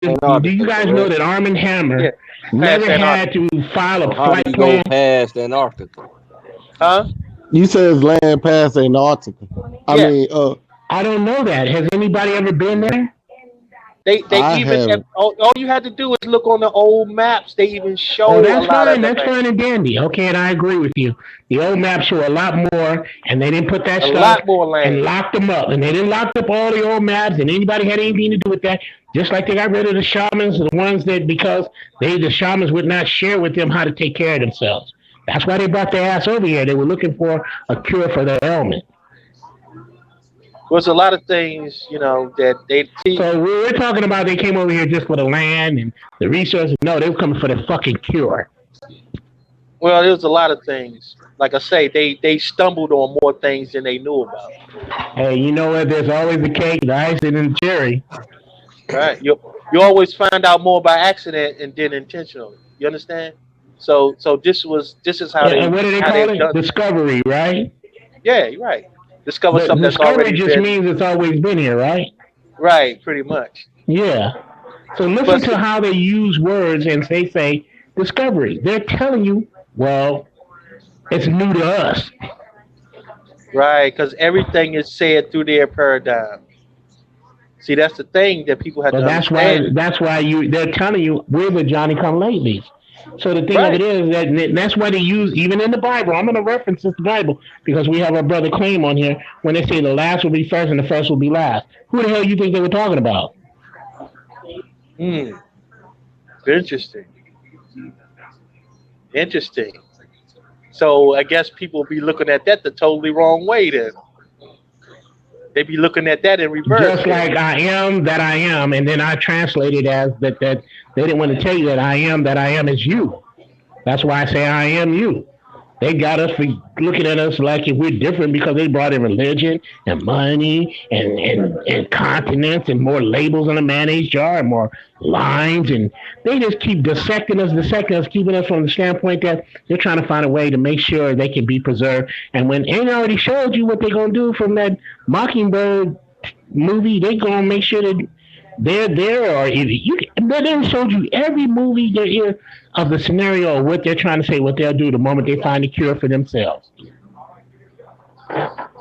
Do you Antarctica, guys know correct? that Arm& Yeah, Hammer past never had Antarctica. to file So a how do flight you go plan? past Antarctica? Huh? You said it's land past Antarctica. I Yeah. mean, I don't know that. Has anybody ever been there? They I even haven't. all you had to do is look on the old maps. They even Oh, show a that's lot fine. of the That's land, fine and dandy. Okay, and I agree with you. The old maps show a lot more, and they didn't put that a stuff lot more and land. locked them up. And they didn't lock up all the old maps, and anybody had anything to do with that. Just like they got rid of the shamans, the ones that because the shamans would not share with them how to take care of themselves. That's why they brought their ass over here. They were looking for a cure for their ailment. Was a lot of things, that they see. So we're talking about they came over here just for the land and the resources. No, they were coming for the fucking cure. Well, there was a lot of things. Like I say, they stumbled on more things than they knew about. Hey, you know what? There's always the cake, the icing, and the cherry. Right? You always find out more by accident and then intentionally. You understand? So this is how And they what do they how call they've it? done. Discovery, right? Yeah, you're right. Discover But something that's discovery already just been means it's always been here, right? right, pretty much. Yeah. So listen But to how they use words and they say discovery. They're telling you, well, it's new to us. right, because everything is said through their paradigm. See, that's the thing that people have So to understand. that's why they're telling you we're the Johnny come latelys. So the thing of it Right. is that's why they use even in the Bible. I'm going to reference this Bible because we have our brother Claim on here when they say the last will be first and the first will be last. Who the hell you think they were talking about? Hmm. Interesting. Interesting. So I guess people be looking at that the totally wrong way. Then they be looking at that in reverse. Just Then like I am that I am, and then I translate it as that they didn't want to tell you that I am is you. That's why I say I am you. They got us for looking at us like if we're different because they brought in religion and money and continents and more labels on a mayonnaise jar and more lines and they just keep dissecting us, keeping us from the standpoint that they're trying to find a way to make sure they can be preserved. And when Amy already showed you what they're gonna do from that Mockingbird movie, they're gonna make sure that they're there, or if you they done showed you every movie there is of the scenario of what they're trying to say, what they'll do the moment they find a cure for themselves.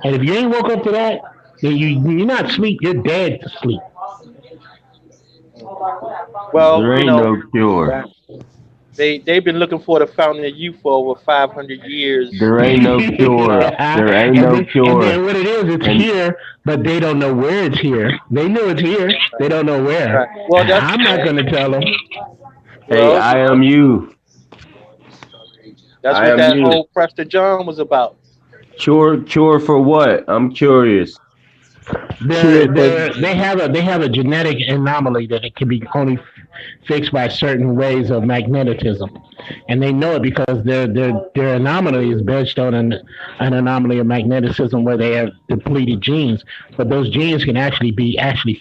And if you ain't woke up to that, then you're not asleep. You're dead to sleep. well, There ain't no cure. they've been looking for the fountain of youth for over 500 years. There ain't no cure. There ain't no And cure. then what it is, it's And here, but they don't know where it's here. They know it's here. They don't know where. Right. Well, And that's I'm not going to tell them. hey, well, I am you. that's I what am that you. whole Prester John was about. Cure for what? I'm curious. They're, Cure for they have a genetic anomaly that it can be only fixed by certain ways of magnetism, and they know it because their anomaly is based on an anomaly of magnetism where they have depleted genes, but those genes can actually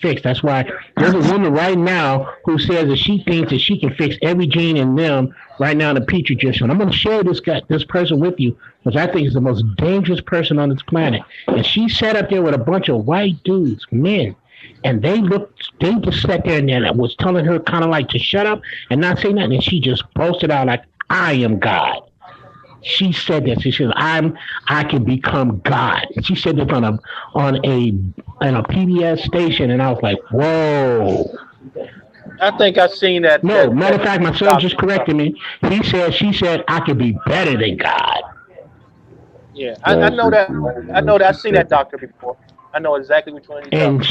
fixed. That's why there's a woman right now who says that she thinks that she can fix every gene in them right now in a petri dish. And I'm going to share this person with you, which I think is the most dangerous person on this planet. And she sat up there with a bunch of white dudes, men, and they just sat there and was telling her kind of like to shut up and not say nothing. And she just boasted out like, I am God. She said this. She said, I can become God. She said this on a PBS station, and I was like, whoa. I think I seen that No, that matter that of fact, my son doctor just you're corrected talking me. She said, I could be better than God. about. Yeah, I That's know that. I know that. I've seen that doctor before. I know exactly which one you're talking And about.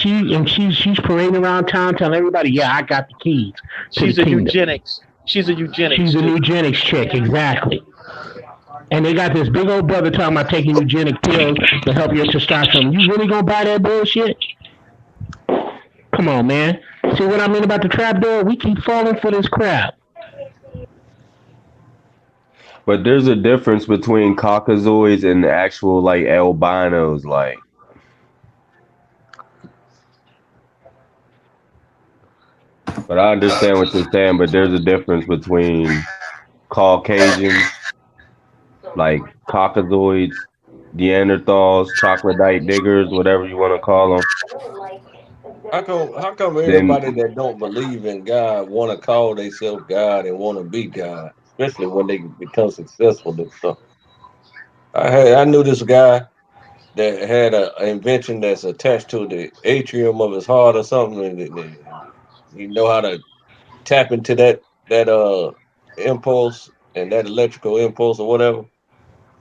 she's parading around town telling everybody, yeah, I got the keys to the She's a kingdom. eugenics. She's a She's eugenics a too. eugenics chick, exactly. And they got this big old brother talking about taking eugenic pills to help your testosterone. You really gonna buy that bullshit? Come on, man. See what I mean about the trap door? We keep falling for this crap. But there's a difference between Caucasoids and the actual like albinos. Like, but I understand what you're saying. But there's a difference between Caucasians, like Caucasoids, Neanderthals, troglodyte diggers, whatever you want to call them, How come Then everybody that don't believe in God want to call themselves God and want to be God, especially when they become successful and stuff? I knew this guy that had an invention that's attached to the atrium of his heart or something, and he know how to tap into that impulse and that electrical impulse or whatever,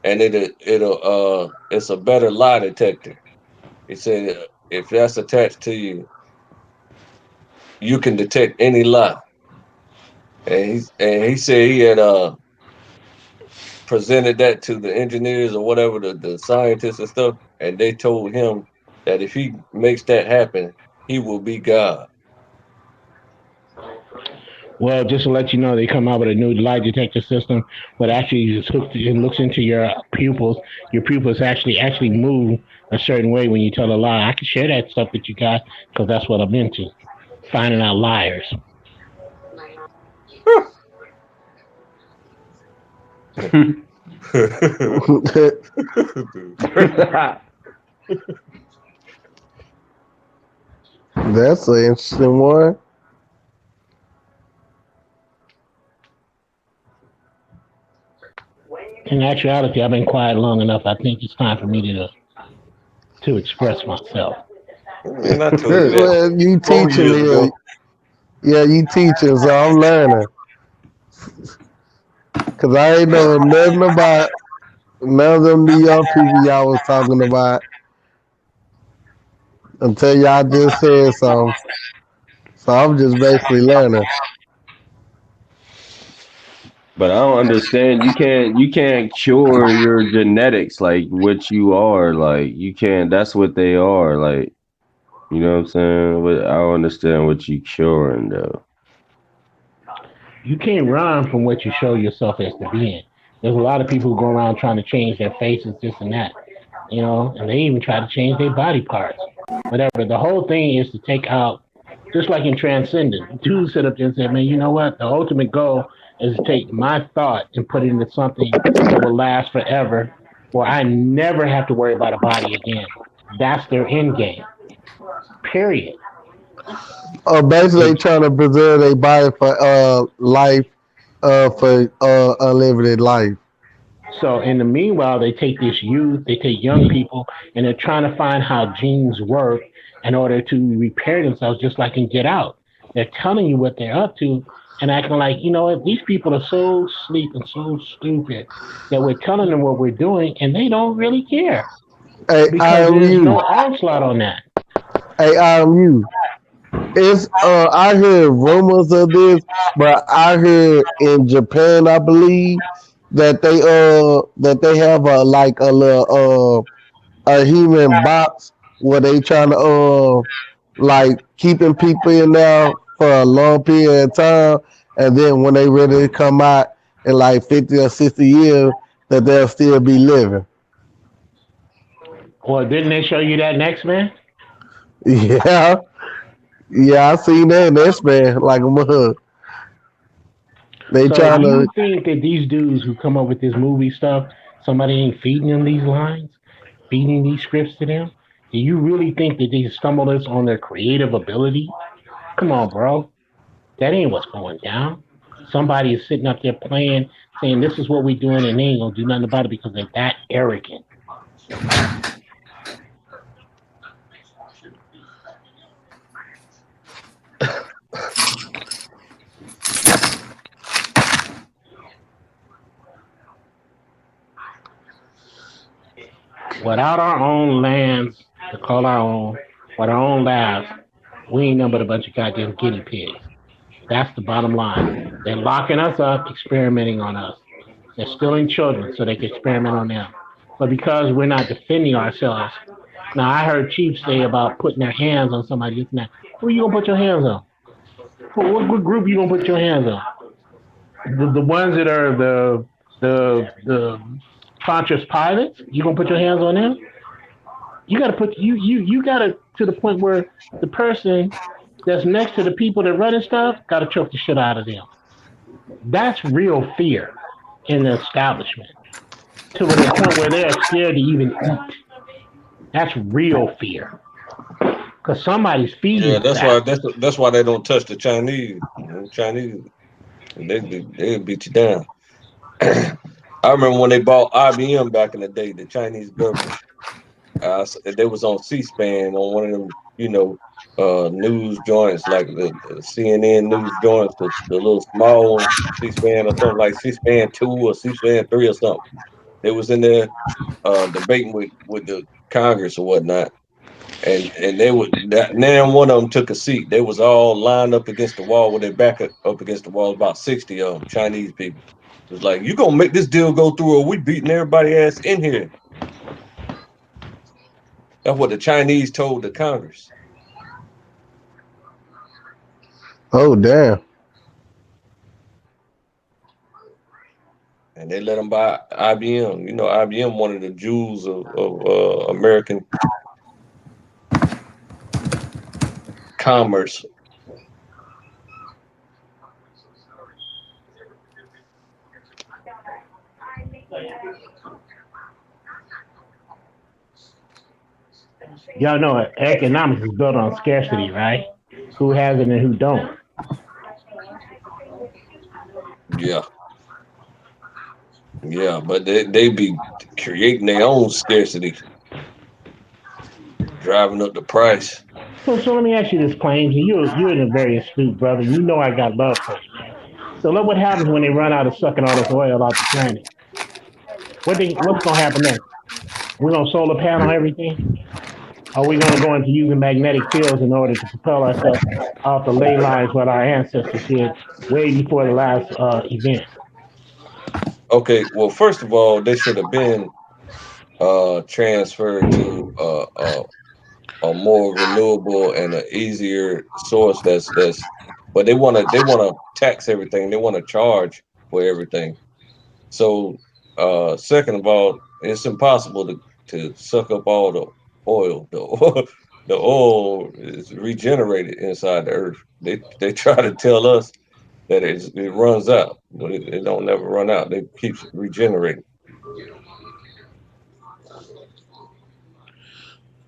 and it's a better lie detector. He said if that's attached to you, you can detect any lie. And he said he had presented that to the engineers or whatever, the scientists and stuff, and they told him that if he makes that happen, he will be God. Well, just to let you know, they come out with a new lie detector system, but actually just hooked and looks into your pupils. Your pupils actually move a certain way when you tell a lie. I can share that stuff with you guys because that's what I'm into, finding out liars. That's an interesting one. In actuality, I've been quiet long enough. I think it's time for me to express myself. Man, I told you that Well, you teaching years here. ago. Yeah, you teaching, so I'm learning. Cause I ain't know nothing about none of them New York people y'all was talking about until y'all just said something. So I'm just basically learning. but I don't understand. You can't cure your genetics like what you are. Like you can't. That's what they are. Like you know what I'm saying. But I don't understand what you curing though. You can't run from what you show yourself as to being. There's a lot of people who go around trying to change their faces, this and that, and they even try to change their body parts. Whatever. The whole thing is to take out, just like in Transcendent, dude sit up there and said, man, you know what? The ultimate goal is to take my thought and put it into something that will last forever, where I never have to worry about a body again. That's their end game. Period. Basically They trying to preserve their body for life, for unlimited life. So in the meanwhile, they take this youth, they take young people, and they're trying to find how genes work in order to repair themselves, just like in Get Out. They're telling you what they're up to and acting like, you know what, these people are so sleep and so stupid that we're telling them what we're doing and they don't really care Hey, because there's IMU. no onslaught on that. Hey, IMU. It's I heard rumors of this, but I heard in Japan, I believe that they have a like a little a human box where they trying to like keeping people in there for a long period of time, and then when they ready to come out in like 50 or 60 years, that they'll still be living. Well, didn't they show you that next man? Yeah, yeah, I seen that in X Men like a mug. They So trying to you think that these dudes who come up with this movie stuff, somebody ain't feeding them these lines? Feeding these scripts to them? Do you really think that they stumbled us on their creative ability? Come on, bro. That ain't what's going down. Somebody is sitting up there playing, saying this is what we're doing, and they ain't gonna do nothing about it because they're that arrogant. Without our own lands to call our own, with our own labs, we ain't nothing but a bunch of goddamn guinea pigs. That's the bottom line. They're locking us up, experimenting on us. They're stealing children so they can experiment on them. But because we're not defending ourselves, now I heard Chief say about putting their hands on somebody. This and that. Who you gonna put your hands on? What group you gonna put your hands on? The ones that are the Pontius Pilots. You gonna put your hands on them? You gotta put you gotta to the point where the person that's next to the people that running stuff gotta choke the shit out of them. That's real fear in the establishment to the point where they are scared to even eat. That's real fear. because somebody's feeding Yeah, us that. that's why they don't touch the Chinese. Chinese, they beat you down. I remember when they bought IBM back in the day, the Chinese government. They was on C-SPAN on one of them, news joints like the CNN news joints, the little small one, C-SPAN or something like C-SPAN 2 or C-SPAN 3 or something. They was in there debating with the Congress or whatnot, and they would that now one of them took a seat. They was all lined up against the wall with their back up against the wall. About 60 of them, Chinese people. It was like, you gonna make this deal go through, or we beating everybody ass in here. That's what the Chinese told the Congress. Oh damn. And they let them buy IBM. You know, IBM one of the jewels of American commerce. Y'all know economics is built on scarcity, right? Who has it and who don't. Yeah, yeah, but they be creating their own scarcity, driving up the price. So let me ask you this, Claims. You're a very astute brother. You know I got love for you, man. So look what happens when they run out of sucking all this oil off the planet. What's gonna happen next? We're gonna solar panel everything? Are we gonna go into using magnetic fields in order to propel ourselves off the ley lines what our ancestors did way before the last event? Okay, well, first of all, they should have been transferred to a more renewable and an easier source. But they want to tax everything. They want to charge for everything. So, second of all, it's impossible to suck up all the oil. The oil, the oil is regenerated inside the earth. They try to tell us that it runs out, but it don't never run out. It keeps regenerating.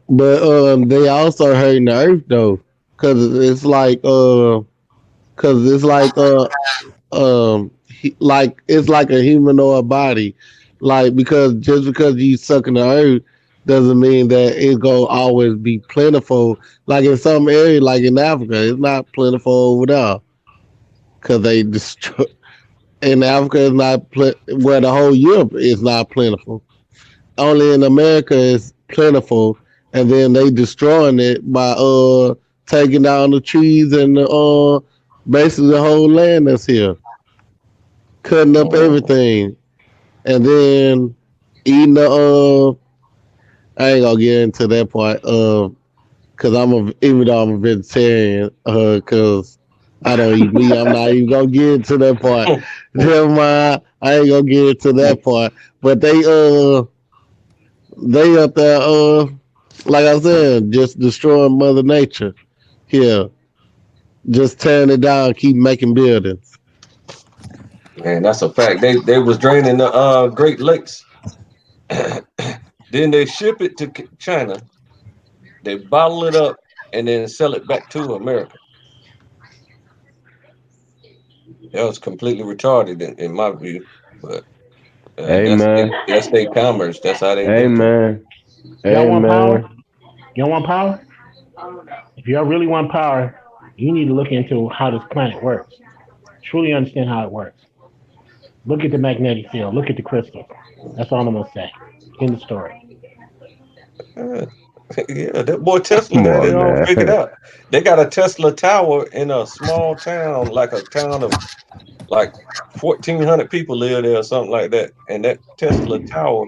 But they also hurting the earth though, cause it's like cause it's like like it's like a humanoid body, like because just because you sucking the earth doesn't mean that it's gonna always be plentiful. Like in some area, like in Africa, it's not plentiful over there because they destroy. In Africa, it's not where the whole Europe is not plentiful. Only in America is plentiful, and then they destroying it by taking down the trees and basically the whole land that's here, cutting up Mhm. everything, and then eating the I ain't gonna get into that part cause even though I'm a vegetarian cause I don't eat meat, I'm not even gonna get into that part. Never mind, I ain't gonna get into that part. But they up there like I said, just destroying Mother Nature here, just tearing it down, keep making buildings. Man, that's a fact. They was draining the Great Lakes. Then they ship it to China. They bottle it up and then sell it back to America. That was completely retarded in my view. But Hey man, that's their commerce. That's how they hey do things. man, Y'all hey want power? man. Y'all want power? If y'all really want power, you need to look into how this planet works. Truly understand how it works. Look at the magnetic field. Look at the crystals. That's all I'm gonna say. In the story. Yeah, yeah, that boy Tesla Come had it on, all figured man. out. They got a Tesla tower in a small town, like a town of like 1,400 people live there or something like that. And that Tesla tower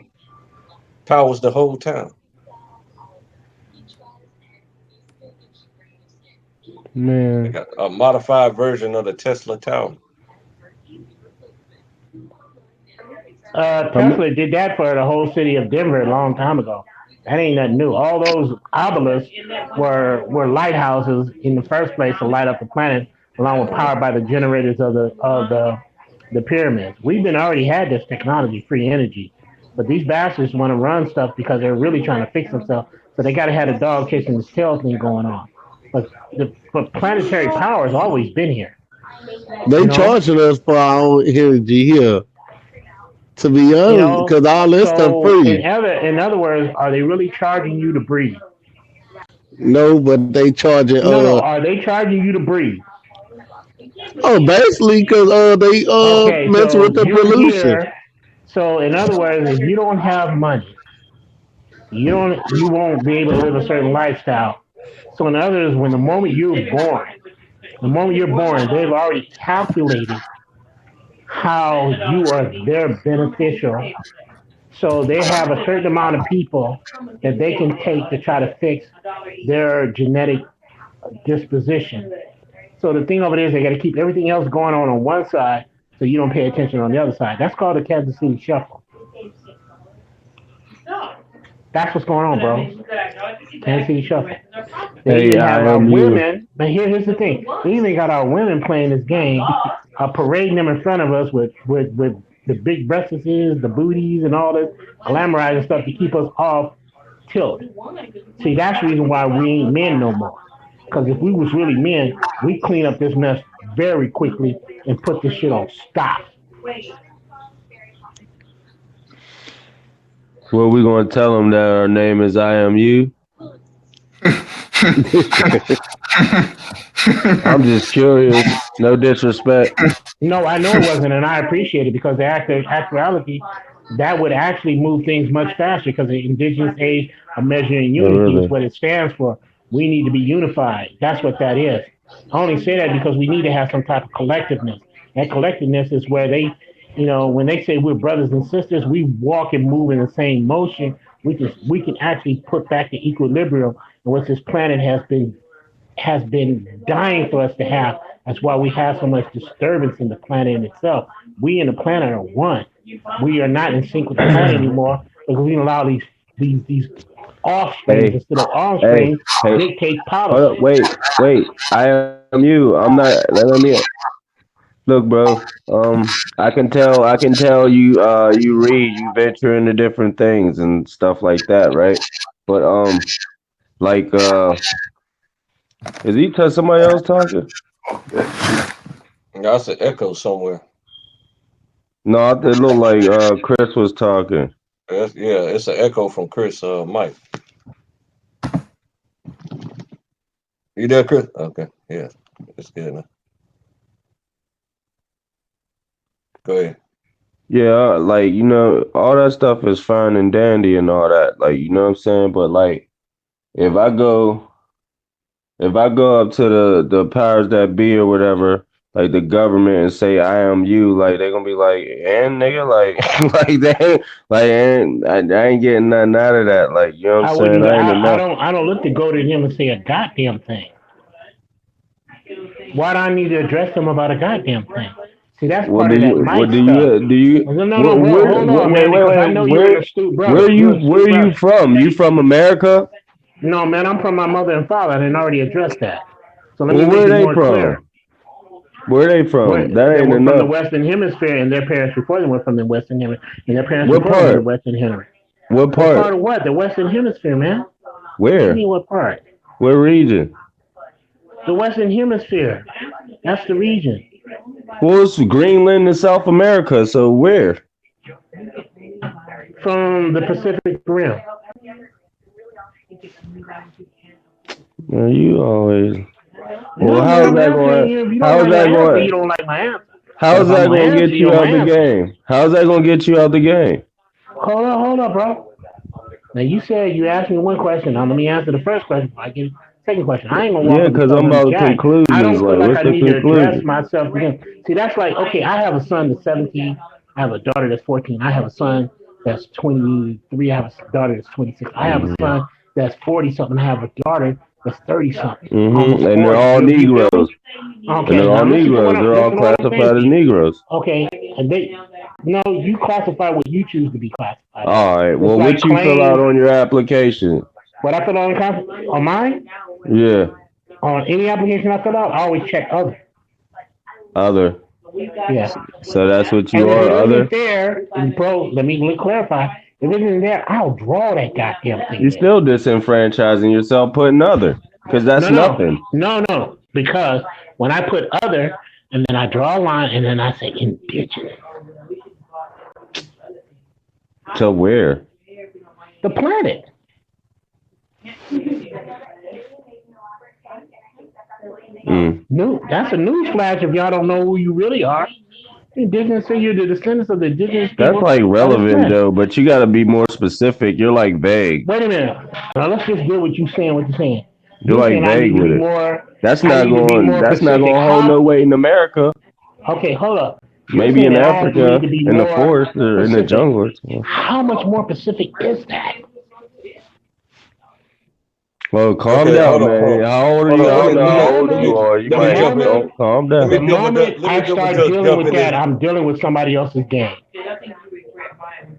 powers the whole town. They Man, got a modified version of the Tesla tower. I'm, Tesla did that for the whole city of Denver a long time ago. That ain't nothing new. All those obelisks were lighthouses in the first place to light up the planet, along with power by the generators of the pyramids. We've been already had this technology, free energy, but these bastards want to run stuff because they're really trying to fix themselves So they got to have a dog chasing his tail thing going on. But planetary power has always been here. They You know, charging us for our own energy here. To be you honest, know. because all this stuff So free. in other words, are they really charging you to breathe? No, but they charging No, no. Are they charging you to breathe? basically because they Okay, mess so with the you're pollution. here. So in other words, if you don't have money, you won't be able to live a certain lifestyle. So in other words, the moment you're born, they've already calculated how you are their beneficial. So they have a certain amount of people that they can take to try to fix their genetic disposition. So the thing of it is, they got to keep everything else going on one side, so you don't pay attention on the other side. That's called the Kansas City Shuffle. That's what's going on, bro. Kansas City Shuffle. They Hey, even have I our am you. women, but here's the thing: they even got our women playing this game, parading them in front of us with the big breasts, the booties, and all this glamorizing stuff to keep us off tilt. See, that's the reason why we ain't men no more. Because if we was really men, we clean up this mess very quickly and put this shit on stop. What we gonna tell them that our name is I am you? I'm just curious. No disrespect. No, I know it wasn't, and I appreciate it because the actuality, that would actually move things much faster because the Indigenous Age of Measuring Oh, Unity is really? what it stands for. We need to be unified. That's what that is. I only say that because we need to have some type of collectiveness. That collectiveness is where when they say we're brothers and sisters, we walk and move in the same motion. We can actually put back the equilibrium in which this planet has been dying for us to have. That's why we have so much disturbance in the planet in itself. We and the planet are one. We are not in sync with the planet anymore because we allow these offsprings Hey, instead of hey, offsprings hey. dictate Hold up. policy. Wait. I am you. I'm not. Let me. Look, bro. I can tell you. You read. You venture into different things and stuff like that, right? But like is he somebody else talking? That's an echo somewhere. No, it looked like Chris was talking. Yeah, it's an echo from Chris Mike. You there, Chris? Okay, yeah, it's good now. Go ahead. Yeah, like all that stuff is fine and dandy and all that. Like, you know what I'm saying? But like, if I go if I go up to the powers that be or whatever, like the government and say I am you, like they're gonna be like, and nigga, like like they ain't I ain't getting nothing out of that. Like, you know what I'm I saying? wouldn't. I ain't I enough. don't. I don't look to go to him and say a goddamn thing. Why do I need to address him about a goddamn thing? See, that's What part do of that you what Mike do stuff. you do you No, no, no, bro. Hold on, man, because I know you're an astute brother. You're an where astute are you brother. from? You from America? No, man, I'm from my mother and father. I didn't already address that. So let me Well, make where it they more from? clear. Where they from? That They ain't were from the enough. Western Hemisphere, and their parents before them were from the Western Hemisphere, and their parents What before them were the part? Western Hemisphere. What What part part? of what? The Western Hemisphere, man. What you Where? mean, what part? What region? The Western Hemisphere. That's the region. Well, it's Greenland and South America. So where? From the Pacific Rim. Man, you always. Well, No, man, how's I'm that answering going? you. If you don't How's like my that answer, you going? don't like my answer. But How's if I'm that gonna going to answer get you, you I'm out gonna the answer. game? How's that going to get you out the game? Hold up, bro. Now you asked me one question. Now let me answer the first question. I get the second question. I ain't gonna walk Yeah, up and because tell I'm him about Jack. I conclusions. don't feel Like, like what's I the need to address conclusion? myself to him. See, that's like okay. I have a son that's 17. I have a daughter that's 14. I have a son that's 23. I have a daughter that's 26. I have a Hmm. son that's 40 something. I have a daughter that's 30 something, Hmm. almost And they're 40. all You feel me? Negroes. And Okay, they're now all Negroes. They're all listen to what I'm saying classified to as you. Negroes. Okay, and they no, you classify what you choose to be classified as. All right. It's Well, like what you fill out claim on your application? what I fill out on mine Yeah. on any application I fill out. I always check other. Other. Yeah, So that's what and you if are, it isn't other? there, bro, let me clarify. If it isn't there, I'll draw that goddamn thing. You're in. still disenfranchising yourself, putting other, because that's nothing. No. Because when I put other, and then I draw a line, and then I say indigenous. To where? The planet. That's a newsflash if y'all don't know who you really are. Indigenous, so you're the descendants of the indigenous people. That's like relevant though, but you got to be more specific. You're like vague. Wait a minute. Now let's just get what you're saying. What you're saying. You're like vague with it. That's not going. That's not going to hold no weight in America. Okay, hold up. Maybe in Africa, in the forest or in the jungle. How much more Pacific is that? Well, calm down, man. How old are you? I don't know how old you are. You might don't calm down. The moment I start dealing with that, I'm dealing with somebody else's game.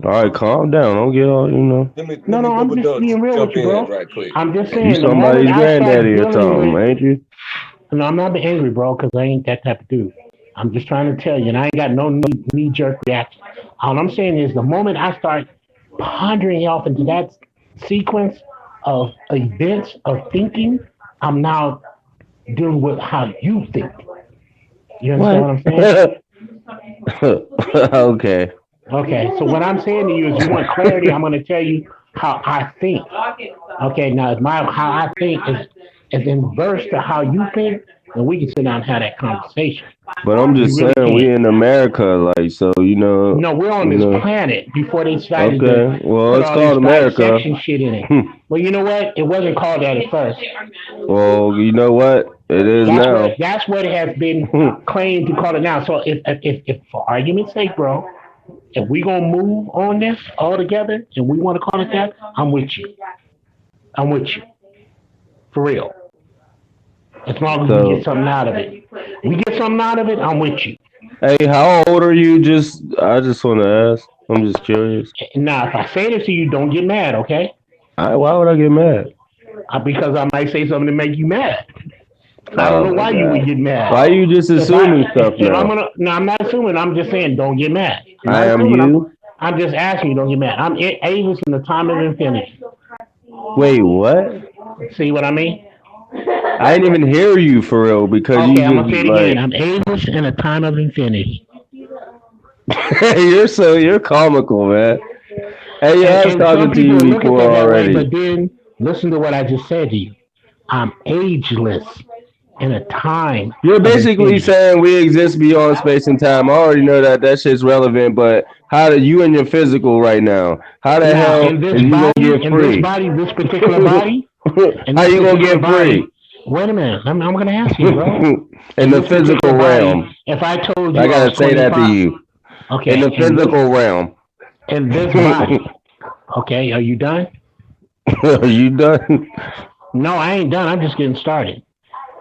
All right, calm down. Don't get all, No, I'm just being real with you, bro. Right quick. I'm just saying. You somebody's granddaddy or something, ain't you? No, I'm not angry, bro, because I ain't that type of dude. I'm just trying to tell you, and I ain't got no knee-jerk reaction. All I'm saying is the moment I start pondering off into that sequence of events of thinking, I'm now dealing with how you think. You understand what I'm saying? Okay. Okay, so what I'm saying to you is you want clarity, I'm going to tell you how I think. Okay, now if how I think is inverse to how you think, then we can sit down and have that conversation. But I'm just saying, we in America, like, so, No, we're on this planet before they started Okay, well, it's called America. Shit in it. Well, you know what? It wasn't called that at first. Well, you know what? It is now. That's what it has been claimed to call it now. So if for argument's sake, bro, if we gonna move on this all together and we want to call it that, I'm with you. I'm with you. For real. As long as we get something out of it. We get something out of it, I'm with you. Hey, how old are you? I just want to ask. I'm just curious. Now, if I say this to you, don't get mad, okay? Why would I get mad? Because I might say something to make you mad. I don't know why you would get mad. Why are you just assuming stuff now? I'm not assuming. I'm just saying, don't get mad. I am you. I'm just asking you, don't get mad. I'm Avis in the time of infinity. Wait, what? See what I mean? I didn't even hear you for real because you just I'm gonna say it again. I'm Avis in a time of infinity. You're comical, man. Hey, I was talking to you before already. But then listen to what I just said to you. I'm ageless in a time. You're basically saying we exist beyond space and time. I already know that shit's relevant, but how do you and your physical right now? How the hell are you gonna get free? This body, this particular body. How you gonna get free? Wait a minute. I'm gonna ask you, bro. In the physical realm. If I told you, I gotta say that to you. Okay. In the physical realm. In this body. Okay. Are you done? Are you done? No, I ain't done. I'm just getting started.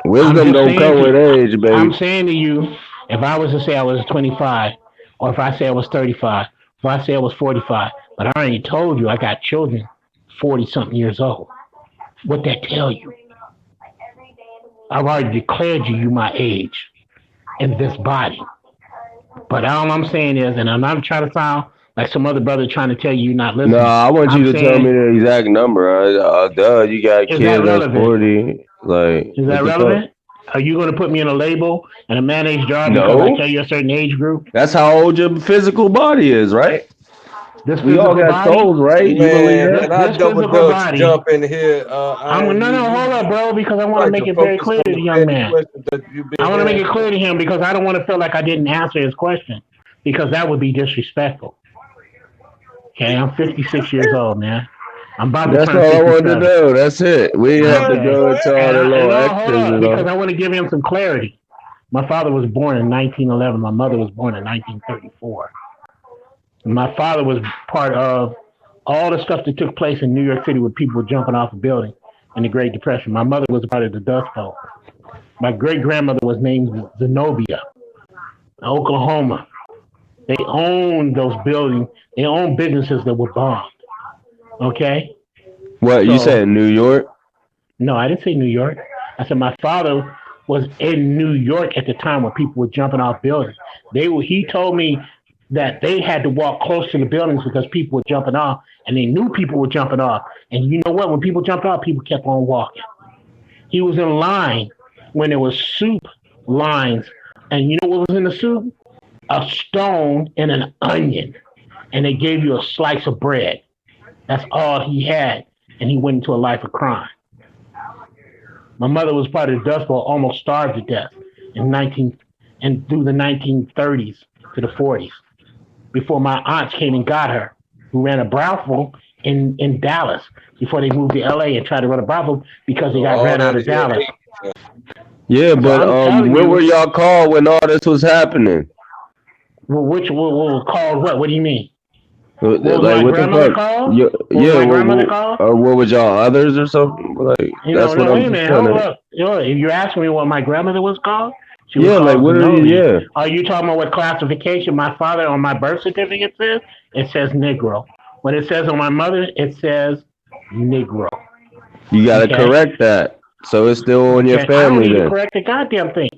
Wisdom don't come with age, baby. I'm saying to you, if I was to say I was 25, or if I say I was 35, if I say I was 45, but I already told you I got children 40-something years old. What that tell you? I've already declared you my age in this body. But all I'm saying is, and I'm not trying to sound like some other brother trying to tell you you're not listening. No, I want you to tell me the exact number. You got kids at 40. Like, is that relevant? Are you going to put me in a label and a mayonnaise jar because I tell you a certain age group? That's how old your physical body is, right? We all got souls, right? Man, and I jump in here. Hold up, bro, because I want to make it very clear to the young man. I want to make it clear to him because I don't want to feel like I didn't answer his question because that would be disrespectful. Okay, I'm 56 years old, man. I'm about to That's all I wanted to know. That's it. We have to go into all the little extras. Because I want to give him some clarity. My father was born in 1911. My mother was born in 1934. My father was part of all the stuff that took place in New York City with people jumping off a building in the Great Depression. My mother was part of the Dust Bowl. My great-grandmother was named Zenobia, Oklahoma. They owned those buildings. They owned businesses that were bombed. Okay? What, you said New York? No, I didn't say New York. I said my father was in New York at the time when people were jumping off buildings. He told me that they had to walk close to the buildings because people were jumping off, and they knew people were jumping off. And you know what? When people jumped off, people kept on walking. He was in line when there was soup lines, and you know what was in the soup? A stone and an onion, and they gave you a slice of bread. That's all he had, and he went into a life of crime. My mother was part of the Dust Bowl, almost starved to death in 19 and through the 1930s to the 40s before my aunts came and got her, who ran a brothel in Dallas before they moved to LA and tried to run a brothel because they got All ran out that of is your Dallas. hate. Yeah, So but I'm telling where were you, y'all called when all this was happening? well, which was called what? What do you mean? What was Like my what the grandmother fuck? called? Yeah, What was yeah. my grandmother called? Or what was y'all others or something? Like that's what No, I'm wait a just minute, trying hold to. up. If you're asking me what my grandmother was called, she was Yeah, like called what are you? Zenobia. Yeah, Are you talking about what classification my father on my birth certificate says? It says Negro. What it says on my mother, it says Negro. you gotta Okay? correct that. So it's still on your Okay? I don't family need to then. correct the goddamn thing.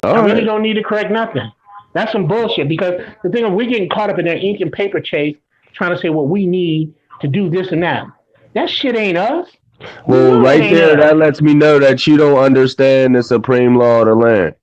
I All really right. don't need to correct nothing. That's some bullshit because the thing is, we're getting caught up in their ink and paper chase trying to say what we need to do this and that. That shit ain't us. We Well, know that right ain't there, us. that lets me know that you don't understand the supreme law of the land.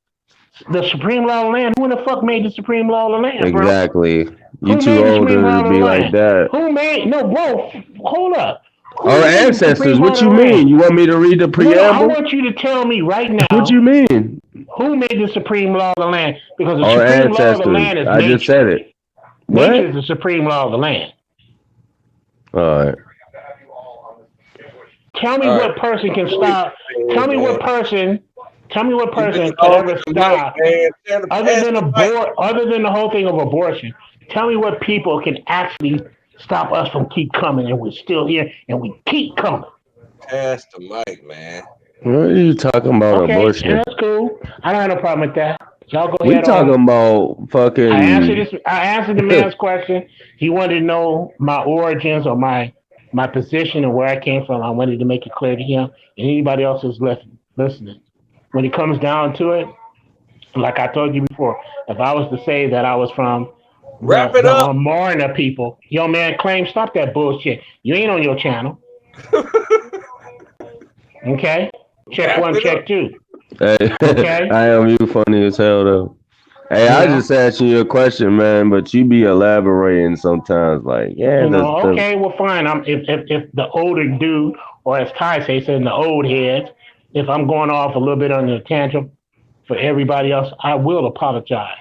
The supreme law of the land. Who in the fuck made the supreme law of the land, bro? Exactly. You Who too made the supreme older law to of the be like land? that. Who made no, bro? Hold up. Our Who made the ancestors. supreme law What of you the land? mean? You want me to read the No, I preamble? want you to tell me right What you now mean? who made the supreme law of the land because the Our supreme law of the ancestors. land is I just nature. said it. Nature is What? the supreme law of the land. All right. Tell me All right. what person can Go ahead, stop. man. Tell me what person. Tell me what You've been person could hogging ever the mic, stop man. Tell him, other pass than the mic. other than the whole thing of abortion. Tell me what people can actually stop us from keep coming, and we're still here, and we keep coming. Pass the mic, man. What are you talking about Okay, and abortion? that's cool. I don't have no problem with that. Y'all go We ahead on. talking about I answered fucking. this. I answered the man's question. He wanted to know my origins or my position and where I came from. I wanted to make it clear to him and anybody else who's listening. When it comes down to it, like I told you before, if I was to say that I was from Wrap the it up. Morna people, yo man, claim stop that bullshit. You ain't on your channel, okay? Check Wrap one, it up. check two, Hey, okay? I am you funny as hell though. Hey, You I know, just asking you a question, man, but you be elaborating sometimes. Like, yeah, the Okay, well fine. If the older dude, or as Ty said, the old heads, if I'm going off a little bit on the tangent for everybody else, I will apologize.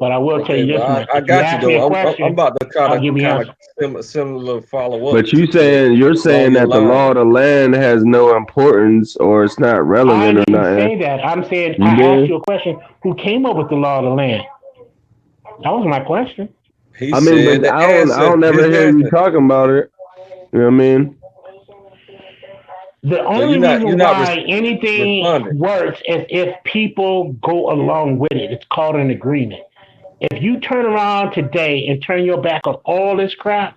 But I will tell Okay, you this well, much: I if you got you ask me though. a I'm question, about to I'll give you an answer. similar follow up But you to saying you're along saying your that the law line. of the land has no importance or it's not I relevant or didn't nothing. say that. I'm saying You I asked you did? a question: who came up with the law of the land? That was my question. He I mean, said but the I answer, don't ever his hear you answer. talking about it. You know what I mean? The So only you're reason not why anything responding. works is if people go along with it. It's called an agreement. If you turn around today and turn your back on all this crap,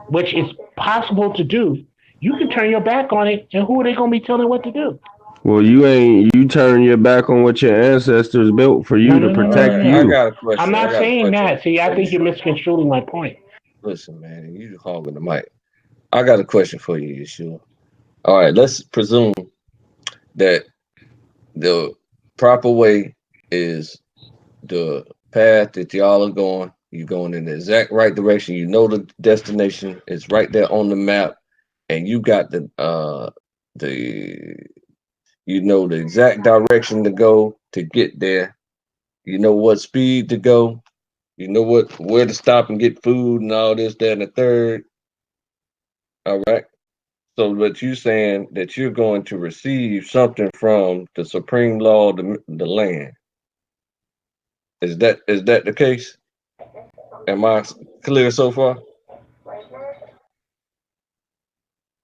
which is possible to do, you can turn your back on it, and who are they going to be telling what to do? Well, you turn your back on what your ancestors built for No, you to no, no, no, All no, protect right, I no. you. got a I'm question. I not got a saying question that. See, I for you, think you're Yeshua. misconstruing my point. Listen, man, you hogging the mic. I got a question for you, Yeshua. All right, let's presume that the proper way is the path that y'all are going. You're going in the exact right direction. You know the destination. It's right there on the map, and you got the you know the exact direction to go to get there. You know what speed to go. You know where to stop and get food and all this, that, and the third. All right. So, but you saying that you're going to receive something from the supreme law of the land. Is that the case? Am I clear so far?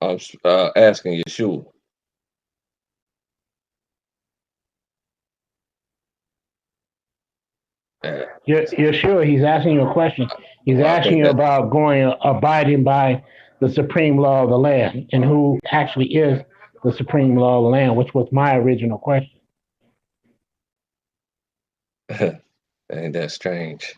I'm asking Yeshua. Uh, You're sure he's asking you a question. He's well, I asking think you that about abiding by the supreme law of the land and who actually is the supreme law of the land, which was my original question. ain't that strange.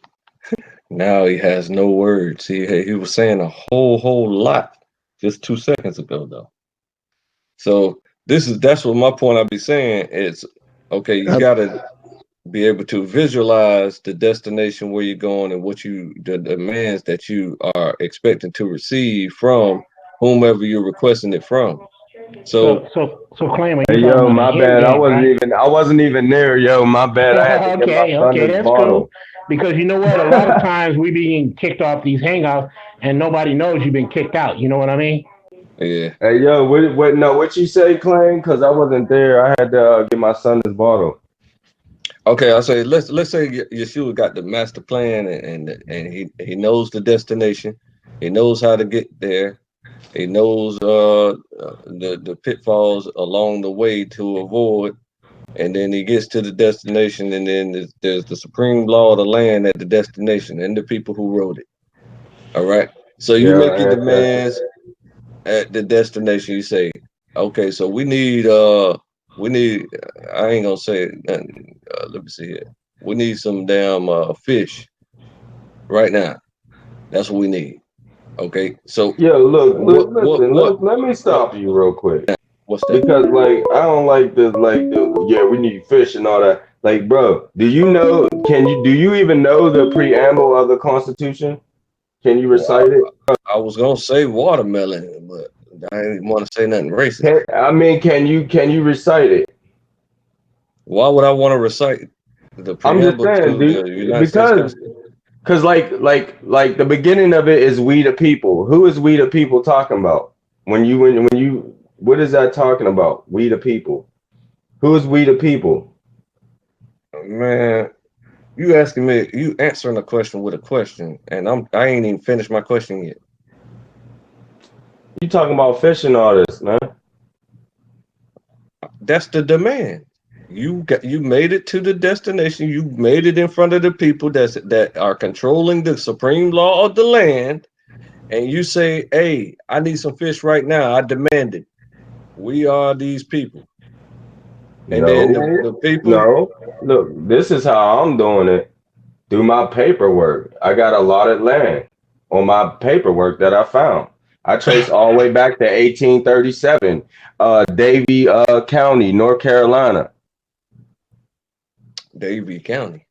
Now he has no words. He was saying a whole lot just 2 seconds ago though. So that's what my point I be saying is okay, you I, gotta be able to visualize the destination where you're going and the demands that you are expecting to receive from whomever you're requesting it from. So So Clay, when you Hey talking yo, about a my hit bad. I man, wasn't right? even I wasn't even there, yo. My bad. I had to get my son Okay, his that's cool. bottle. Because you know what? A lot of times we being kicked off these hangouts and nobody knows you've been kicked out. You know what I mean? yeah. Hey yo, what you say, Clay? Because I wasn't there. I had to get my son his bottle. Okay, I say let's say Yeshua got the master plan and he knows the destination. He knows how to get there. He knows the pitfalls along the way to avoid, and then he gets to the destination, and then there's the supreme law of the land at the destination and the people who wrote it. All right. So you Yeah, make I your had that. demands at the destination. You say, okay, so we need I ain't gonna say nothing. Let me see here. We need some damn fish right now. That's what we need. Okay. So Yo, look, listen, what let me what stop you real quick. what's that? Because like I don't like the yeah, we need fish and all that. Like, bro, do you even know the preamble of the Constitution? Can you Well, recite it? I was gonna say watermelon, but I didn't want to say nothing racist. Can you recite it? Why would I want to recite the I'm just preamble saying, to the dude, United States because Constitution? like the beginning of it is we the people. Who is we the people talking about? When you what is that talking about? We the people. Who is we the people? Man, you answering a question with a question, and I ain't even finished my question yet. You talking about fish and all this, man. That's the demand. You made it to the destination. You made it in front of the people that are controlling the supreme law of the land, and you say, "Hey, I need some fish right now. I demand it." We are these people, and then No, the people. no. Look, this is how I'm doing it. Through my paperwork. I got allotted land on my paperwork that I found. I traced all the way back to 1837, Davie County, North Carolina. Davie County.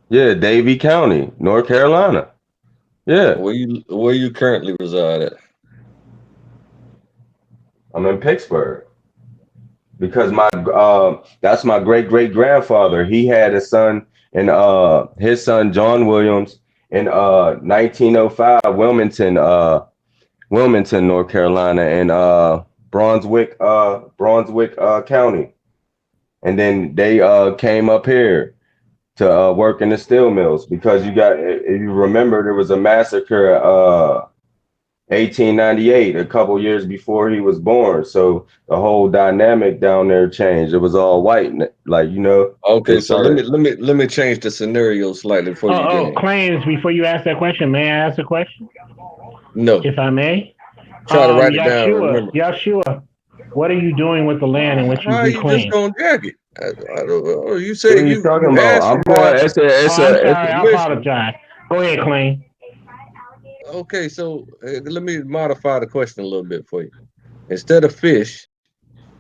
Yeah, Davie County, North Carolina. Yeah, Where you currently reside at? I'm in Pittsburgh because my that's my great grandfather. He had a son, and his son John Williams in 1905, Wilmington, North Carolina, and Brunswick County, and then they came up here to work in the steel mills because if you remember, there was a massacre, 1898, a couple years before he was born. So the whole dynamic down there changed. It was all white, like they Okay, so let started. me let me change the scenario slightly for you then. Claims. Before you ask that question, may I ask a question, No, if I may? try to write it down. Remember, Yeshua, what are you doing with the land in which how you are you just reclaim? gonna drag it? I don't know. You What said are you talking you about? asked I'm for going. my Oh, I'm It's sorry. a I permission. apologize. Go ahead, Claim. Okay, so let me modify the question a little bit for you. Instead of fish,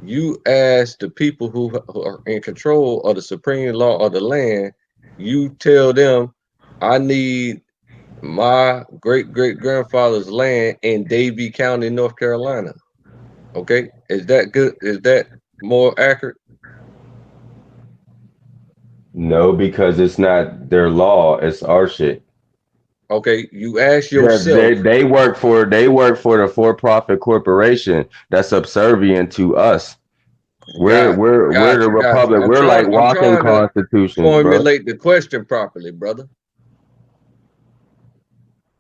you ask the people who are in control of the supreme law of the land. You tell them, I need my great grandfather's land in Davie County, North Carolina. Okay, is that good? Is that more accurate? No, because it's not their law. It's our shit. Okay, you ask Yeah, yourself. they work for the for-profit corporation that's subservient to us. We're the Got you. republic. We're like I'm walking trying to constitutions, bro. formulate the question properly, brother.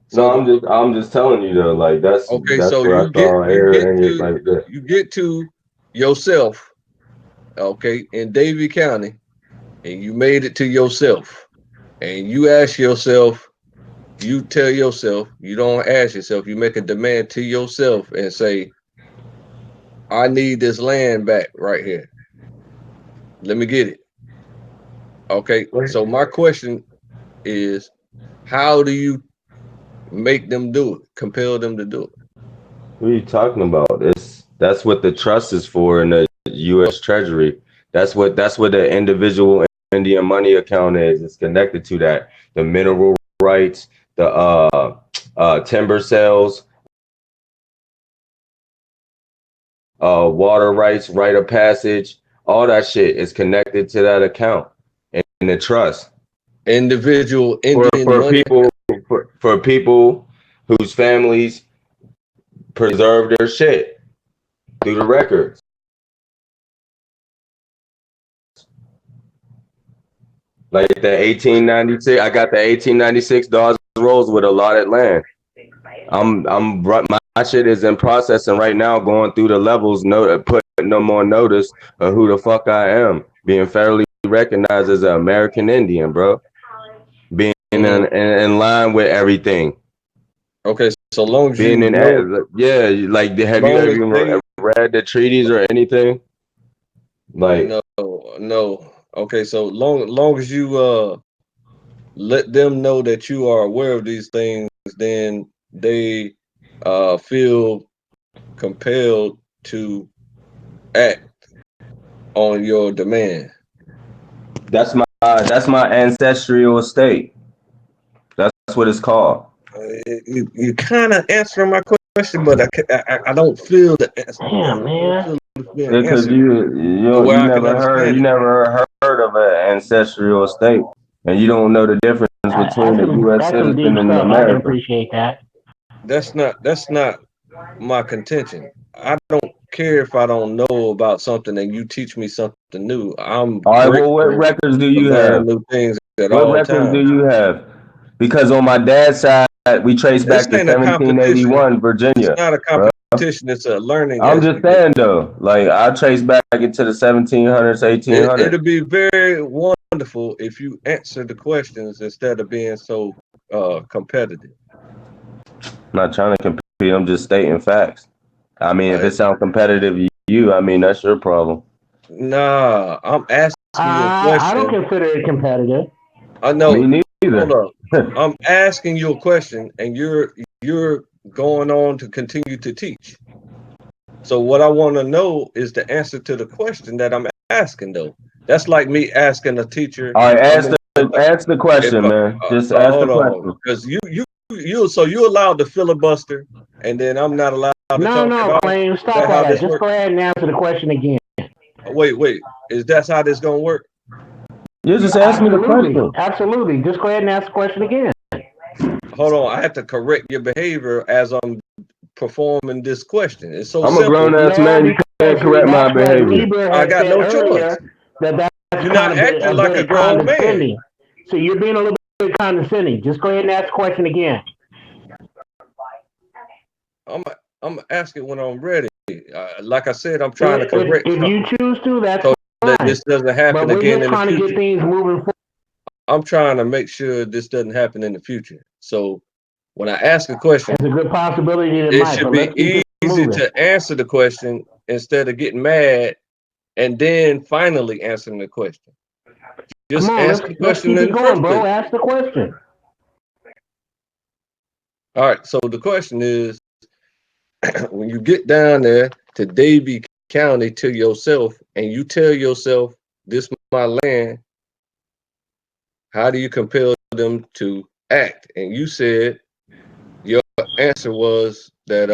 So No, the I'm just telling you though, like okay, that's so where I saw error in it, like that. you get to yourself, okay, in Davie County, and you made it to yourself, and you ask yourself, you tell yourself, you don't ask yourself, you make a demand to yourself and say, I need this land back right here. Let me get it. Okay, so my question is, How do you make them do it? Compel them to do it? What are you talking about? That's what the trust is for in the U.S. Treasury. That's what the individual Indian money account is. It's connected to that. The mineral rights, the timber sales, water rights, right of passage, all that shit is connected to that account in the trust Individual for Indian for money. people for people whose families preserve their shit through the records. Like the 1896, I got the 1896 Dawes Rolls with allotted land. My shit is in processing right now, going through the levels, putting them on notice of who the fuck I am, being federally recognized as an American Indian, bro, being in line with everything, Okay, so long as you being in know, yeah, like have you long as ever they read the treaties or anything? Like no. Okay, so long as you let them know that you are aware of these things, then they feel compelled to act on your demand. that's my ancestral estate. That's what it's called. You kind of answering my question, but I don't feel the answer. Damn, I don't man. feel it's being Because answered the way you I can never understand it. heard of an ancestral estate, and you don't know the difference between a U.S. That's some deep citizen and an stuff. I can American. appreciate that. That's not my contention. I don't care if I don't know about something and you teach me something new. I'm All right, well, what grateful records do for you learning have? new things at What all records do times. you have? Because on my dad's side, we trace This back to ain't a competition. 1781 It's Virginia, not a bro. competition. It's a learning I'm just expedition. saying though, like I trace back into the 1700s, 1800s. It'll be very wonderful if you answer the questions instead of being so competitive. I'm not trying to compete. I'm just stating facts. I mean, if Uh, it sounds competitive to you, I mean that's your problem. nah, I'm asking you a I don't question. consider it competitive. I Me know. Hold neither. up. I'm asking you a question, and you're going on to continue to teach. So what I want to know is the answer to the question that I'm asking, though. That's like me asking a teacher All right, how many. ask the If question, man. Just ask the hold on, question. because you allowed to filibuster, and then I'm not allowed to No, talk at no, all. Queen, Is that stop all how that. this Just works? go ahead and answer the question again. Wait. Is that how this gonna work? You just ask me the Absolutely, question. absolutely. Just go ahead and ask the question again. Hold on, I have to correct your behavior as I'm performing this question. It's so I'm a simple. grown ass No, man. You can't because correct my that's what behavior. Lieber I had got said no choice. earlier, that's You're kind not of acting a like a bit grown man. condescending. So you're being a little bit condescending. Just go ahead and ask the question again. I'm I'm asking when I'm ready. Like I said, I'm trying to If, correct if you something choose to, that's so that fine. this doesn't But happen we're again just in the trying to get future. things moving forward. I'm trying to make sure this doesn't happen in the future. So when I ask a question, There's a good possibility that it it might, should but be let's keep it easy moving. to answer the question instead of getting mad and then finally answering the question. Come Just on, answer the let's question keep in it the going, first bro. place. Ask the question. All right. So the question is, when you get down there to Davie County to yourself and you tell yourself, this is my land, how do you compel them to act? And you said your answer was that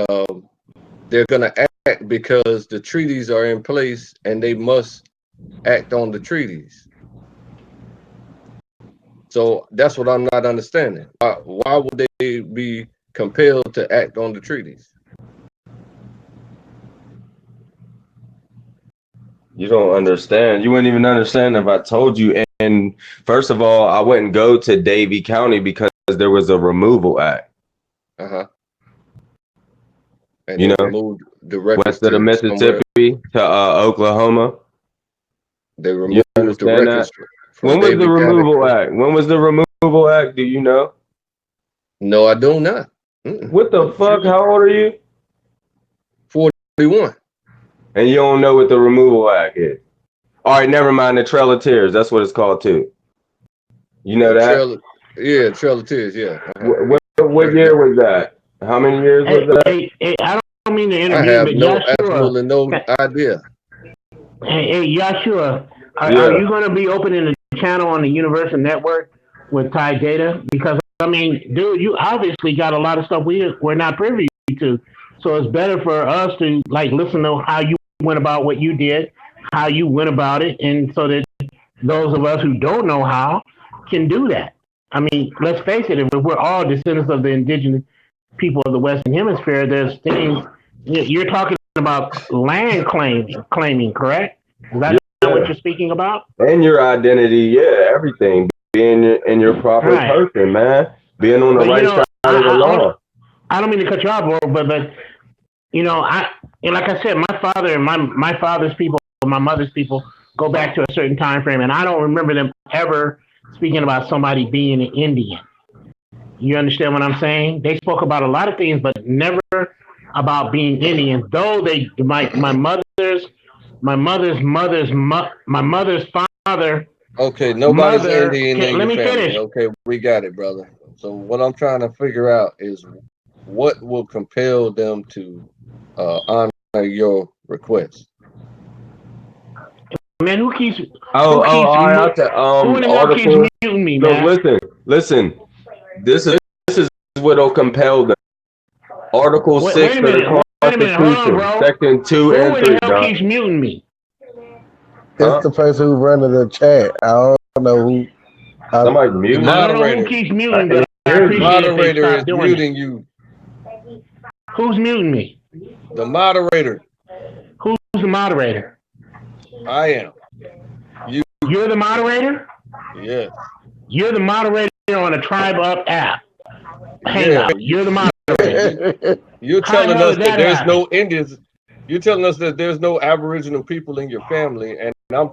they're going to act because the treaties are in place and they must act on the treaties. So that's what I'm not understanding. Why would they be compelled to act on the treaties? You don't understand. You wouldn't even understand if I told you. And first of all, I wouldn't go to Davie County because there was a removal act. Uh-huh. And You they know, removed the records west of the to somewhere. Mississippi to Oklahoma. They You removed the understand that? records from When was the Davie County. removal act? When was the removal act? Do you know? No, I do not. Mm-mm. What the fuck? How old are you? 41. And you don't know what the removal act is. All right, never mind. The Trail of Tears. That's what it's called too. You know The that? trail. Yeah, Trail of Tears. Yeah. What year was that? How many years was that? I don't mean to I intervene, have but absolutely no idea. Hey, Yashua, are Yeah. you going to be opening a channel on the Universal Network with Ty Data? Because I mean, dude, you obviously got a lot of stuff we're not privy to. So it's better for us to like listen to how you went about what you did, how you went about it, and so that those of us who don't know how can do that. I mean, let's face it, if we're all descendants of the indigenous people of the Western Hemisphere, there's things you're talking about land claiming, correct? Is that not what Yeah. you're speaking about? And your identity, yeah, everything. Being in your proper Right. person, man. Being on the But right side of the law. I don't mean to cut you off, bro, but and like I said, my father and my father's people, my mother's people go back to a certain time frame, and I don't remember them ever speaking about somebody being an Indian. You understand what I'm saying? They spoke about a lot of things, but never about being Indian. Though my mother's father. Okay, nobody's Mother, Indian in let your me family. finish. Okay, we got it, brother. So what I'm trying to figure out is what will compel them to honor your request. Man, who keeps All right. who in the hell keeps Article. muting me, Look, man? listen. This is what'll compel them. Article Wait 6 a of the minute, hold on, Constitution, bro. Section 2 Who and in 3, the hell dog. keeps muting me? It's the person who running the chat. I don't know who. Somebody The mute. I don't know who moderator, keeps muting, but I Here's appreciate if they moderator stop is doing muting it. you. Who's muting me? The moderator, Who's the moderator? I am. You're the moderator? Yes. You're the moderator on a Tribe Up app. Yeah. Hangout. You're the moderator. You're How the telling hell us did that that there's happen? no Indians. You're telling us that there's no Aboriginal people in your family, and I'm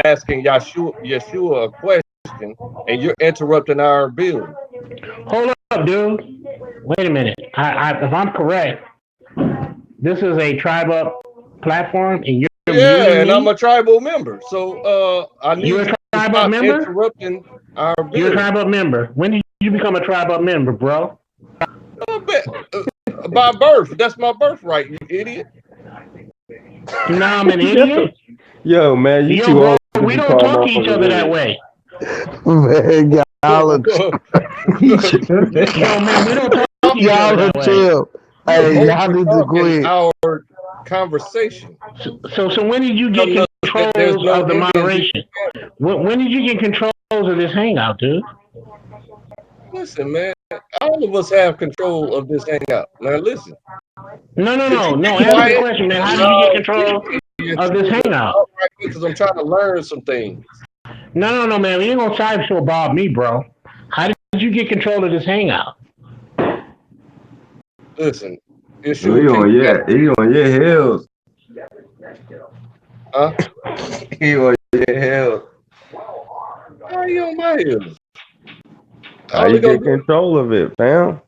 asking Yeshua a question, and you're interrupting our build. Hold up, dude. Wait a minute. If I'm correct, this is a Tribe Up platform, and you're Yeah, muting and I'm me. a tribal member, so I You're need a you to Tribe Up stop member. interrupting our You're a build. Tribe Up member. When did you become a Tribe Up member, bro? By birth, that's my birthright, you idiot. Now I'm an idiot. Yo, man, you Yo, too bro, old to we be don't calling talk to each other that motherfuckers way. Man, y'all are, idiots. Yo, man, we don't talk to each other y'all are that way. chill. Hey, y'all need to Overtalking quit. our conversation. So when did you get Telling us that there's controls no of the Indians in moderation? your family. When did you get controls of this hangout, dude? Listen, man, all of us have control of this hangout. Now listen, No. could you be Answer the quiet question, man. and How did you get allow control of this Yeshua to hangout? talk right here? Because I'm trying to learn some things. No, man. We ain't gonna try to Bob me, bro. How did you get control of this hangout? Listen, He Yeshua, can on you your heels. huh? He on your heels. How you on my heels? How All you they gonna get do is control of it, fam?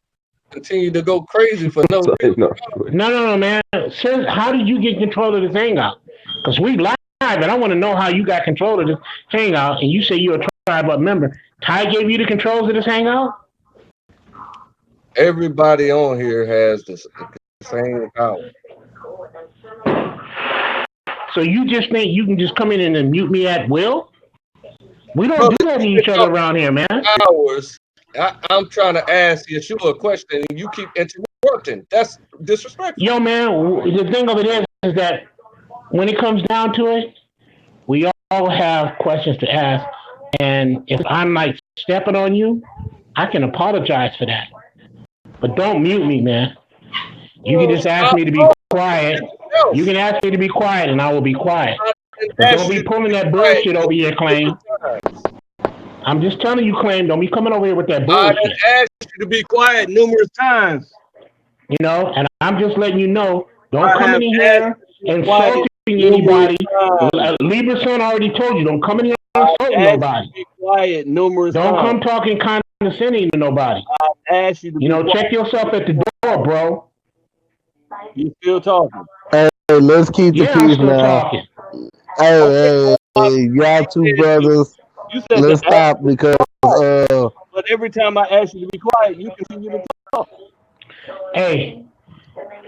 continue to go crazy for no So, reason. No, man. Sir, how did you get control of this hangout? Because we live, and I want to know how you got control of this hangout. And you say you're a Tribe Up member. Ty gave you the controls of this hangout. Everybody on here has the same power. So you just think you can just come in and mute me at will? We don't Brother, do that to you each other around here, man. hours. I'm trying to ask Yeshua a question, and you keep interrupting. That's disrespectful. Yo, man, the thing of it is that when it comes down to it, we all have questions to ask. And if I'm like stepping on you, I can apologize for that. But don't mute me, man. You can just ask me to be quiet. You can ask me to be quiet, and I will be quiet. But don't be pulling that bullshit over here, Claim. I'm just telling you, Claim, don't be coming over here with that I bullshit. asked you to be quiet numerous times. You know, and I'm just letting you know, don't come in here insulting numerous anybody. Libra Son already told you, don't come in here insulting nobody. Be quiet numerous Don't come times. talking condescending to nobody. I asked you to You know, check yourself at the door, bro. You still talking? Hey, let's keep the Yeah, I'm peace still now. talking. Hey, y'all two brothers, You said let's stop because every time I ask you to be quiet, you continue to talk. Hey,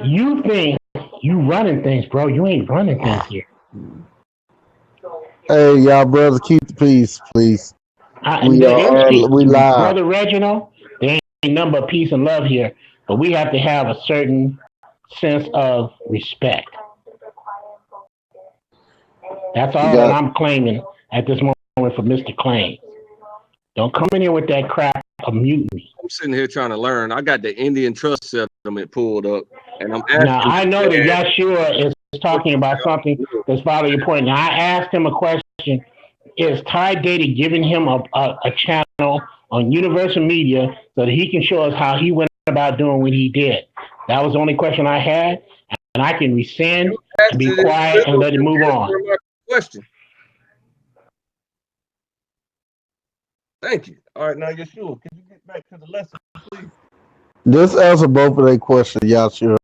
you think you running things, bro? You ain't running things here. Hey, y'all brothers, keep the peace, please. We we live. Brother Reginald, there ain't nothing but peace and love here, but we have to have a certain sense of respect. That's all that Got I'm claiming at this moment for Mr. Claim. Don't come in here with that crap of mutiny. I'm sitting here trying to learn. I got the Indian trust settlement pulled up, and I'm Now, asking. I know that Yeshua is talking about something that's following your point. Now, I asked him a question. Is Ty Data giving him a channel on Universal Media so that he can show us how he went about doing what he did? That was the only question I had, and I can rescind and be quiet and let it move on. Question. Thank you. All right, now Yeshua, can you get back to the lesson, please? Just answer both of their questions, y'all sure.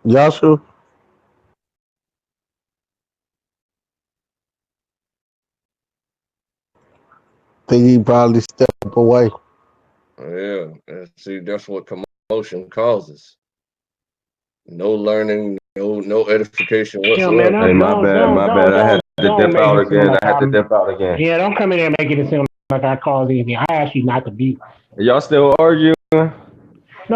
Y'all sure? Think he probably step away. Yeah, and see, that's what commotion causes. No learning, no edification Chill, man. whatsoever. Hey, my bad. I had to Don't dip make out it seem again. like I had to I'm. dip out again. Yeah, don't come in there making it seem like I caused anything. I asked you not to be. Y'all still arguing? No,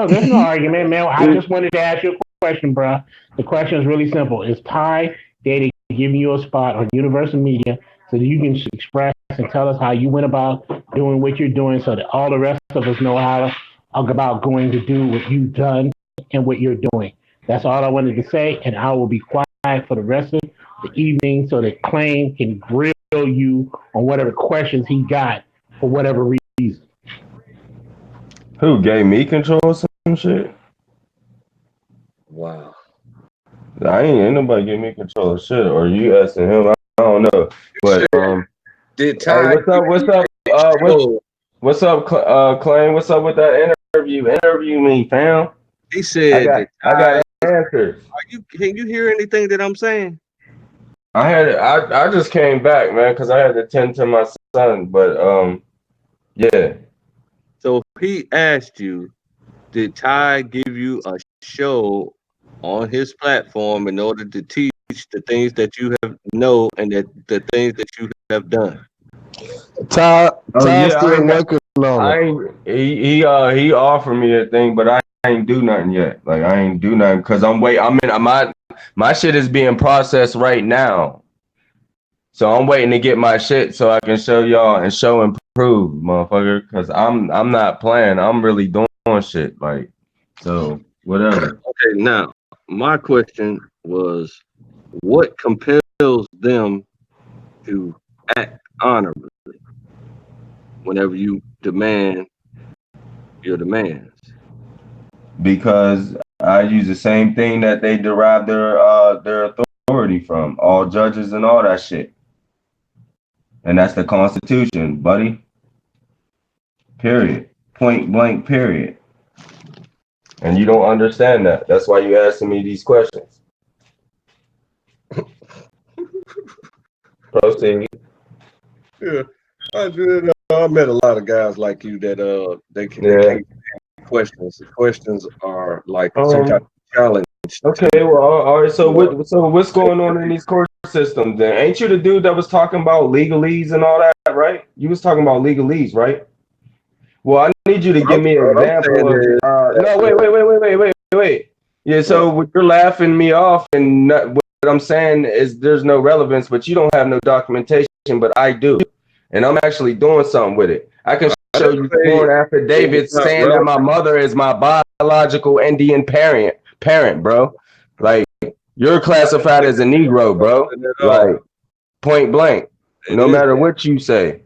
there's no argument, man. I just wanted to ask you a question, bro. The question is really simple. Is Ty Data giving you a spot on Universal Media so that you can express and tell us how you went about doing what you're doing so that all the rest of us know how about going to do what you've done and what you're doing? That's all I wanted to say, and I will be quiet for the rest of the evening so that Claim can grill you on whatever questions he got for whatever reason. Who gave me control of some shit? Wow. Ain't nobody give me control of shit. Or you asking him? I don't know. But Did hey, Ty? what's up, Claim? What's up with that interview? Interview me, fam. He said that I got answers. Can you hear anything that I'm saying? I just came back, man, because I had to tend to my son. But yeah. So he asked you, did Ty give you a show on his platform in order to teach the things that you have know and that the things that you have done? Ty Yeah, still working on it. He offered me a thing, but I ain't do nothing yet. Like I ain't do nothing because my shit is being processed right now. So I'm waiting to get my shit so I can show y'all and show and prove, motherfucker. Because I'm not playing. I'm really doing shit. Like, so whatever. Okay, now my question was, what compels them to act honorably whenever you demand your demands? Because I use the same thing that they derive their authority from, all judges and all that shit. And that's the Constitution, buddy. Period. Point blank, period. And you don't understand that. That's why you asking me these questions. Proceed. Yeah, I met a lot of guys like you that they can't questions. The questions are like some type of challenge. Okay, well, all right. So what's going on in these court systems? Then ain't you the dude that was talking about legalese and all that, right? You was talking about legalese, right? Well, I need you to give me an example of. No, wait. Yeah, so you're laughing me off, and what I'm saying is there's no relevance, but you don't have no documentation, but I do, and I'm actually doing something with it. I can show you sworn affidavits saying that my mother is my biological Indian parent, bro. Like you're classified as a Negro, bro. Like point blank, no matter what you say.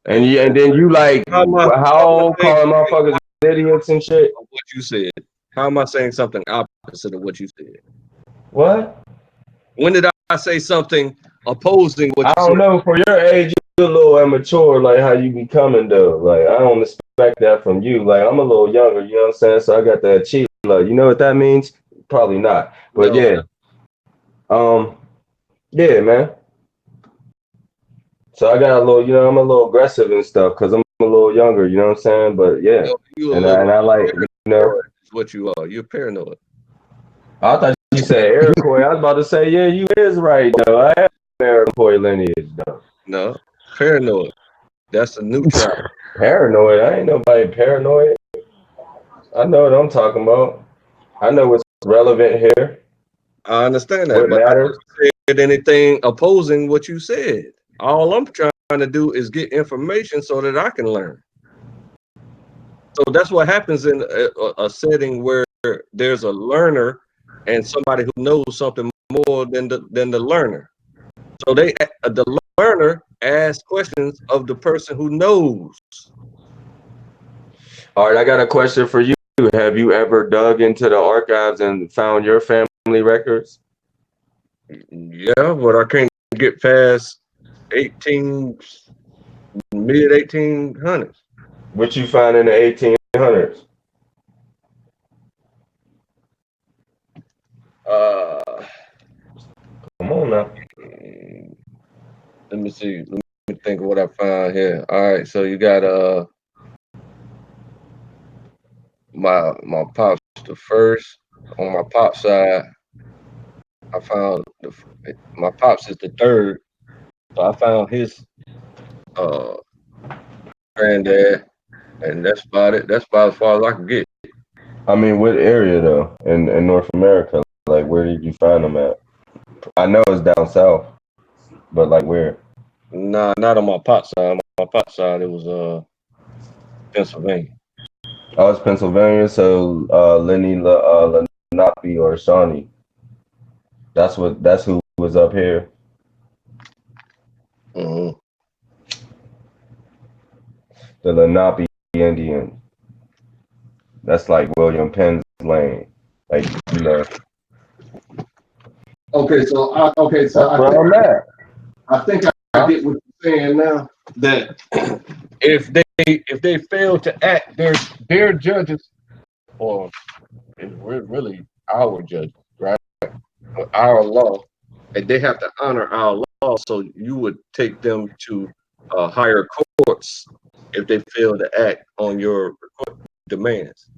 And then you like how calling motherfuckers idiots and shit. What you said. How am I saying something opposite of what you said? What? When did I say something opposing what you said? I don't know. For your age, a little immature, like how you be coming though. Like I don't expect that from you. Like I'm a little younger, you know what I'm saying? So I got that chila. You know what that means? Probably not. But No. yeah. Yeah, man. So I got a little, I'm a little aggressive and stuff because I'm a little younger, you know what I'm saying? But yeah. You a And little I like, paranoid is what you are. You're paranoid. I thought you said Iroquois. I was about to say, yeah, you is right though. I have Iroquois lineage though. No, paranoid. That's a new tribe. Paranoid. I ain't nobody paranoid. I know what I'm talking about. I know what's relevant here. I understand that, What but I matters. never said anything opposing what you said. All I'm trying to do is get information so that I can learn. So that's what happens in a setting where there's a learner and somebody who knows something more than the learner. So the learner asks questions of the person who knows. All right, I got a question for you. Have you ever dug into the archives and found your family records? Yeah, but I can't get past mid 1800s. What you found in the 1800s? Come on now. Let me see. Let me think of what I found here. All right, so you got my pops the first. On my pop side, I found my pops is the third. So I found his uh granddad, and that's about it. That's about as far as I can get. I mean, what area though? In North America? Like, where did you find them at? I know it's down south, but like where? Nah, not on my pop side. On my pop side, it was Pennsylvania. Oh, it's Pennsylvania. So Lenny Lenape or Shawnee. That's who was up here. Mm-hmm. The Lenape Indian. That's like William Penn's lane. Like, you know. Okay, so I think I get what you're saying now. That if they fail to act, their judges, or it's really our judges, right? Our law, and they have to honor our law. So you would take them to higher courts if they fail to act on your demands.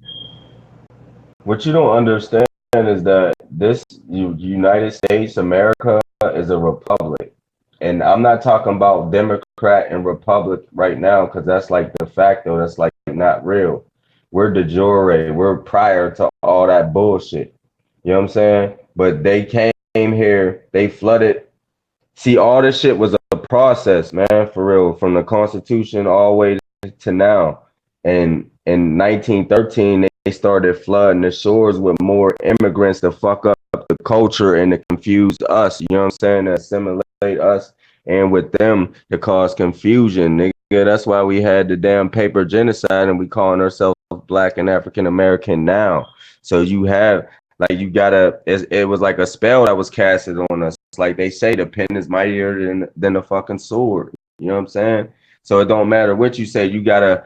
What you don't understand is that this United States, America, is a republic. And I'm not talking about Democrat and Republic right now, because that's like de facto, that's like not real. We're de jure, we're prior to all that bullshit. You know what I'm saying? But they came here, they flooded. See, all this shit was a process, man, for real, from the Constitution all the way to now. And in 1913, they started flooding the shores with more immigrants to fuck up the culture and to confuse us. You know what I'm saying? To assimilate us, and with them to cause confusion, nigga. That's why we had the damn paper genocide, and we calling ourselves Black and African American now. So you have like you gotta. It was like a spell that was casted on us. Like they say, the pen is mightier than the fucking sword. You know what I'm saying? So it don't matter what you say. You gotta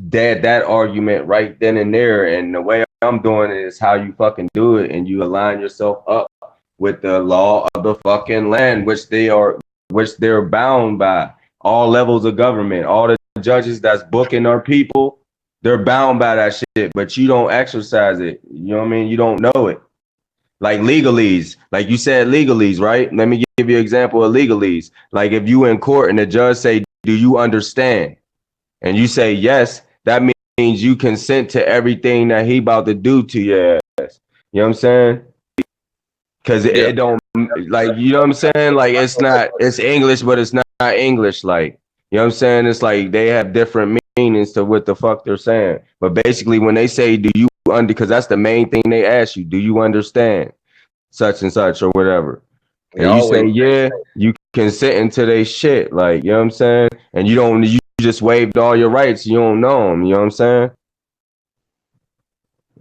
dead that argument right then and there. And the way I'm doing it is how you fucking do it, and you align yourself up with the law of the fucking land, which they're bound by. All levels of government, all the judges that's booking our people, they're bound by that shit. But you don't exercise it. You know what I mean? You don't know it. Like legalese, like you said, legalese, right? Let me give you an example of legalese. Like if you in court and the judge say, "Do you understand?" and you say yes, that means you consent to everything that he about to do to your ass. You know what I'm saying? Because Yeah. it don't, like, you know what I'm saying? Like it's English, but it's not English. Like, you know what I'm saying? It's like they have different meanings to what the fuck they're saying. But basically, when they say, "Do you under?" because that's the main thing they ask you, "Do you understand such and such or whatever?" They And you say, always "Yeah," you consent into their shit. Like, you know what I'm saying? And you just waived all your rights. You don't know them. You know what I'm saying?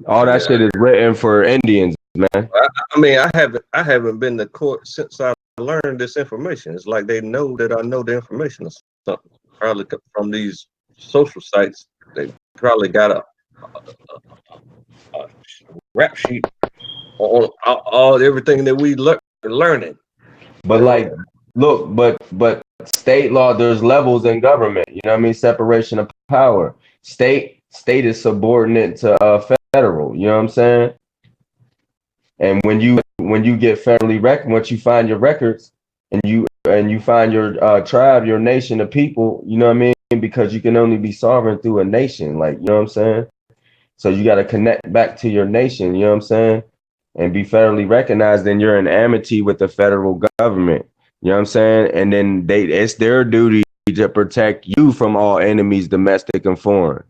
All that yeah. shit is written for Indians, man. I mean, I haven't been to court since I learned this information. It's like they know that I know the information or something. Probably from these social sites, they probably got a rap sheet on all everything that we learning. But like, look, but state law, there's levels in government. You know what I mean? Separation of power. State is subordinate to federal. You know what I'm saying? And when you get federally once you find your records and you find your tribe, your nation of people, you know what I mean? Because you can only be sovereign through a nation, like, you know what I'm saying? So you got to connect back to your nation, you know what I'm saying? And be federally recognized, then you're in amity with the federal government. You know what I'm saying? And then it's their duty to protect you from all enemies, domestic and foreign.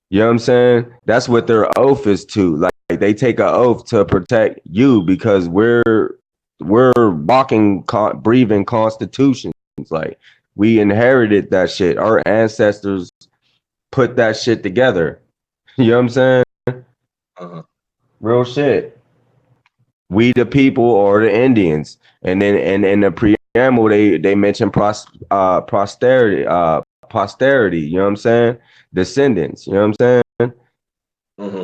You know what I'm saying? That's what their oath is to. Like they take an oath to protect you because we're walking, breathing constitutions. Like we inherited that shit. Our ancestors put that shit together. You know what I'm saying? Real shit. We the people or the Indians. And then and in the preamble they mention posterity, you know what I'm saying? Descendants, you know what I'm saying?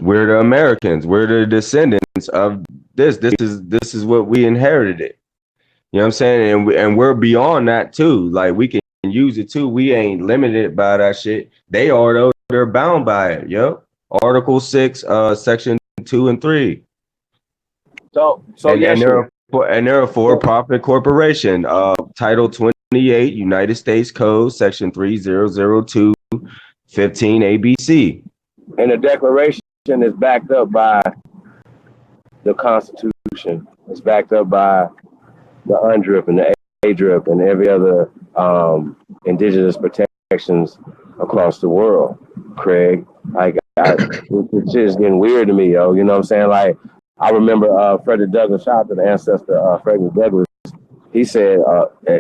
We're the Americans, we're the descendants of this is what we inherited. You know what I'm saying? And we're beyond that too. Like we can use it too. We ain't limited by that shit. They are though, they're bound by it, yo. Article 6, section 2 and 3. So And they're a for-profit corporation. Title 28, United States Code, Section 3002, 15 ABC. And the Declaration is backed up by the Constitution. It's backed up by the UNDRIP and the ADRIP and every other indigenous protections across the world. Craig, like it's just getting weird to me, yo. You know what I'm saying? Like I remember Frederick Douglass, shout out to the ancestor Frederick Douglass. He said,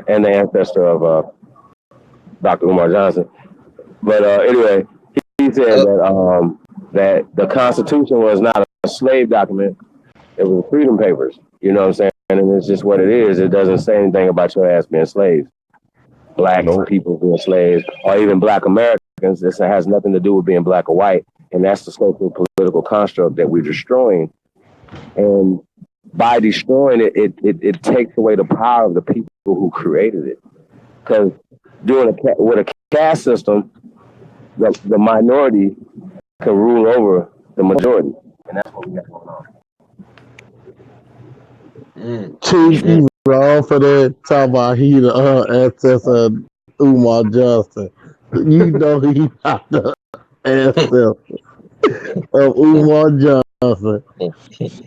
and the ancestor of Dr. Umar Johnson. But anyway, he said that the Constitution was not a slave document; it was Freedom Papers. You know what I'm saying? And it's just what it is. It doesn't say anything about your ass being slaves, black people being slaves, or even black Americans. This has nothing to do with being black or white, and that's the social political construct that we're destroying. And by destroying it, it takes away the power of the people who created it. Because with a caste system, the minority can rule over the majority, and that's what we got going on. Chief, you wrong for that. Talk about he the ancestor of Umar Johnson. You know he not the ancestor of Umar Johnson.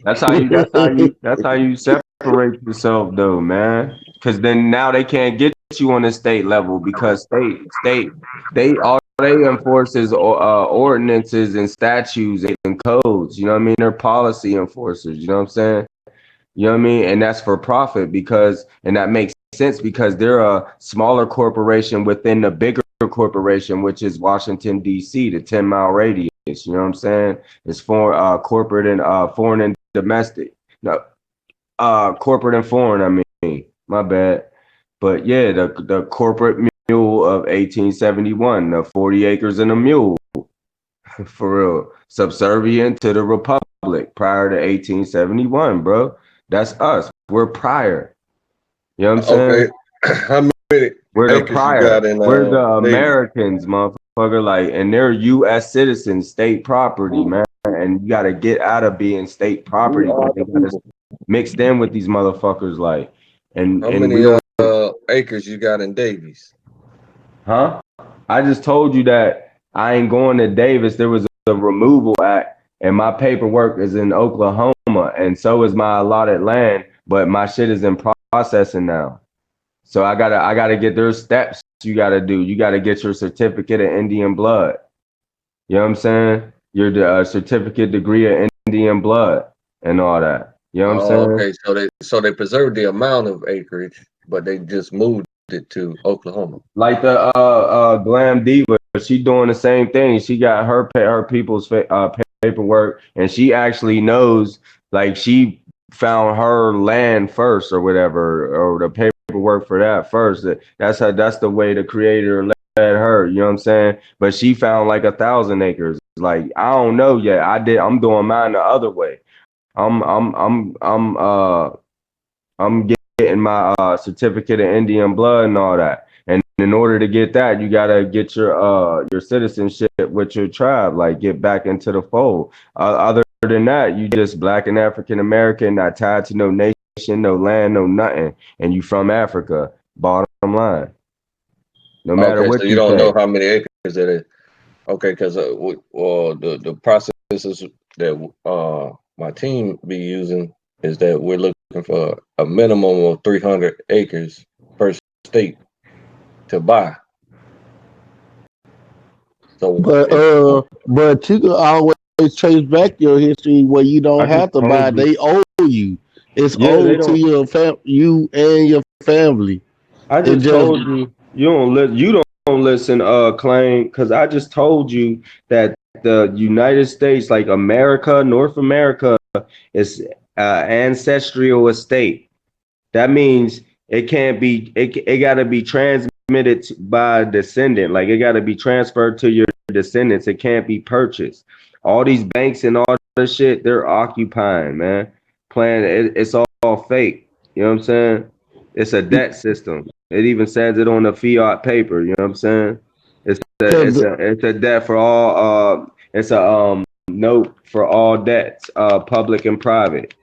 That's how you separate yourself though, man. Because then now they can't get you on the state level because state all they enforce is ordinances and statutes and codes. You know what I mean? They're policy enforcers. You know what I'm saying? You know what I mean? And that's for profit and that makes sense because they're a smaller corporation within the bigger corporation, which is Washington, D.C., the 10-mile radius. You know what I'm saying? It's for corporate and foreign and domestic. No, corporate and foreign, I mean, my bad. But yeah, the corporate mule of 1871, the 40 acres and a mule, for real, subservient to the Republic prior to 1871, bro. That's us. We're prior. You know what I'm saying? Okay. How many We're the acres prior. you got in, We're the Davis? Americans, motherfucker. Like, and they're U.S. citizens, state property, man. And you got to get out of being state property. They got to mixed in with these motherfuckers, like. And How and many we don't, acres you got in Davies? huh? I just told you that I ain't going to Davis. There was a removal act, and my paperwork is in Oklahoma, and so is my allotted land. But my shit is in processing now. So I gotta get their steps you gotta do. You gotta get your certificate of Indian blood. You know what I'm saying? Your certificate degree of Indian blood and all that. You know what I'm saying? Okay, so they preserved the amount of acreage, but they just moved it to Oklahoma. Like the Glam Diva, she doing the same thing. She got her people's paperwork, and she actually knows. Like she found her land first or whatever, or the paperwork for that first. That's the way the creator led her, you know what I'm saying? But she found like 1,000 acres. Like, I don't know yet. I'm doing mine the other way. I'm getting my certificate of Indian blood and all that. And in order to get that, you gotta get your citizenship with your tribe, like get back into the fold. Other than that, you just Black and African American, not tied to no nation, no land, no nothing, and you from Africa. Bottom line, no matter Okay, what so you you don't know say. how many acres it is. Okay, because the processes that my team be using is that we're looking for a minimum of 300 acres per state to buy. So But you can always trace back your history where you I don't just have to buy. told you. They owe you. It's Yeah, they owed to don't. you and your family. I It just just told you you don't listen, claim, because I just told you that the United States, like America, North America, is ancestral estate. That means it got to be transmitted by a descendant. Like, it got to be transferred to your descendants. It can't be purchased. All these banks and all this shit, they're occupying, man. It's all fake. You know what I'm saying? It's a debt system. It even says it on the fiat paper. You know what I'm saying? because It's a debt for all. It's a note for all debts, public and private.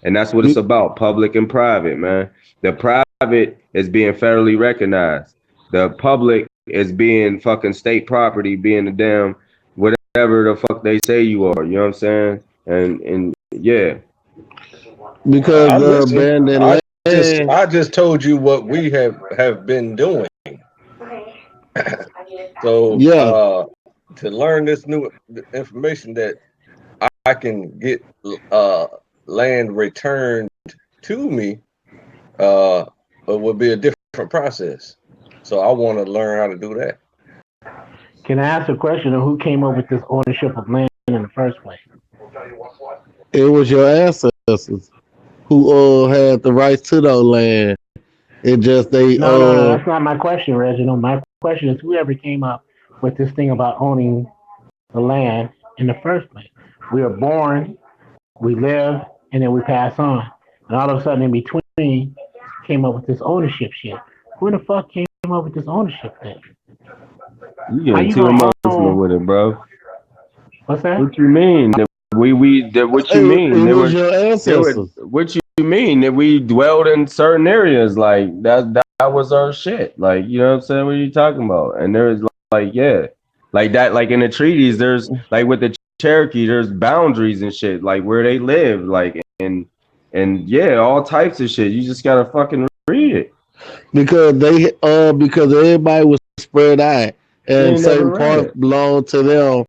And that's what it's about, public and private, man. The private is being federally recognized. The public is being fucking state property, being the damn whatever the fuck they say you are. You know what I'm saying? And yeah. because I the listen. abandoned land. I just told you what we have been doing. So Yeah, to learn this new information that I can get land returned to me, it would be a different process. So I want to learn how to do that. Can I ask a question of who came up with this ownership of land in the first place? it was your ancestors who had the rights to those land. It just they No, that's not my question, Reginald. My question is whoever came up with this thing about owning the land in the first place. We are born, we live, and then we pass on. And all of a sudden in between came up with this ownership shit. Who the fuck came up with this ownership thing? You How getting you too gonna emotional own with it, bro. what's that? What you mean? What you it mean? was your They were, ancestors what you mean? That we dwelled in certain areas, like that was our shit. Like, you know what I'm saying? What are you talking about? And there's like, yeah, like that, like in the treaties, there's like with the Cherokee, there's boundaries and shit, like where they live, like and yeah, all types of shit. You just gotta fucking read it. because everybody was spread out You and ain't never certain read parts it. belonged to them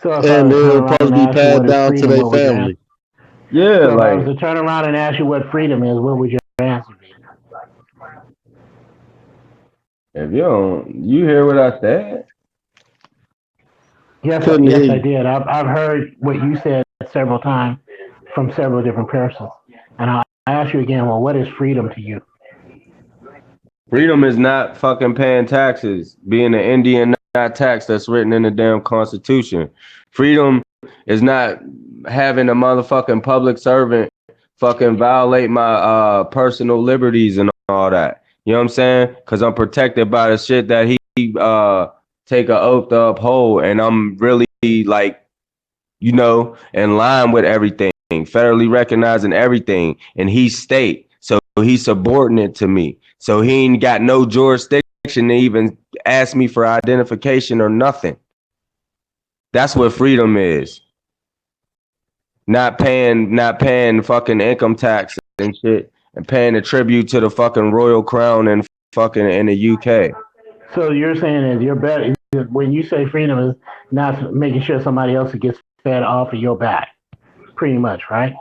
So if I and was they to turn were around supposed and to be ask you passed what is down to freedom, their what would your answer? family. Yeah, So if I was like to turn around and ask you what freedom is, what would your answer be? if you hear what I said. Couldn't hear Yes, I you. did. I've heard what you said several times from several different persons, and I ask you again. Well, what is freedom to you? Freedom is not fucking paying taxes. Being an Indian, not tax that's written in the damn Constitution. Freedom is not having a motherfucking public servant fucking violate my personal liberties and all that. You know what I'm saying? Because I'm protected by the shit that he take a oath to uphold, and I'm really like, in line with everything, federally recognizing everything, and he's state, so he's subordinate to me. So he ain't got no jurisdiction to even ask me for identification or nothing. That's what freedom is. Not paying fucking income tax and shit, and paying a tribute to the fucking royal crown and fucking in the UK. So you're saying is you're better when you say freedom is not making sure somebody else gets fed off of your back, pretty much, right?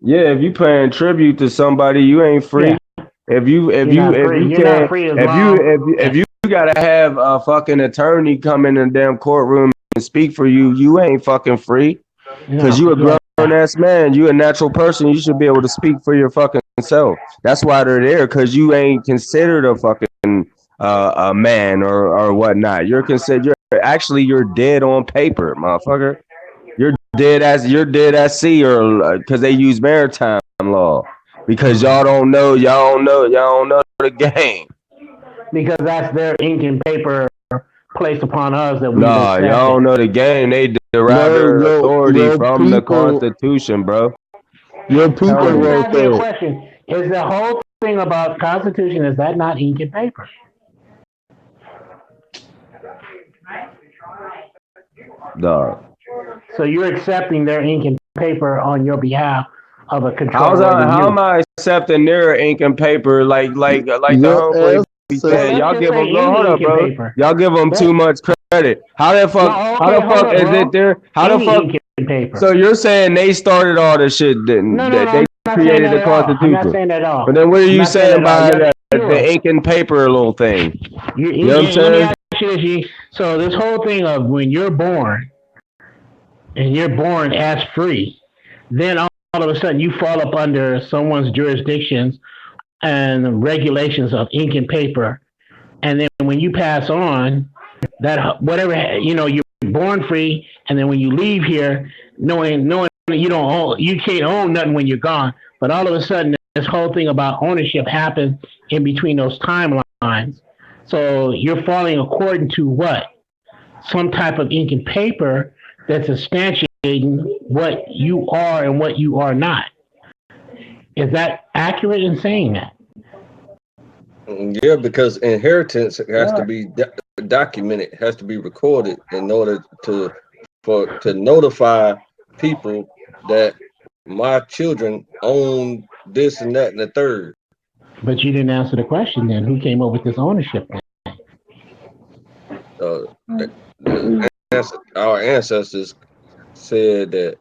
Yeah, if you paying tribute to somebody, you ain't free. Yeah, If you if you're you not if free. you You're not can't free as if you long. if you gotta have a fucking attorney come in the damn courtroom and speak for you, you ain't fucking free. You're Cause not. you a Yeah, grown ass man. You a natural person. You should be able to speak for your fucking self. That's why they're there, because you ain't considered a fucking a man or whatnot. You're considered. You're dead on paper, motherfucker. You're dead at sea, or because they use maritime law. Because y'all don't know the game. Because that's their ink and paper placed upon us that we've Nah, accepted. y'all don't know the game. They derive their authority from the Constitution, bro. Your people I'm just wrote asking you a that. question. Is the whole thing about Constitution, is that not ink and paper? Dog. So you're accepting their ink and paper on your behalf of a control. How am I accepting their ink and paper like the Your homeboy be answer- saying? Y'all let's give just them say any hold up, ink and bro. paper. Y'all give them too much credit. How the fuck? No, how the okay, fuck hold is up, it there? How Any the fuck? ink and paper. So you're saying they started all this shit? No, They I'm not saying created that the at all. I'm not Constitution. saying that at all. But then what are I'm you not saying saying that at all. by You're the ink and paper little thing? You know what I'm let me saying? ask you this, so this whole thing of when you're born, and you're born as free, then all of a sudden you fall up under someone's jurisdictions and regulations of ink and paper, and then when you pass on, that whatever you're born free, and then when you leave here, knowing you can't own nothing when you're gone, but all of a sudden this whole thing about ownership happens in between those timelines. So you're falling according to what? Some type of ink and paper that's substantiating what you are and what you are not. Is that accurate in saying that? Yeah, because inheritance has to be documented, has to be recorded in order to notify people that my children own this and that and the third. But you didn't answer the question then. Who came up with this ownership thing? Our ancestors said that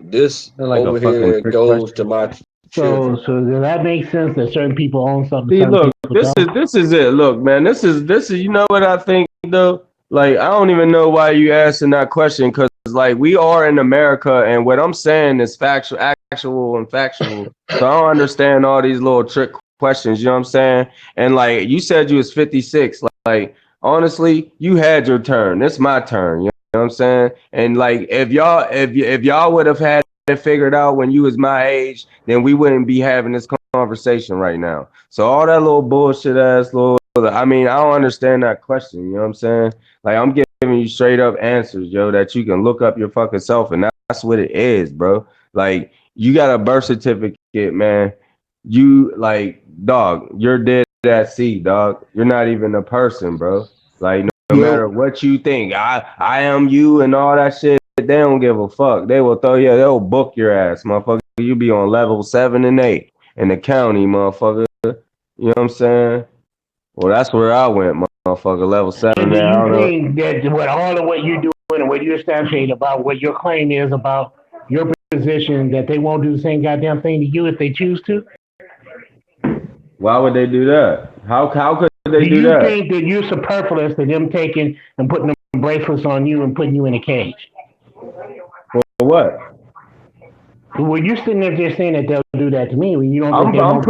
this Like over a fucking here trick goes question. to my children. So does that make sense that certain people own something? See, certain look, people don't? this is it. Look, man, this is you know what I think though? Like, I don't even know why you asking that question, because like we are in America, and what I'm saying is actual and factual. So I don't understand all these little trick questions, you know what I'm saying? And like you said you was 56. Like honestly, you had your turn. It's my turn, you know what I'm saying? And like if y'all would have had it figured out when you was my age, then we wouldn't be having this conversation right now. So all that little bullshit ass little, I mean, I don't understand that question. You know what I'm saying? Like, I'm giving you straight up answers, yo, that you can look up your fucking self, and that's what it is, bro. Like, you got a birth certificate, man. You like, dog, you're dead at sea, dog. You're not even a person, bro. Like, no matter what you think, I am you and all that shit. They don't give a fuck. They will they'll book your ass, motherfucker. You be on level 7 and 8 in the county, motherfucker. You know what I'm saying? Well, that's where I went, motherfucker. Level 7. And do Now, you think that with all of what you're doing and what you're establishing about what your claim is about your position, that they won't do the same goddamn thing to you if they choose to? why would they do that? How could they do you that? think that you're superfluous to them taking and putting them bracelets on you and putting you in a cage? For what? Well, you're sitting there just saying that they'll do that to me when you don't think I'm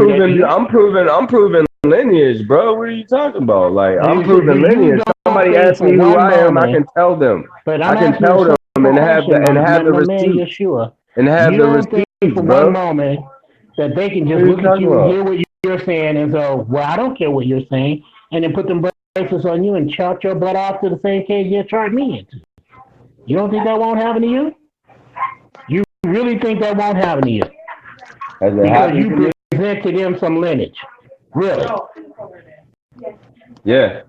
proving lineage, bro. What are you talking about? Like, I'm proving lineage. Somebody asked me who I am, I can tell them. But I can tell them and have the receipts. And have the receipts, for bro. one moment that they can just What are you look at talking you, about? hear what you're saying, and so, well, I don't care what you're saying, and then put them bracelets on you and chart your butt off to the same cage you chart me into. You don't think that won't happen to you? You really think that won't happen to you? Has it Because happened to you me? present to them some lineage. Really? Yeah.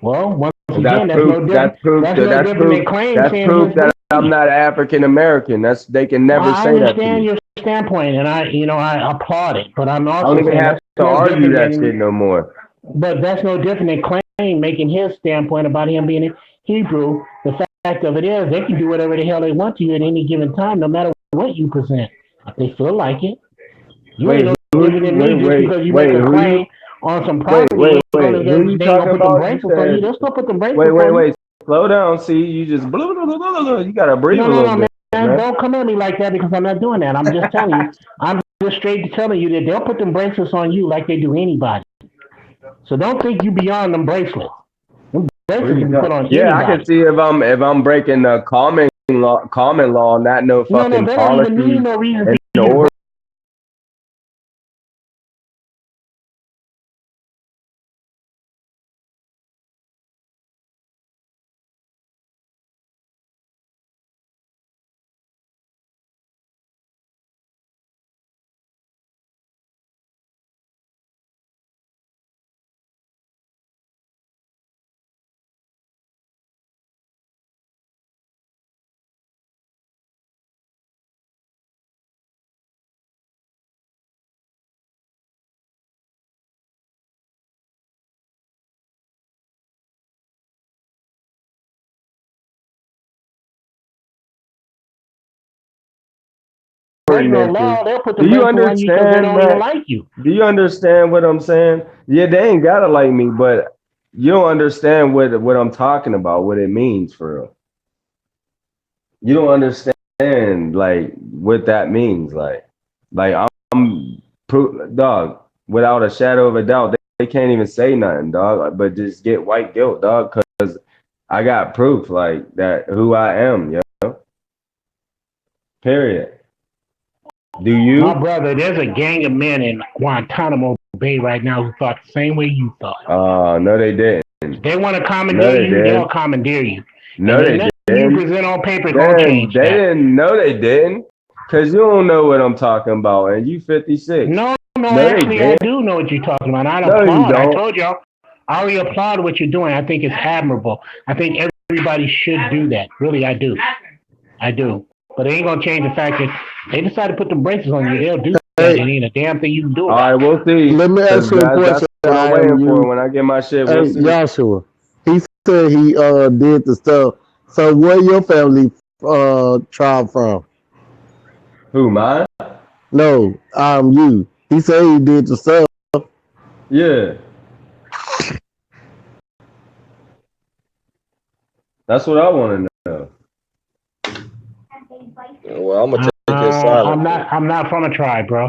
Well, once And again, that's no different. That's proof that I'm not African American. They can never say that to I understand me. your standpoint, and I applaud it. But I'm I also don't even saying have that's to no argue different that than- shit no more. But that's no different than Clay making his standpoint about him being a Hebrew. The fact of it is, they can do whatever the hell they want to you at any given time, no matter what you present. If they feel like it. You ain't no different than me just because you make a claim on some property. Who you They ain't talking gonna put them about? bracelets on you. They'll still put them bracelets on you. Wait. Slow down. See, you just you gotta breathe a little bit. man, don't come at me like that because I'm not doing that. I'm just telling you. I'm just straight telling you that they'll put them bracelets on you like they do anybody. So don't think you beyond them bracelets. Them bracelets can be put on Yeah, I can anybody. see if I'm breaking the common law, not no No, fucking they don't even policy need no reason and for you to order. break no law. They'll put the Do you bracelet on you because they understand, don't even man? like you. Do you understand what I'm saying? Yeah, they ain't gotta like me, but you don't understand what I'm talking about, what it means for real. You don't understand like what that means. Like I'm dog, without a shadow of a doubt, they can't even say nothing, dog, but just get white guilt, dog, because I got proof like that who I am, yo. Period. Do My you? brother, there's a gang of men in Guantanamo Bay right now who thought the same way you thought. No, they didn't. If they want to No, commandeer they you, they'll didn't. commandeer you. No, And they then nothing you didn't. present on paper gonna Then change they that. didn't. No, they didn't. Cause you don't know what I'm talking about, and you 56. No, No, they actually, I didn't. do know what you're talking about. I No, you applaud. I don't. told y'all, I already applaud what you're doing. I think it's admirable. I think everybody should do that. Really, I do. I do. But it ain't gonna change the fact that they decide to put the braces on you. They'll do that. Hey, It ain't a damn thing you can do All right, about it. we'll see. let me Cause ask you a that's question. what I'm I am waiting for. you. When I get my shit, we'll Hey, see. Joshua. He said he did the stuff. So where your family tribe from? Who, mine? No, you. He said he did the stuff. Yeah, that's what I want to know. Well, I'm gonna take his silence. I'm not from a tribe, bro.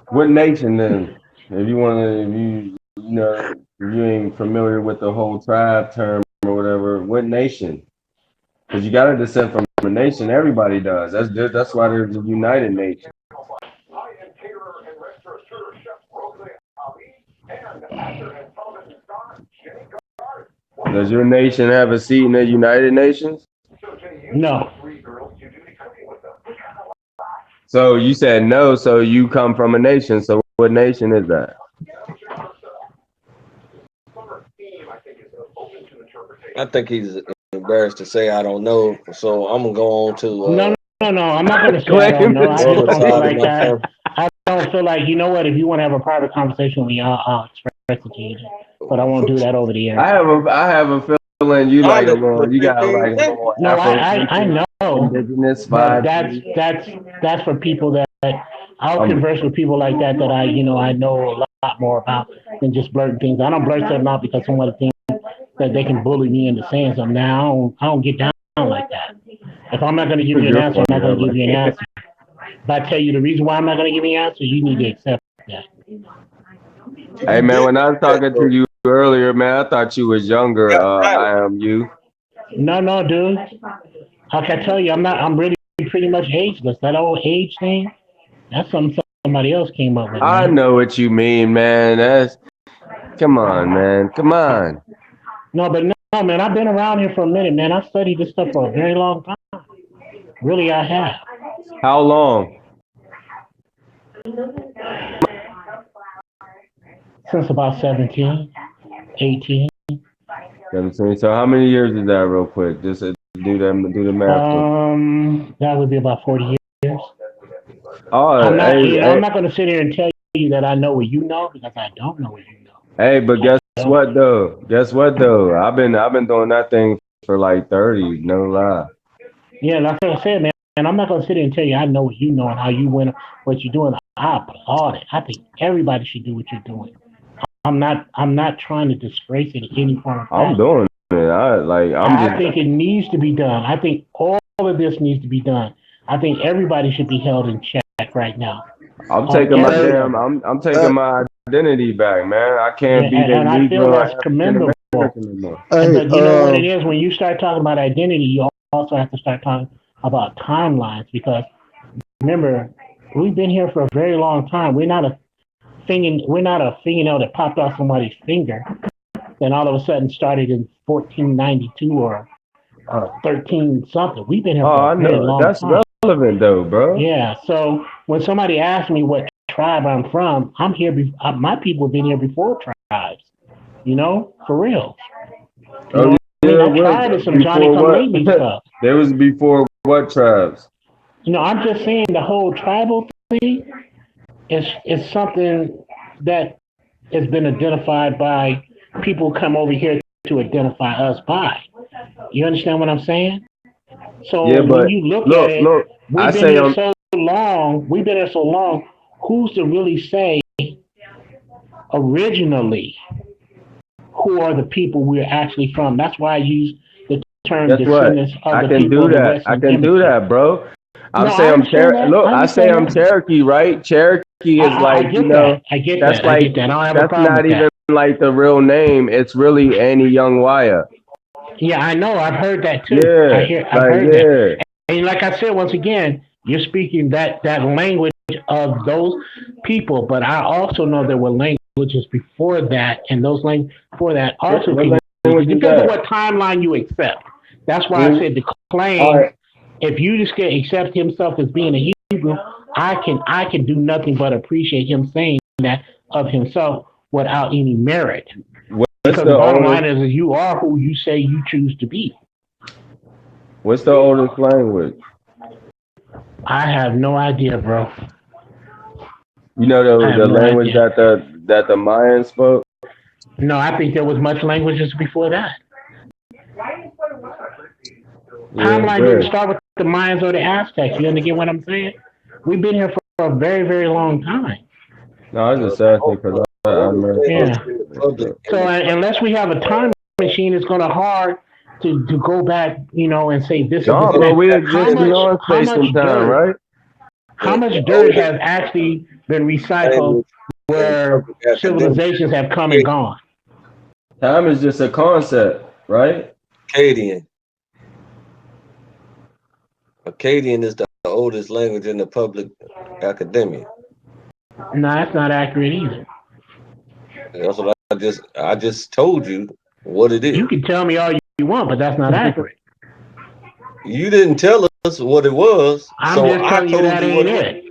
What nation then? If you want to, if you ain't familiar with the whole tribe term or whatever, what nation? Because you got to descend from a nation. Everybody does. That's why there's a United Nation. Does your nation have a seat in the United Nations? No. So you said no, so you come from a nation. So what nation is that? I think he's embarrassed to say I don't know, so I'm gonna go on to No, I'm not going to say I don't know. I the just other don't feel side of like my that. family. I don't feel like, you know what, if you want to have a private conversation with me, I'll express it to you. But I won't do that over the air. I have a feeling you like a little. You got like a little No, I know. indigenous But vibe. that's for people that I'll converse with people like that I know a lot more about than just blurting things. I don't blurt something out because someone thinks that they can bully me into saying something. Now I don't get down like that. If I'm not going to give you an answer, I'm not going to give you an answer. If I tell you the reason why I'm not going to give you an answer, you need to accept that. Hey man, when I was talking to you earlier, man, I thought you was younger. I am you. No, dude. Like I tell you, I'm really pretty much ageless. That old age thing, that's something somebody else came up with, man. I know what you mean, man. Come on, man. Come on. No, but no, man, I've been around here for a minute, man. I've studied this stuff for a very long time. Really, I have. How long? Since about 17, 18. 17. So how many years is that, real quick? Just do the math. That would be about 40 years. Oh, I'm hey, not going to sit here and tell you that I know what you know because I don't know what you know. hey, but guess what though? I've been doing that thing for like 30. No lie. Yeah, like I said, man, and I'm not going to sit here and tell you I know what you know and how you went, what you're doing. I applaud it. I think everybody should do what you're doing. I'm not trying to disgrace it in any form of I'm fashion. doing it. I think it needs to be done. I think all of this needs to be done. I think everybody should be held in check right now. I'm On taking my every Hey, damn. level. I'm taking my identity back, man. I can't be the And I feel Negro that's African commendable. American anymore. hey, But you know what it is? When you start talking about identity, you also have to start talking about timelines because remember, we've been here for a very long time. We're not a fingernail that popped off somebody's finger, then all of a sudden started in 1492 or 13 something. We've been here Oh, for I a very know. long That's time. relevant though, bro. Yeah. So when somebody asks me what tribe I'm from, I'm here. My people have been here before tribes. You know, for real. You Oh know, I mean, yeah, that what tribe is some Johnny before Come what? Lately stuff. There was before what tribes? You know, I'm just saying the whole tribal thing is something that has been identified by people come over here to identify us by. You understand what I'm saying? So Yeah, when but you look at look, it, look. I we've been say here so long. We've been here so long. Who's to really say originally who are the people we're actually from? That's why I use the term guess what? descendants of I the can people do of the that. I Western can do Hemisphere. that, bro. I'm No, saying I understand that. look. I I say understand I'm that. Cherokee, right? Cherokee is I like get that. I get that's that. I like get that. I don't have a that's problem not with even that. like the real name. It's really Annie Young Wire. Yeah, I know. I've heard that too. Yeah, I've like heard that. yeah. And like I said, once again, you're speaking that language of those people, but I also know there were languages before that, and those languages before that also What can. language It is depends on that? what timeline you accept. That's why I Well, said the all claim. right. If you just can accept himself as being a Hebrew, I can do nothing but appreciate him saying that of himself without any merit. What's Because the the bottom oldest? line is you are who you say you choose to be. What's the oldest language? I have no idea, bro. You know I have the no language idea. that the Mayans spoke. No, I think there was much languages before that. Yeah, Timeline didn't good. start with the Mayans or the Aztecs. You understand what I'm saying? We've been here for a very, very long time. No, I was Well, just asking because the I oldest never language Yeah. spoke. in the public So unless we have a time machine, it's going to hard to go back, and say this is No, this and but that. we How exist much beyond how space much and time, dirt right? how much the dirt oldest has actually been recycled language in where public academia civilizations have come and is gone? Time is just a concept, right? Akkadian. Akkadian is the oldest language in the public academia. No, that's not accurate either. That's what I just told you what it is. You can tell me all you want, but that's not accurate. You didn't tell us what it was, I'm so just I telling you told that you what ain't it was. it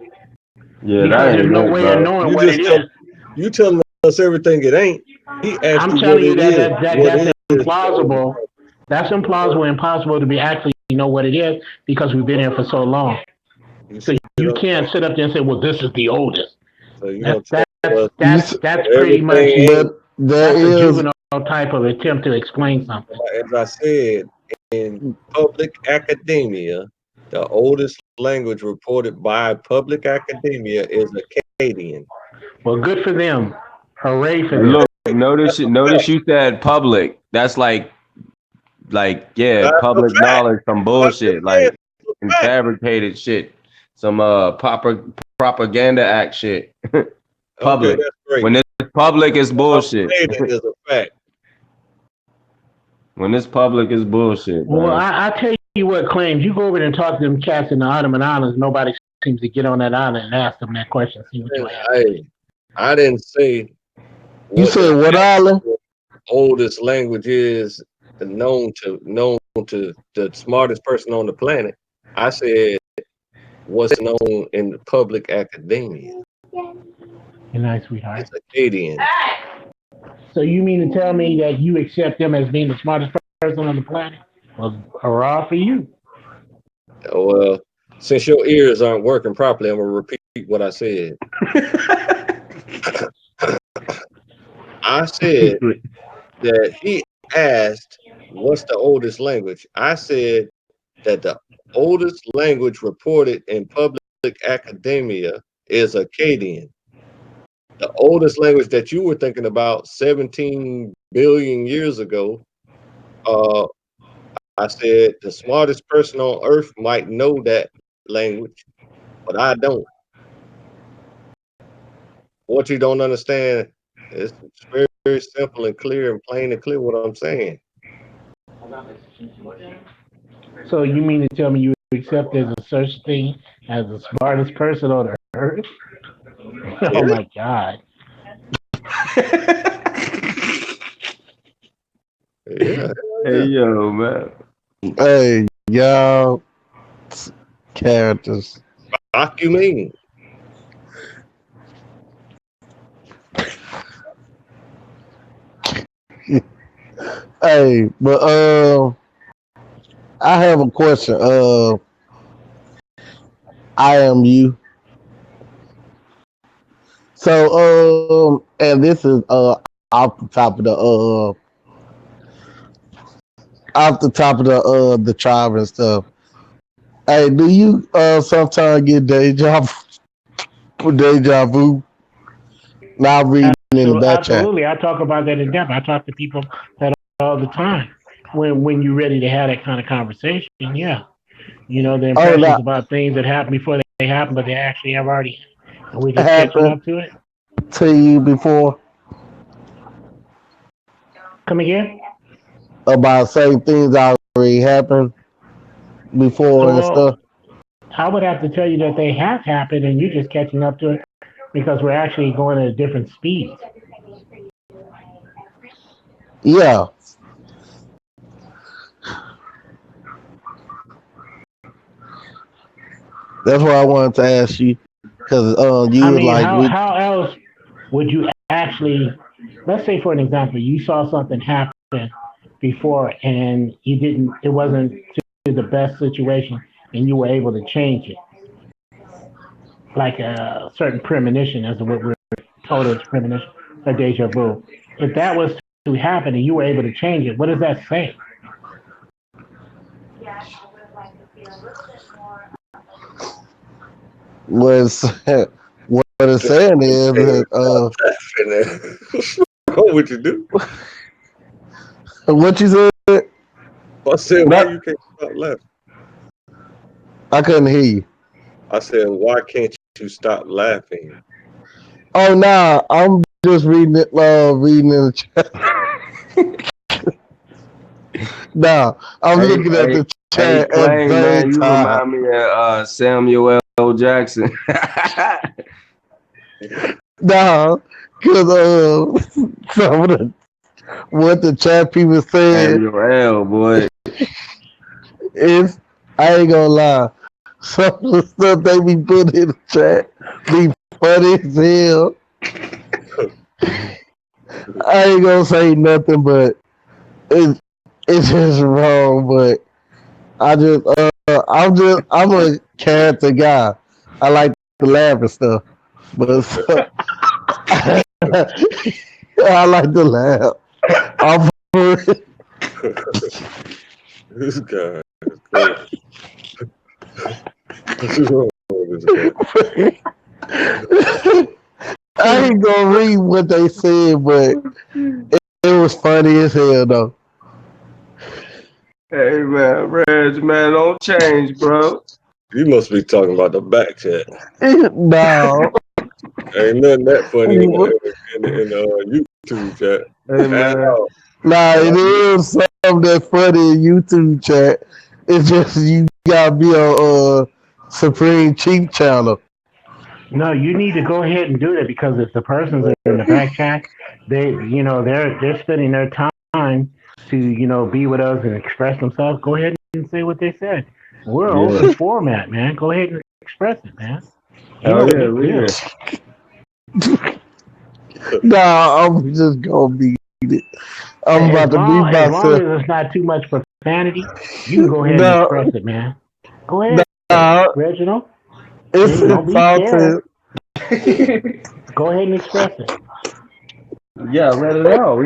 Yeah, because that there's ain't no it, way of bro. knowing You what it just is. you telling us everything it ain't. He asked I'm you what telling you it that is. What that's is the oldest implausible. That's implausible, impossible to be actually know what it is because we've been here for so long. You So see you what I'm can't saying? sit up there and say, "Well, this is the oldest." So you That's gonna tell us you, s- that's that pretty much everything ain't. but there that's a is, juvenile type of attempt to explain something. As I said, in public academia, the oldest language reported by public academia is Akkadian. Well, good for them. Hooray for And them. look, That's a notice fact. you said public. That's yeah, That's a public fact. knowledge, some I'm just bullshit, saying like it's a and fact. fabricated shit, some propaganda act shit. Okay, Public. that's great. When it's public, it's bullshit. Akkadian is a fact. When it's public, it's bullshit, Well, man. I tell you what claims. You go over there and talk to them cats in the Ottoman Islands. Nobody seems to get on that island and ask them that question. See what you have. Hey, I didn't say you what said the what island? actual oldest language is known to the smartest person on the planet. I said what's known in the public academia. Good night, sweetheart. It's Akkadian. So you mean to tell me that you accept them as being the smartest person on the planet? Well, hurrah for you. Well, since your ears aren't working properly, I'm gonna repeat what I said. I said that he asked, "What's the oldest language?" I said that the oldest language reported in public academia is Akkadian. The oldest language that you were thinking about 17 billion years ago, uh, I I said the smartest person on earth might know that language, but I don't. What you don't understand is very, very simple and clear and plain and clear what I'm saying. So you mean to tell me you accept there's a such thing as the smartest person on earth? Oh Yeah, my God. yeah, Hey yeah. yo, man. Hey, y'all characters. Fuck you mean? Hey, but I have a question. I am you. So and this is off the top of the the tribe and stuff. Hey, do you sometimes get deja vu? Now reading in the back chat. Absolutely. I talk about that in depth. I talk to people that all the time. When you're ready to have that kind of conversation, yeah. The Oh, impressions that about things that happen before they happen, but they actually have already happened. And we're just catching happened up to it. to you before Come again? about certain things that already happened before and Well, stuff. I would have to tell you that they have happened and you're just catching up to it because we're actually going at different speeds. Yeah, that's what I wanted to ask you because I you was mean, like how else would you actually, let's say for an example, you saw something happen before and it wasn't to the best situation and you were able to change it, like a certain premonition, as what we're told as premonition or deja vu. If that was to happen and you were able to change it, what does that say? was what it's saying is Hey, that stop laughing there. What's wrong with you, dude? what you said. I said, why Not, you can't stop laughing? I couldn't hear you. I said, why can't you stop laughing? Oh, nah, I'm just reading it. Reading in the chat. Nah, I'm Hey, looking at hey, the hey, chat at the Clay, same man, you time. remind me of Samuel L. Jackson. Nah, because some of what the chat people said Samuel L. Boy. is, I ain't gonna lie. Some of the stuff they be putting in the chat be funny as hell. I ain't gonna say nothing, but it, it's just wrong. But I just, I'm a character guy. I like to laugh and stuff, but I like to laugh. I'm This guy is crazy. What's wrong with this I ain't gonna read what they said, but it was funny as hell though. Hey, man, Reg, man, don't change, bro. You must be talking about the back chat. No, Ain't nothing that funny in YouTube chat Hey, at man. all. nah, And it is something that's funny in YouTube chat. It's just you gotta be on Supreme Chief channel. No, you need to go ahead and do that because if the persons are in the back chat, they're spending their time to be with us and express themselves. Go ahead and say what they said. We're an Yeah. open format, man. Go ahead and express it, man. Ain't Oh, no yeah, big read deal. it. Nah, I'm just gonna beat it. I'm As about to beat long as long myself. as it's not too much profanity, you can go ahead and No, express it, man. Go ahead, nah, Reginald. it's See, don't be insulting. scared. Go ahead and express it. Yeah, let it out.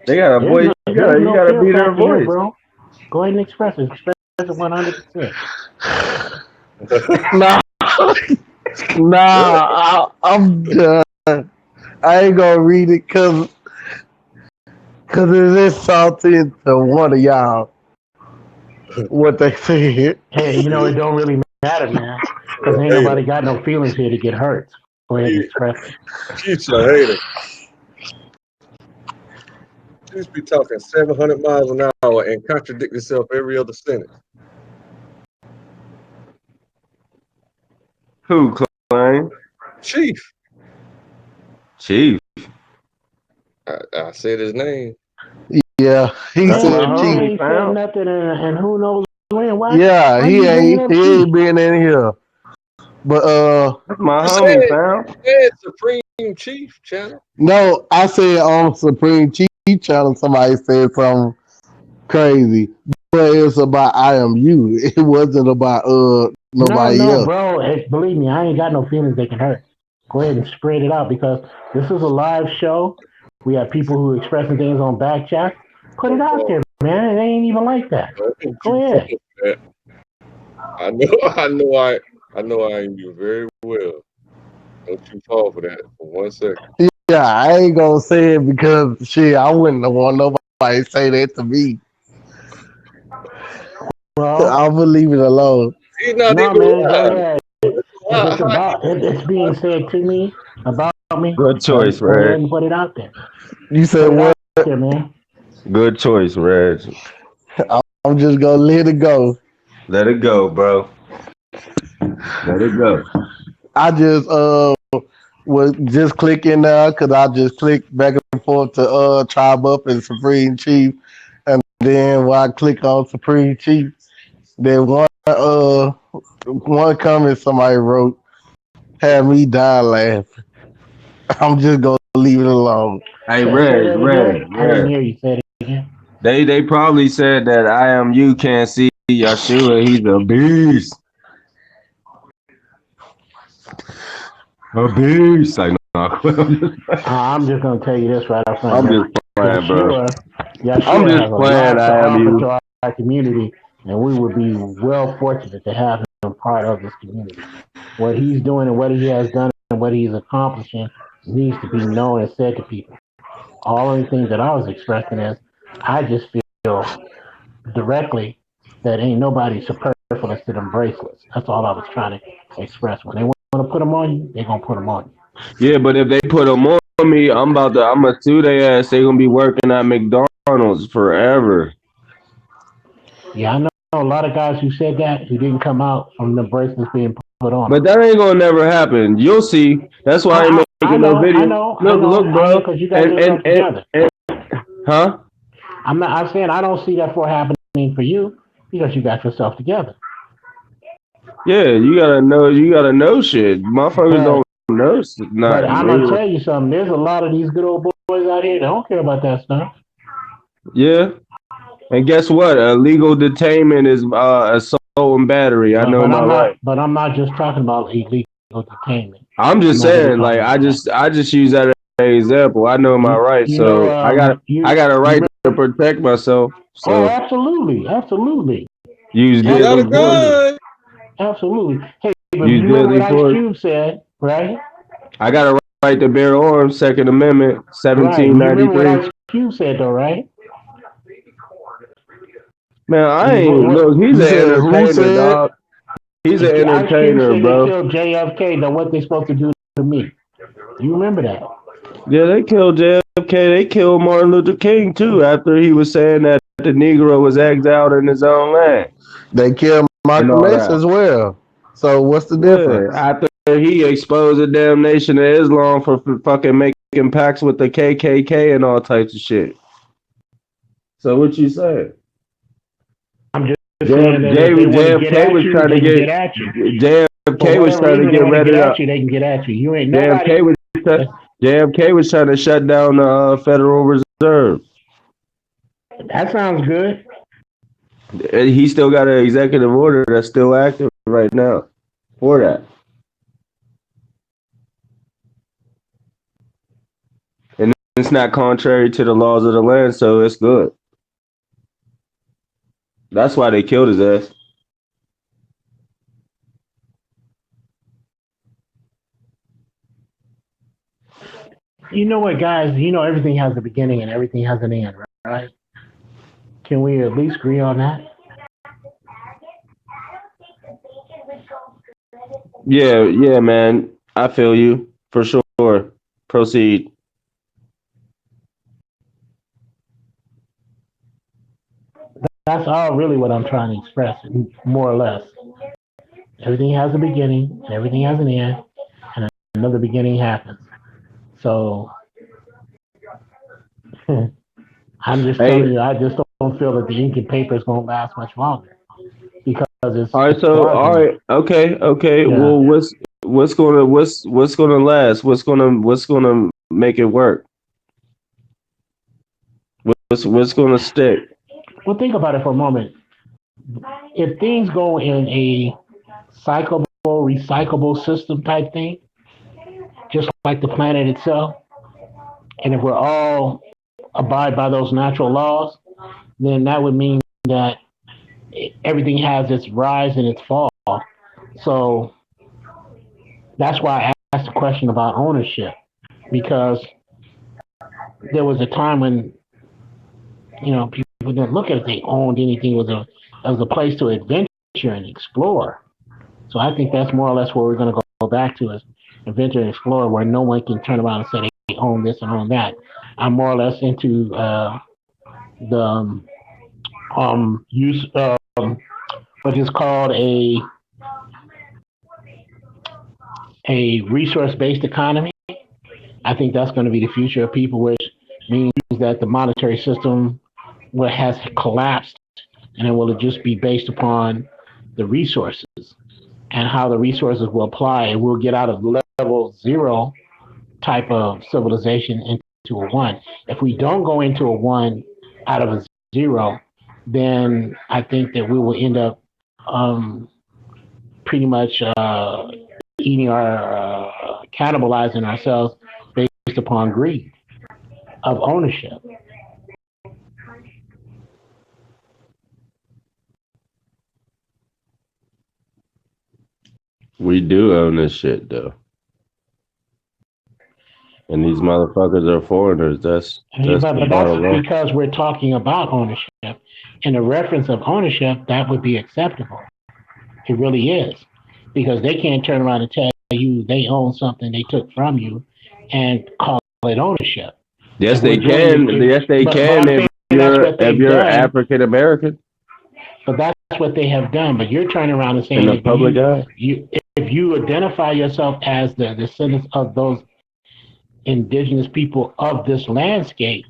They got a There's voice. no You there's no gotta fear be their factor here, voice. bro. Go ahead and express it. Express it 100%. Nah, What? I'm done. I ain't gonna read it because it is insulting to one of y'all. what they said. Hey, you know, it don't really matter, man, because ain't Hater. nobody got no feelings here to get hurt. Go ahead and express it. She's a hater. She used to be talking 700 miles an hour and contradict herself every other sentence. Who, Klein? Chief. Chief. I said his name. Yeah, he That's Man, my said you Chief. homie, ain't said fam. nothing, and who knows when? Yeah, Why you bringing up he Chief? ain't been in here. But That's my You homie, fam. said Supreme Chief channel. no, I said on Supreme Chief channel somebody said something crazy. But it's about I am you. It wasn't about No, nobody no, else. bro. Believe me, I ain't got no feelings they can hurt. Go ahead and spread it out because this is a live show. We have people who expressing things on back chat. Put it out there, man. It ain't even like that. Don't Go you ahead. fall for that. I know I am you very well. Don't you fall for that for 1 second. Yeah, I ain't gonna say it because shit, I wouldn't want nobody to say that to me. Well, I'm gonna leave it alone. He's not no, even man. Go lying. ahead. If it's about, if it's being said to me about me, Good then choice, go ahead Reg. and put it out there. You said Put it what? out there, man. Good choice, Reg. I'm just gonna let it go. Let it go, bro. Let it go. I just was just clicking because I just clicked back and forth to Tribe Up and Supreme Chief, and then when I click on Supreme Chief, then one comment somebody wrote had me die laughing. I'm just gonna leave it alone. Hey, Say Reg, that Reg, again. I didn't Reg. hear you say it again. They probably said that I am you can't see Yeshua. He's a beast. A beast. Like, no. I'm just gonna tell you this right up front. I'm just playing, bro. I'm Yeshua just has a playing. lot to I am offer you. to our community, and we would be well fortunate to have him part of this community. What he's doing and what he has done and what he's accomplishing needs to be known and said to people. All of the things that I was expressing is, I just feel directly that ain't nobody superfluous to them bracelets. That's all I was trying to express. When they want to put them on you, they're gonna put them on you. Yeah, but if they put them on me, I'm gonna sue their ass. They gonna be working at McDonald's forever. Yeah, I know a lot of guys who said that who didn't come out from the bracelets being put on But them. that ain't gonna never happen. You'll see. That's why I ain't I making no know, I video. know, I Look, know, look, I know, bro. because you got And yourself together. huh? I'm saying I don't see that for happening for you because you got yourself together. Yeah, you gotta know. You gotta know shit. Motherfuckers But don't know but nothing. I'm gonna tell you something. There's a lot of these good old boys out here that don't care about that stuff. Yeah. And guess what? Illegal detainment is assault and battery. I But know but my I'm not right. but I'm not just talking about illegal detainment. I'm I'm just over here saying, like, talking about I just use that as an example. I know my you, rights, you know so I got a you right to protect myself. oh, So absolutely, absolutely, use You got a deadly force. absolutely, gun. absolutely. Hey, but you Use remember what deadly Ice force. Cube said, right? I got a right to bear arms. Second Amendment, Right. You remember what 1793. Ice Cube said, though, right? Man, I ain't What, look. He's You an said who entertainer, said? dog. He's an Ice Cube entertainer, said they bro. killed JFK. Now what they supposed to do to me? You remember that? Yeah, they killed JFK. They killed Martin Luther King too after he was saying that the Negro was exiled in his own land They killed and Malcolm all X that. as well. So what's the Yeah, difference? after he exposed the damn nation of Islam for fucking making pacts with the KKK and all types of shit. So what you saying? I'm just saying that if they want to get JFK at was you, trying to they can get get at you. For JFK was whatever trying to reason they get want to rid get of at the you, they can get at you. You ain't nobody. JFK was JFK was trying to shut down the Federal Reserve. That sounds good. And he still got an executive order that's still active right now for that. And it's not contrary to the laws of the land, so it's good. That's why they killed his ass. You know what, guys? You know everything has a beginning and everything has an end, right? Can we at least agree on that? Yeah, man. I feel you for sure. Proceed. That's all really what I'm trying to express, more or less. Everything has a beginning, and everything has an end, and another beginning happens. So I'm just Hey, telling you, I just don't feel that the ink and paper is going to last much longer because all right. it's So, all fraudulent. right. Okay. Yeah. Well, what's gonna last? What's gonna make it work? What's gonna stick? Well, think about it for a moment. If things go in a cyclable, recyclable system type thing, just like the planet itself, and if we're all abide by those natural laws, then that would mean that everything has its rise and its fall. So that's why I asked the question about ownership, because there was a time when people didn't look at it, they owned anything. It was a place to adventure and explore. So I think that's more or less where we're going to go back to, is adventure and explore, where no one can turn around and say they own this and own that. I'm more or less into the use what is called a resource based economy. I think that's going to be the future of people, which means that the monetary system has collapsed, and it will just be based upon the resources and how the resources will apply, and we'll get out of level zero type of civilization into a one. If we don't go into a one out of a zero, then I think that we will end up um, pretty much eating cannibalizing ourselves based upon greed of ownership. We do own this shit though, and these motherfuckers are foreigners. That's But the that's bottom line. because we're talking about ownership. In the reference of ownership, that would be acceptable. It really is. Because they can't turn around and tell you they own something they took from you and call it ownership. Yes, If we're they doing it, can. Yes, they but can I'm saying that's you're what if they've you're done. African American But that's what they have done. But you're turning around and in saying the that public eye. if you identify yourself as the descendants of those indigenous people of this landscape,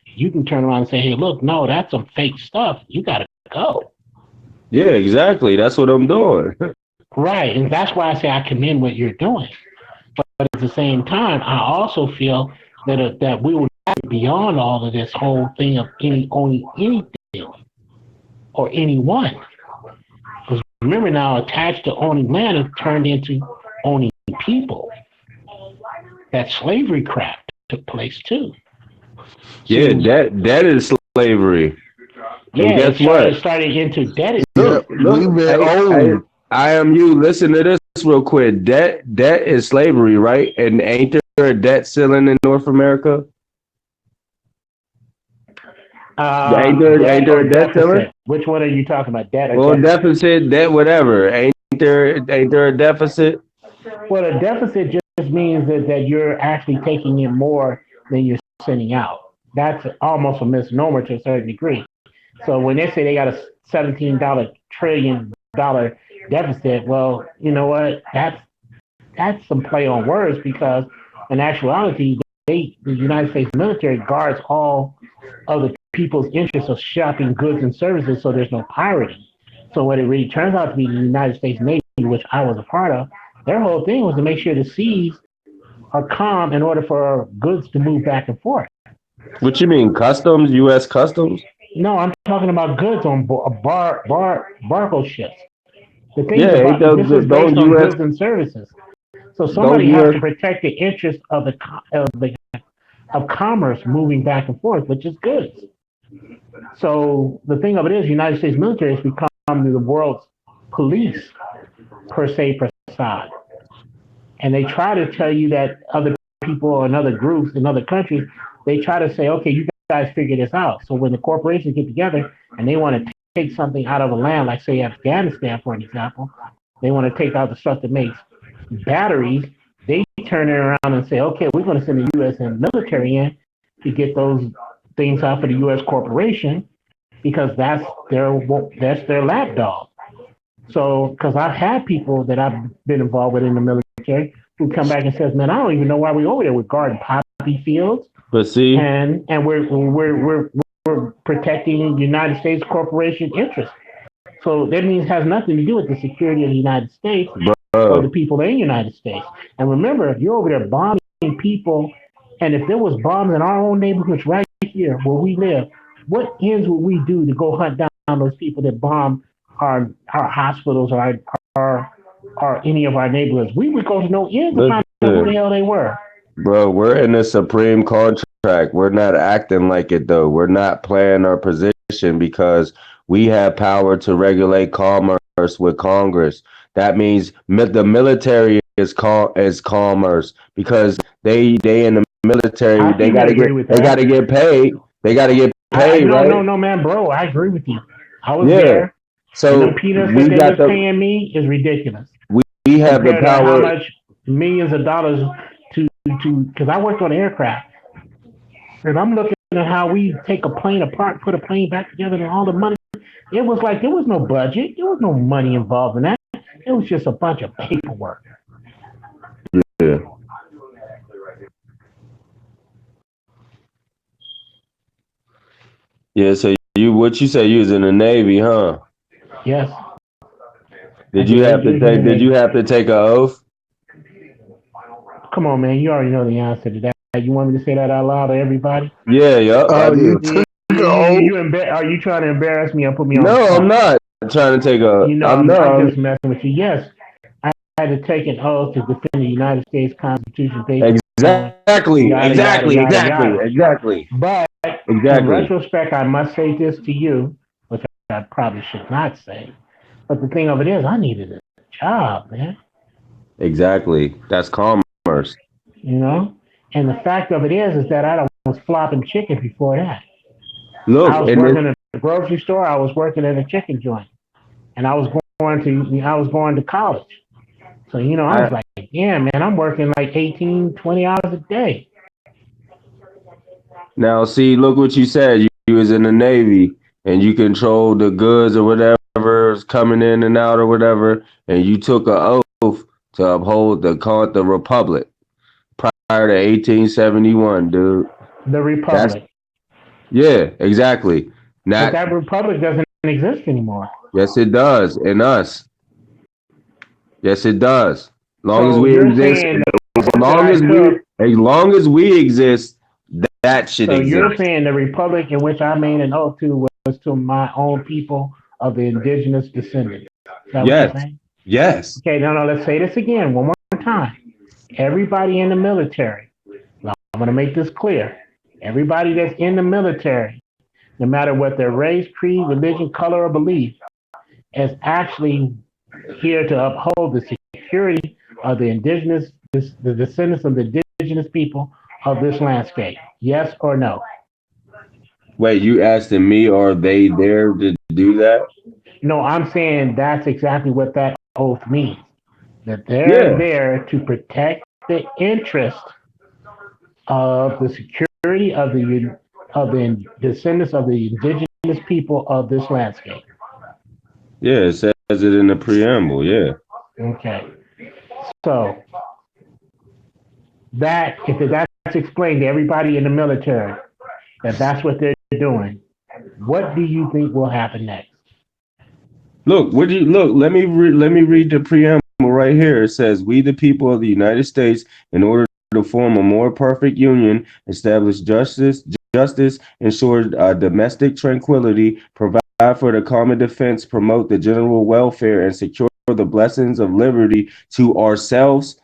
you can turn around and say, hey, look, no, that's some fake stuff. You got to go. Yeah, exactly. That's what I'm doing. Right. And that's why I say I commend what you're doing. But at the same time, I also feel that we will get beyond all of this whole thing of owning anything or anyone. Because remember now, attached to owning land has turned into owning people. That slavery crap took place too. Yeah, So that is slavery. And yeah, guess it what? started into debt. Yep, Look. we've been Hey, owned. I am you. Listen to this real quick. Debt is slavery, right? And ain't there a debt ceiling in North America? Ain't Debt there or a debt ceiling? deficit? Which one are you talking about? Debt or Well, deficit? deficit, debt, whatever. Ain't there a deficit? Well, a deficit just means that you're actually taking in more than you're sending out. That's almost a misnomer to a certain degree. So when they say they got a $17 trillion deficit, well, you know what? That's some play on words, because in actuality, the United States military guards all of the people's interests of shopping goods and services, so there's no pirating. So what it really turns out to be, the United States Navy, which I was a part of, their whole thing was to make sure the seas are calm in order for goods to move back and forth. What you mean, customs? U.S. customs? No, I'm talking about goods on barco ships. The things Yeah, ain't about this is those based on U.S. goods and services. So those somebody has U.S. to protect the interest of commerce moving back and forth, which is goods. So the thing of it is, the United States military has become the world's police per se, and they try to tell you that other people and other groups in other countries, they try to say, okay, you guys figure this out. So when the corporations get together and they want to take something out of a land, like say Afghanistan for an example, they want to take out the stuff that makes batteries, they turn it around and say, okay, we're going to send the U.S. and military in to get those things out for the U.S. corporation because that's their lapdog. So, because I've had people that I've been involved with in the military who come back and says, "Man, I don't even know why we over there. We're guarding poppy fields, But see, and we're protecting the United States corporation interests. So that means it has nothing to do with the security of the United States or the bro, people in the United States. And remember, if you're over there bombing people, and if there was bombs in our own neighborhoods right here where we live, what ends would we do to go hunt down those people that bomb our hospitals or or any of our neighborhoods? We would go to no ends to find out who the listen, hell they were. bro, we're in a supreme contract. We're not acting like it though. We're not playing our position because we have power to regulate commerce with Congress. That means the military is commerce because they in the military How can you not agree with they that? gotta get paid. They gotta get I paid, no right? no no man, bro. I agree with you. I was Yeah. there, and them So peanuts that we they got was the paying me is ridiculous we have the compared to how power. much millions of dollars to because I worked on aircraft, and I'm looking at how we take a plane apart, put a plane back together, and all the money. It was like there was no budget, there was no money involved in that. It was just a bunch of paperwork. Yeah. Yeah, so what you say you was in the Navy, huh? Yes, I Did did you 8 have to years in the take did you Navy. have to take an oath? Come on, man, you already know the answer to that. You want me to say that out loud to everybody? Yeah, yup, I Oh, you do. You, took off. are you trying to embarrass me or put me on the No, I'm spot? not trying to take a You know, I'm I'm no just messing with you. Yes, I had to take an oath to defend the United States Constitution based on yada, yada, yada, yada. But in exactly, retrospect, I must say this to you, which I probably should not say. But the thing of it is, I needed a job, man. exactly. That's commerce. You know? And the fact of it is that I was flopping chicken before that. I Look, was and this working at a grocery store, I was working at a chicken joint, and I was going to college. So, you know, I I was like, yeah, man, I'm working like 18, 20 hours a day. now see, look what you said. You was in the Navy and you controlled the goods or whatever is coming in and out or whatever, and you took an oath to uphold the Republic prior to 1871, dude. The That's Republic. yeah, exactly. But Not that Republic doesn't exist anymore. yes, it does. In us, yes, it does. Long as So we you're exist, saying as the oath that long I as took, we exist, that should so you're exist. saying the Republic in which I made an oath to was to my own people of the indigenous descendants. Is that what you're Yes, saying? yes. Okay, no, let's say this again, one more time. Everybody in the military, I'm going to make this clear. Everybody that's in the military, no matter what their race, creed, religion, color, or belief, is actually here to uphold the security of the indigenous, the descendants of the indigenous people of this landscape. Yes or no? Wait, you asking me, are they there to do that? No, I'm saying that's exactly what that oath means. That they're Yeah, there to protect the interest of the security of the descendants of the indigenous people of this landscape. yeah. It says it in the preamble. Yeah. Okay, so that if that's explained to everybody in the military that that's what they're doing, what do you think will happen next? Look, what do you look? Let me read the preamble right here. It says, "We, the people of the United States, in order to form a more perfect union, establish justice, ensure domestic tranquility, provide for the common defense, promote the general welfare, and secure the blessings of liberty to ourselves,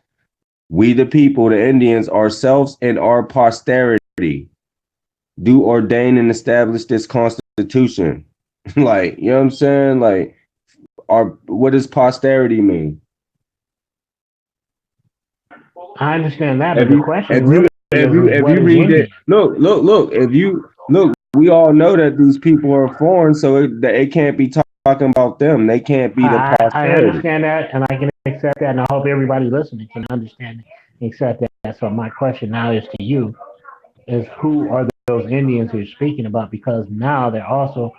we, the people, the Indians, ourselves, and our posterity. Do ordain and establish this Constitution." Like, you know what I'm saying? Like, what does posterity mean? I understand that, but If the you question really is if what you is read it, Indian? look, if you look, we all know that these people are foreign, so it can't be talking about them. They can't be the I posterity. understand that, and I can accept that, and I hope everybody listening can understand and accept that. So my question now is to you: is who are those Indians you're speaking about? Because now they're also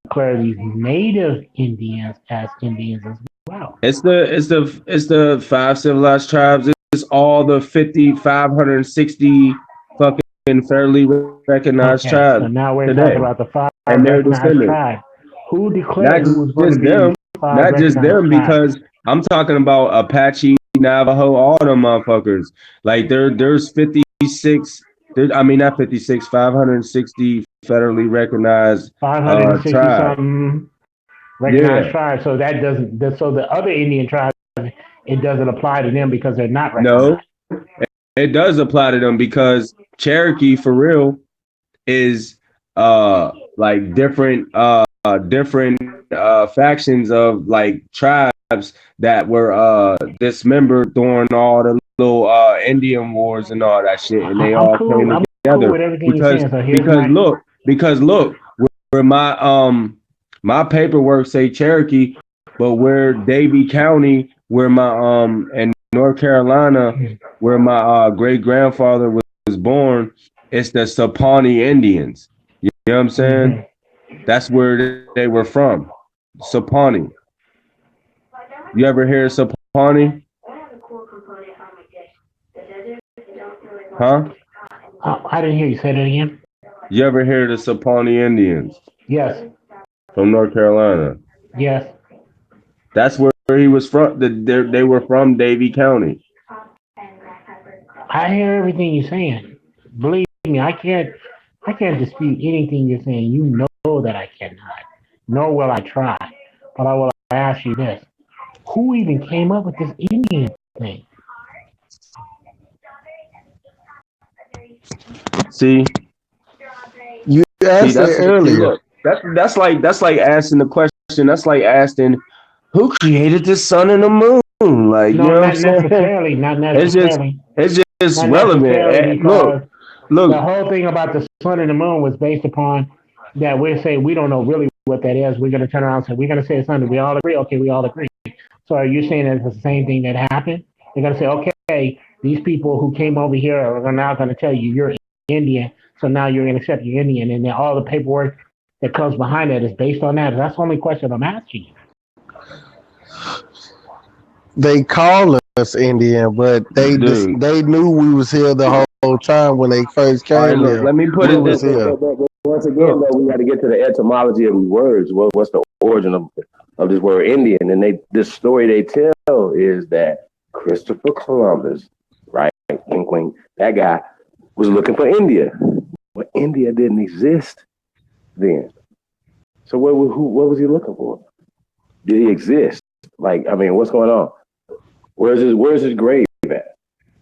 declare these native Indians as Indians as well. It's the 5 civilized tribes. It's all the 560 fucking fairly recognized Okay, so tribes now we're today, talking about the five and their recognized descendants. tribes. Who Not declared who was going to just be them, these five not just recognized them, tribes? because I'm talking about Apache, Navajo, all them motherfuckers. Like there's 56. I mean, not 56, 560 federally recognized 560 tribes. something recognized Yeah, tribes. So that doesn't. So the other Indian tribes, it doesn't apply to them because they're not no, recognized. it does apply to them because Cherokee for real is like different factions of like tribes that were dismembered during all the little Indian wars and all that shit, and they I'm all cool. came I'm cool together with everything you're saying. So here's because my. look where my paperwork say Cherokee, but where Davie County, where my in North Carolina, where my great grandfather was born, it's the Saponi Indians. You know what I'm saying? Mhm. That's where they were from. Saponi. You ever hear of Saponi? Huh? I didn't hear you say that again. You ever hear of the Saponi Indians Yes. from North Carolina? Yes. That's where he was from. They were from Davie County. I hear everything you're saying. Believe me, I can't dispute anything you're saying. You know that I cannot. Nor will I try. But I will ask you this. Who even came up with this Indian thing? See, You asked it earlier. look. That's like asking the question. That's like asking who created the sun and the moon. Like you No, know what I'm not saying? necessarily. Not It's just necessarily. it's just Not relevant. necessarily because Look. the whole thing about the sun and the moon was based upon that we're saying we don't know really what that is. We're going to turn around and say, we're going to say it's something. We all agree. Okay, we all agree. So are you saying that it's the same thing that happened? They're going to say, okay, these people who came over here are now going to tell you you're Indian. So now you're going to accept you're Indian. And then all the paperwork that comes behind that is based on that. That's the only question I'm asking you. They call us Indian, but they Dude. they knew we was here the whole time when they first All right, came look, here. let me put We it was this way. here. But once again, though, we got to get to the etymology of the words. What's the origin of this word Indian? And this story they tell is that Christopher Columbus, right, wink, wink, that guy was looking for India. But India didn't exist then. So what was he looking for? Did he exist? Like, I mean, what's going on? Where's his grave at?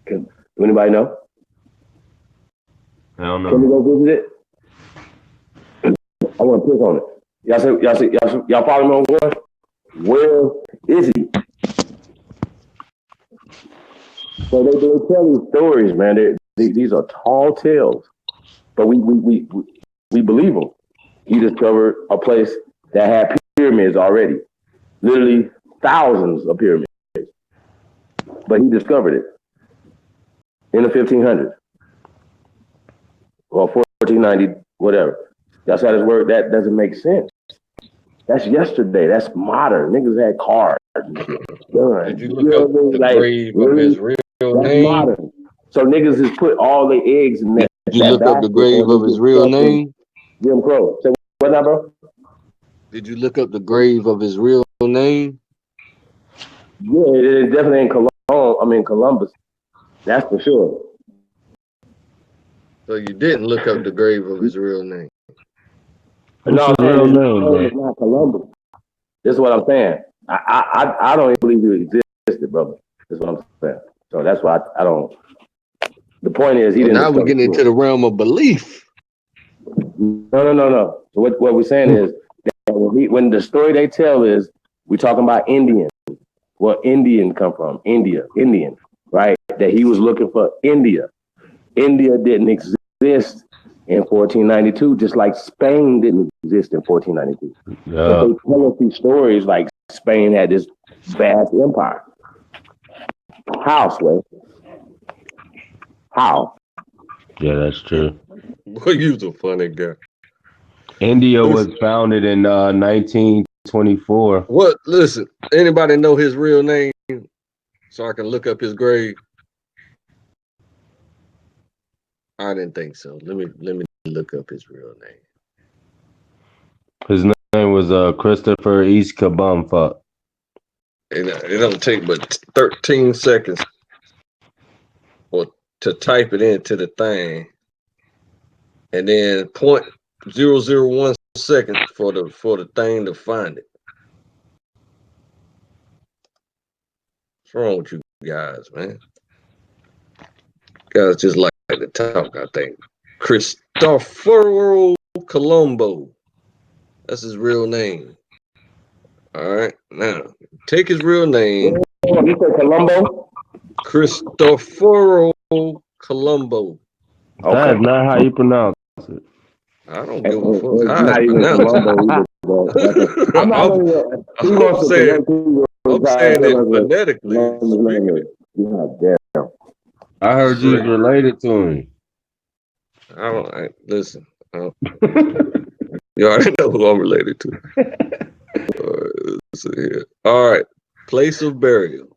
Do anybody know? I don't Can we know. go visit it? I want to click on it. Y'all follow me on one? Where is he? So they tell these stories, man. These are tall tales, but we believe them. He discovered a place that had pyramids already, literally thousands of pyramids. But he discovered it in the 1500s or 1490, whatever. That's how this work. That doesn't make sense. That's yesterday. That's modern. Niggas had cars. Did you look up the grave of his real name? Modern. So niggas just put all their eggs in that. Did you look up the grave of his real name? Jim Crow. Say what now, bro? Did you look up the grave of his real name? Yeah, it is definitely in Columbus. That's for sure. So you didn't look up the grave of his real name. No, What's his real name, it's not Columbus. This is what I'm saying. I don't even believe he existed, brother. That's what I'm saying. So that's why I don't. The point is, he didn't. Now we're getting into the realm of belief. No. So what we're saying is that when the story they tell is we're talking about Indian. Where Indian come from? Indian, right? That he was looking for India. India didn't exist in 1492, just like Spain didn't exist in 1492. But Yeah, they tell us these stories like Spain had this vast empire. How, Sway? How? yeah, that's true. Boy, you a funny guy. India was founded in 1924. What? Listen, anybody know his real name so I can look up his grave? I didn't think so. Let me look up his real name. His name was Christopher East Kabumfuck. And it don't take but 13 seconds or to type it into the thing, and then 0.001 seconds for the thing to find it. What's wrong with you guys, man? Guys just like to talk, I think. Cristoforo Colombo. That's his real name. All right. Now, take his real name. You said Colombo? Cristoforo Colombo. That's not how you pronounce it. I don't give a fuck It's how not it's even pronounced. Colombo either. I'm not even. He wants to saying it phonetically. God damn. I heard you was related to him. Listen. You already know who I'm related to. Let's see here. All right. Place of burial.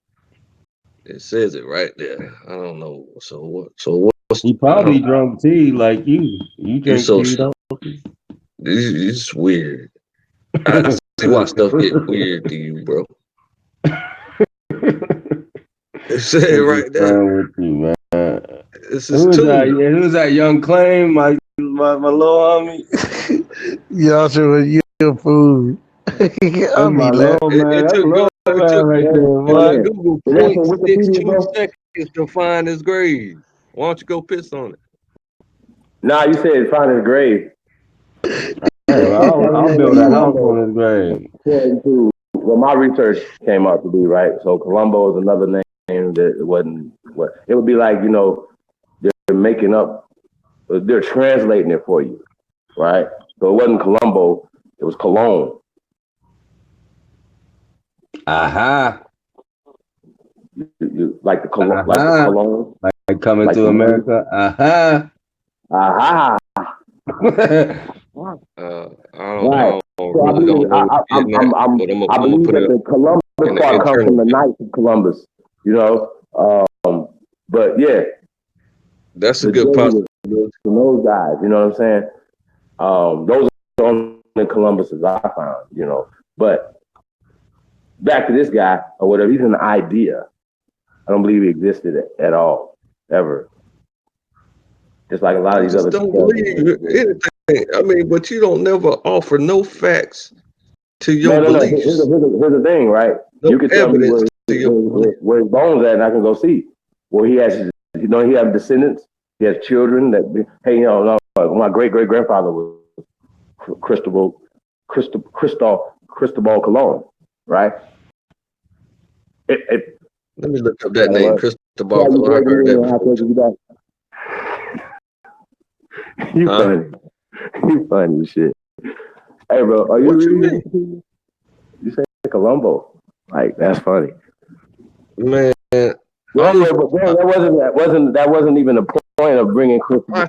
It says it right there. I don't know. So what? What's He probably drunk tea like you. You drink so tea, don't it's weird. I see why stuff get weird to you, bro. It said it right there. with you, man. This is two. Who's that young claim? My little homie. Y'all sure you a fool. I'll That's be my laughing. little man. It That's took little man right there, boy. Google Is that from 0.62 Wikipedia, bro? seconds to find his grave. Why don't you go piss on it? Nah, you said find his grave. Hey, I'll build a house on his grave. Well, my research came out to be right. So Colombo is another name that wasn't what it would be like. You know, they're making up, they're translating it for you, right? So it wasn't Colombo, it was Cologne. Aha. Like the Cologne, like the Cologne, Like coming Like to America. Aha. aha. I Right. don't So I really believe, don't know what you're getting at, but I believe put that it the Columbus in the part comes from the internal. Knights of Columbus, you know. But yeah, That's a the good day was possibility. from those guys, you know what I'm saying? Those are the only Columbuses I found, you know. But back to this guy or whatever, he's an idea. I don't believe he existed at all, ever. Just like a lot of I these just other don't people. believe anything. I mean, but you don't never offer no facts to your No. beliefs. Here's the thing, right? No You can tell me evidence to your beliefs. where his bones at, and I can go see. Where he has, he have descendants. He has children that. Hey, no, my great grandfather was Cristobal Colon, right? Let me look up that name, what? Cristobal Colon. I heard that before. You funny. You funny as shit. Hey, bro, are you What you reading? mean? You say Colombo. Like, that's funny. Man, But that wasn't even the point of bringing this guy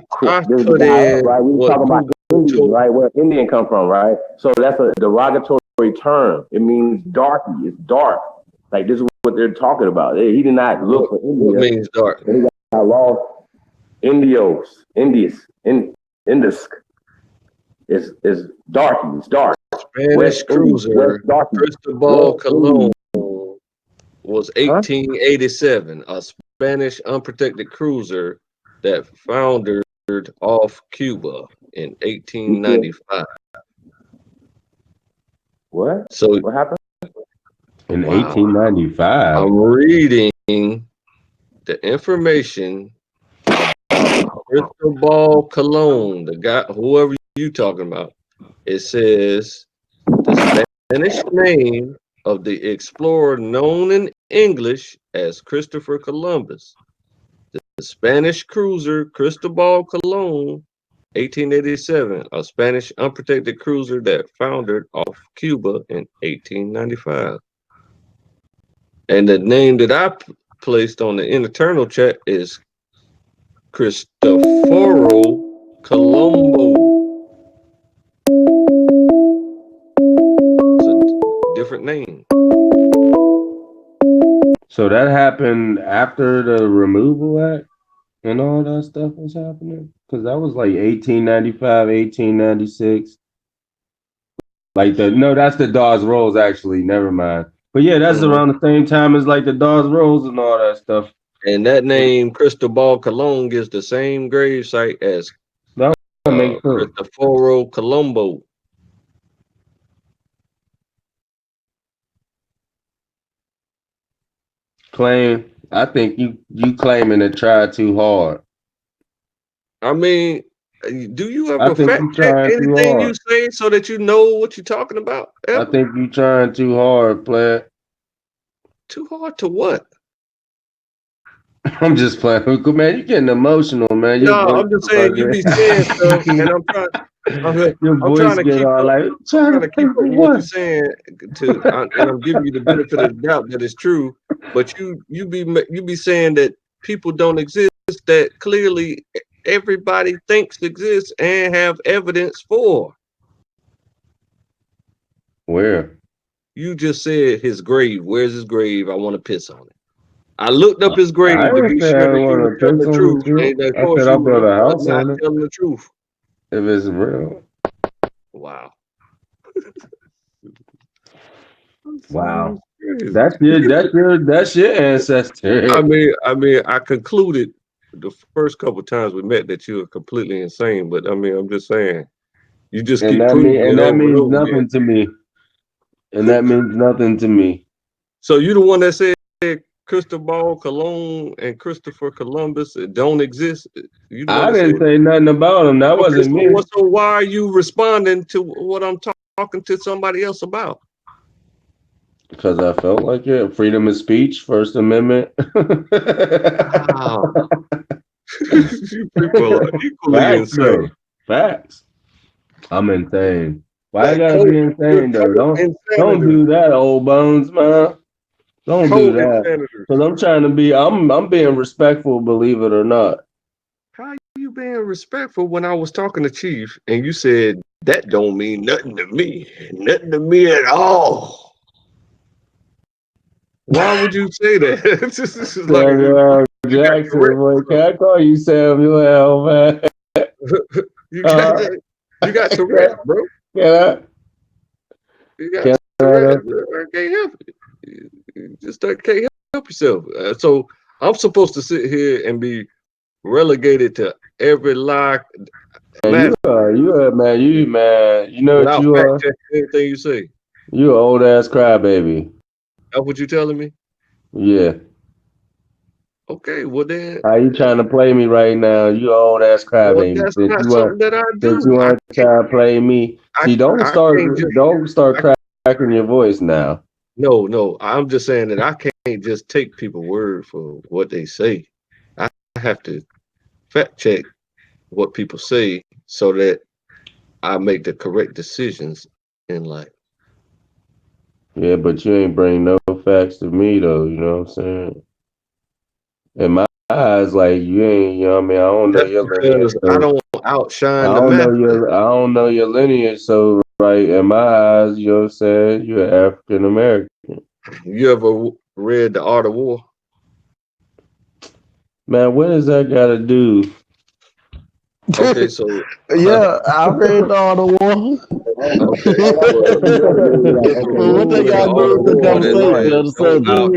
up, right? We were talking about Indian, right? Where Indian come from, right? So that's a derogatory term. It means darky. It's dark. Like, this is what they're talking about. He did not look for India. What means dark? He got lost. Indus. Is darky. It's dark. Spanish cruiser Cristobal Colon was 1887, a Spanish unprotected cruiser that foundered off Cuba in 1895. What? So What happened? In 1895. I'm reading the information. Cristobal Colon, the guy, whoever you talking about, it says the Spanish name of the explorer known in English as Christopher Columbus. The Spanish cruiser Cristobal Colon, 1887, a Spanish unprotected cruiser that foundered off Cuba in 1895. And the name that I placed on the internal chat is Cristoforo Colombo. It's a different name. So that happened after the Removal Act and all that stuff was happening? Because that was like 1895, 1896. Like that's the Dawes Rolls actually. Never mind. But yeah, that's around the same time as like the Dawes Rolls and all that stuff. And that name, Cristobal Colon, gives the same grave site as Cristoforo Colombo. I think you claiming to try too hard. I mean, do you ever fact check anything you say so that you know what you're talking about? Ever? I think you trying too hard, player. Too hard to what? I'm just playing. Man, you're getting emotional, man. I'm just saying you be saying stuff, and I'm trying to keep up. Trying to keep up with what you're saying, and I'm giving you the benefit of the doubt that it's true. But you be saying that people don't exist that clearly everybody thinks exists and have evidence for. Where? You just said his grave. Where's his grave? I want to piss on it. I looked up his grave to be sure that you were telling the truth. And of course, you were not telling the truth. If it's real. Wow. Wow. That's your ancestor. I mean, I concluded the first couple of times we met that you were completely insane. But I mean, I'm just saying, you just keep proving it. And that means nothing to me. And that means nothing to me. So you the one that said Cristobal Colon and Christopher Columbus don't exist? I didn't say nothing about them. That wasn't me. So why are you responding to what I'm talking to somebody else about? Because I felt like it. Freedom of speech, First Amendment. Wow. You people are equally insane. Facts. I'm insane. Why I gotta be insane though? Don't do that, old bones, man. Don't do that. Because I'm trying to be. I'm being respectful, believe it or not. How are you being respectful when I was talking to Chief and you said that don't mean nothing to me, nothing to me at all? Why would you say that? This is Samuel Jackson, boy. Can I call you Samuel, man? You got Tourette, bro. Yeah. You got Tourette, bro. I can't help it. You just can't help yourself. So I'm supposed to sit here and be relegated to every lie. Man, you are, man. You know what you are? Anything you say. You an old ass crybaby. That's what you telling me? Yeah. Okay, well then. How you trying to play me right now? You old ass crybaby. Well, that's not something that I do. You want to try to play me? See, don't start cracking your voice now. No. I'm just saying that I can't just take people's word for what they say. I have to fact check what people say so that I make the correct decisions in life. Yeah, but you ain't bring no facts to me though, you know what I'm saying? In my eyes, like you ain't, you know what I mean? I don't know your lineage. I don't outshine the master. I don't know your lineage, so right in my eyes, you know what I'm saying? You're African American. You ever read The Art of War? Man, what does that got to do? Okay, so yeah, I read all the war. What they got to do with the conversation of the subject?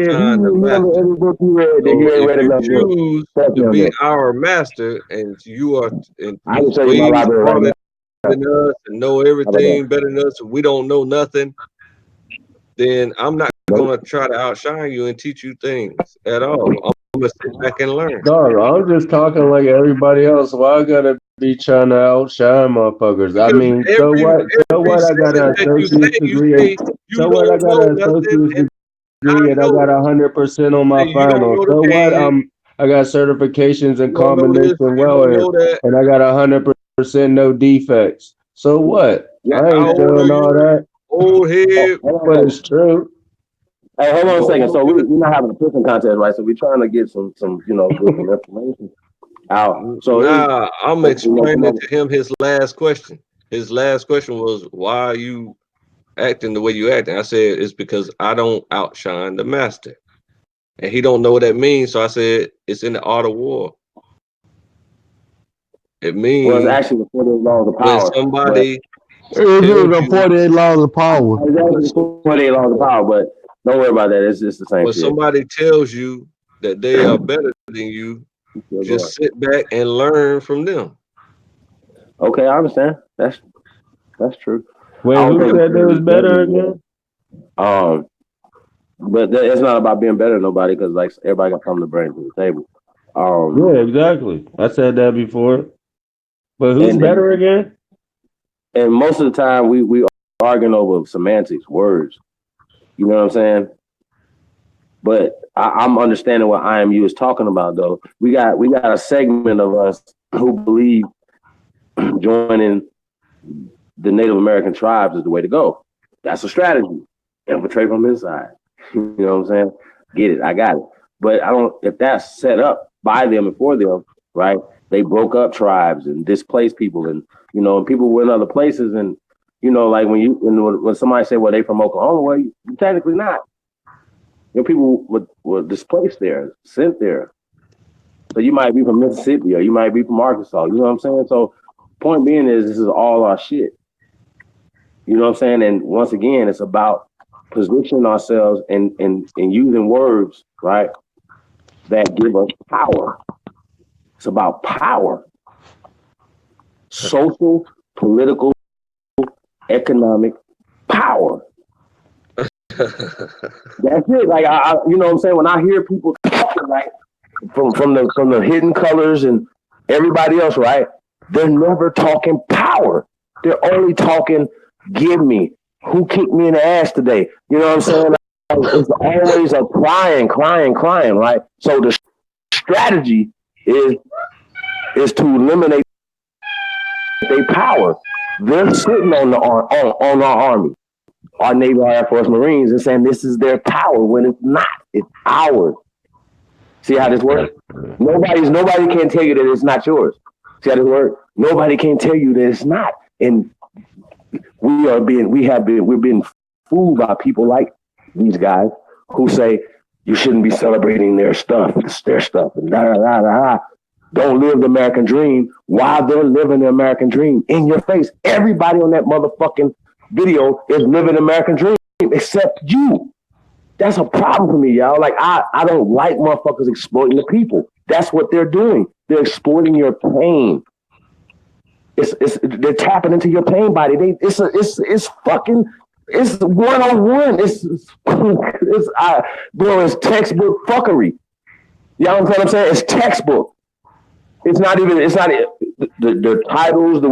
If you choose to be our master and you are way smarter than us and know everything better than us, and we don't know nothing, then I'm not gonna try to outshine you and teach you things at all. I'm gonna sit back and learn. Dog, I'm just talking like everybody else. Why I gotta be trying to outshine motherfuckers? I mean, so what? I got an associate's degree. So what? I got an associate's degree and I got 100% on my final. So what? I got certifications in combination welding, and I got 100% 100%, no defects. So what? Yeah. I How ain't old are doing all you? that, Old head. but it's true. Hey, hold on a second. Old So head. we're not having a pissing contest, right? So we're trying to get some get some information out. So Nah, I'm come explaining on. to him his last question. His last question was, why are you acting the way you acting? I said, it's because I don't outshine the master. And he don't know what that means. So I said, it's in the art of war. It Well, it's means actually the 48 laws of when power, but somebody It's tells the you, 48 laws of power. it's actually the 48 laws of power. But don't worry about that. It's just the same when shit. somebody tells you that they are better than you, Still going. just sit back and learn from them. Okay, I understand. That's true. Wait, I don't who think said they was better again? but it's not about being better than nobody because like everybody got something to bring to the table. Yeah, exactly. I said that before. But who's And better again? and most of the time we arguing over semantics, words. You know what I'm saying? But I'm understanding what IMU is talking about though. We got a segment of us who believe joining the Native American tribes is the way to go. That's a strategy. Infiltrate from inside. You know what I'm saying? Get it. I got it. But I don't. If that's set up by them and for them, right? They broke up tribes and displaced people, and and people went other places, and like when somebody say, "Well, they from Oklahoma," well, you technically not. People were displaced there, sent there. So you might be from Mississippi or you might be from Arkansas. You know what I'm saying? So point being is this is all our shit. You know what I'm saying? And once again, it's about positioning ourselves and using words, right, that give us power. It's about power. Social, political, economic power. That's it. Like you know what I'm saying? When I hear people talking like from the hidden colors and everybody else, right? They're never talking power. They're only talking give me. Who kicked me in the ass today? You know what I'm saying? It's always a crying, right? So the strategy is to eliminate their power. They're sitting on our army, our Navy, our Air Force, Marines, and saying this is their power when it's not. It's ours. See how this works? Nobody can tell you that it's not yours. See how this works? Nobody can tell you that it's not. And we're being fooled by people like these guys who say you shouldn't be celebrating their stuff. It's their stuff. And don't live the American dream while they're living the American dream in your face. Everybody on that motherfucking video is living the American dream except you. That's a problem for me, y'all. Like I don't like motherfuckers exploiting the people. That's what they're doing. They're exploiting your pain. They're tapping into your pain body. It's 101. It's textbook fuckery. Y'all know what I'm saying? It's textbook. It's not the titles, the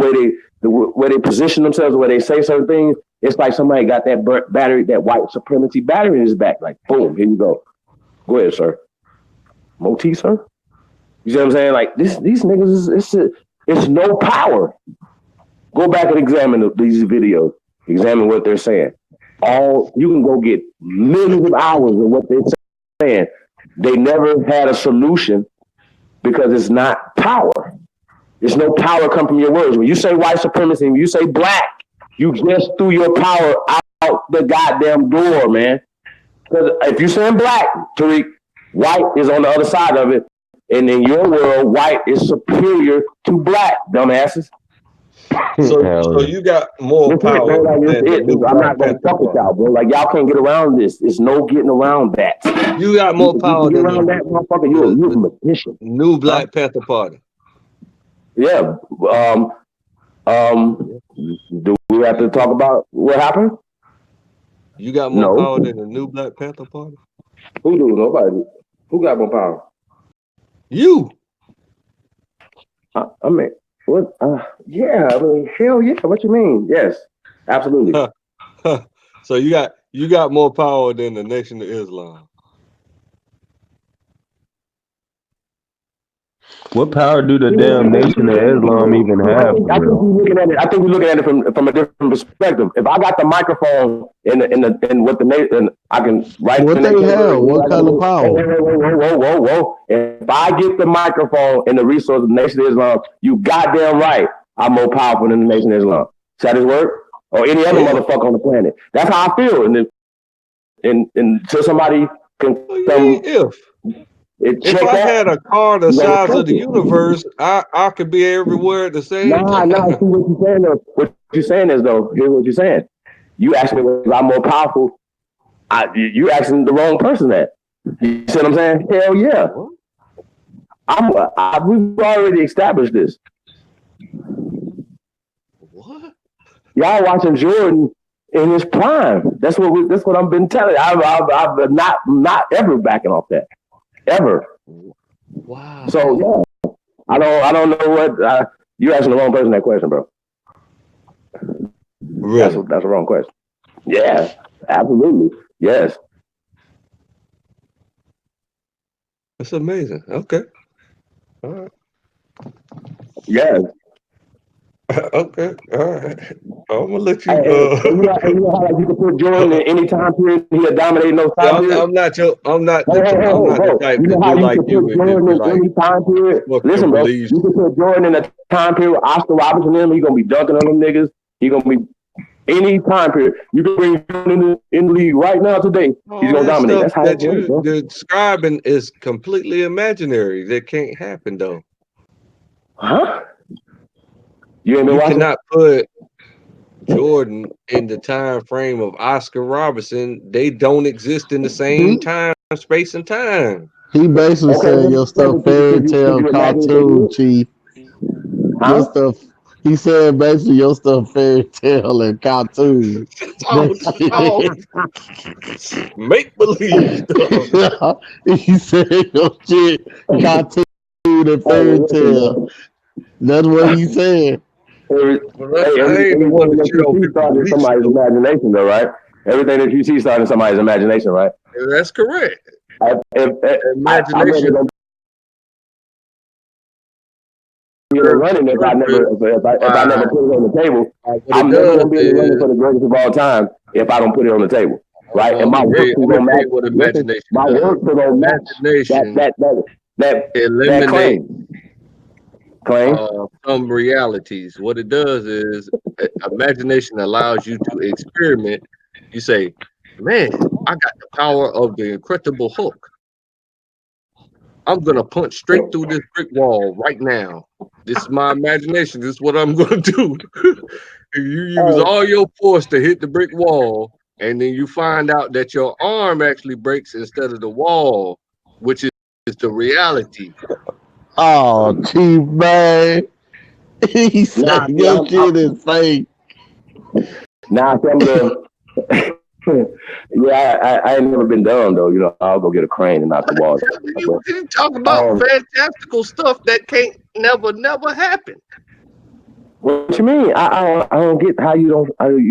way they position themselves, the way they say certain things. It's like somebody got that battery, that white supremacy battery in his back. Like, boom, here you go. Go ahead, sir. Moti, sir. You see what I'm saying? Like these niggas it's no power. Go back and examine these videos. Examine what they're saying. You can go get millions of hours of what they're saying. They never had a solution because it's not power. There's no power come from your words. When you say white supremacy, when you say black, you just threw your power out the goddamn door, man. Because if you're saying black, Tariq, white is on the other side of it. And in your world, white is superior to black, dumbasses. So you got more power than the new I'm Black not going to Panther fuck with Party. y'all, bro. Like, y'all can't get around this. There's no getting around that. You got more power You get than around that, motherfucker, you're a magician. new Black Panther Party. Yeah. Do we have to talk about what happened? You got more No. power than the new Black Panther Party? Who do? Nobody. Who got more power? You. I mean, what? Yeah. I mean, hell yeah. What you mean? Yes. Absolutely. So you got more power than the Nation of Islam. What power do the damn Nation of Islam even have for I think real? you're looking at it. I think you're looking at it from a different perspective. If I got the microphone in what the nation, I can write What in they that paper. have? What kind of power? Whoa. If I get the microphone and the resource of the Nation of Islam, you goddamn right, I'm more powerful than the Nation of Islam. See how this work? Or any other Yeah. motherfucker on the planet. That's how I feel. And until somebody can come If check I that, had a car the you gonna size of respect the it. universe, I could be everywhere at the same Nah, time. see what you're saying though. What you're saying is though, here's what you're saying. You asking me if I'm more powerful. You asking the wrong person that. You see what I'm saying? Hell yeah. We've already established this. What? Y'all watching Jordan in his prime. That's what I've been telling you. I've not ever backing off that. Ever. Wow. So yeah. I don't know what you asking the wrong person that question, bro. Really? That's the wrong question. Yeah, absolutely. Yes. That's amazing. Okay. All right. Yes. Okay. All right. I'm gonna let you. And you know how like you can put Jordan in any time period, he'll dominate those time periods. I'm not your. I'm not Hey, the bro. type You to know how do you like can you put and just Jordan be in like, any time period? fuck Listen, your bro. beliefs. You can put Jordan in a time period. Oscar Robertson in him. He gonna be dunking on them niggas. He gonna be any time period. You can bring Jordan in the league right now today. He's All gonna that dominate. stuff That's how that it works, you bro. describing is completely imaginary. That can't happen though. Huh? You ain't been You watching? cannot put Jordan in the time frame of Oscar Robertson. They don't exist in the same time, space, and time. He basically Okay, saying your stuff fairy could tale you imagine if they cartoon, did? Chief. Your Huh? stuff. He said basically your stuff fairy tale and cartoon. Oh, make believe stuff. He said your shit cartoon and fairy Listen, tale. man. That's what he said. I ain't the one Everything to that shit you on see people's started in belief somebody's stuff. imagination, though, right? Everything that you see started in somebody's imagination, right? That's correct. I Imagination. never be in the running if I never put it on the table. What it I'm never does gonna be in the running is, for the greatest of all time if I don't put it on the table, right? And my work is I'm gonna gonna tell match. you what Listen, imagination my does. work is gonna match Imagination that eliminate claim. some realities. What it does is, imagination allows you to experiment. You say, "Man, I got the power of the Incredible Hulk. I'm gonna punch straight through this brick wall right now. This is my imagination. This is what I'm gonna do." You use all your force to hit the brick wall, and then you find out that your arm actually breaks instead of the wall, which is the reality. Oh, Chief man. He Nah, said your shit is fake. now some of the yeah, I ain't never been dumb though. You know, I'll go get a crane and knock the walls. You talk about fantastical stuff that can't never happen, What you mean? I don't get how you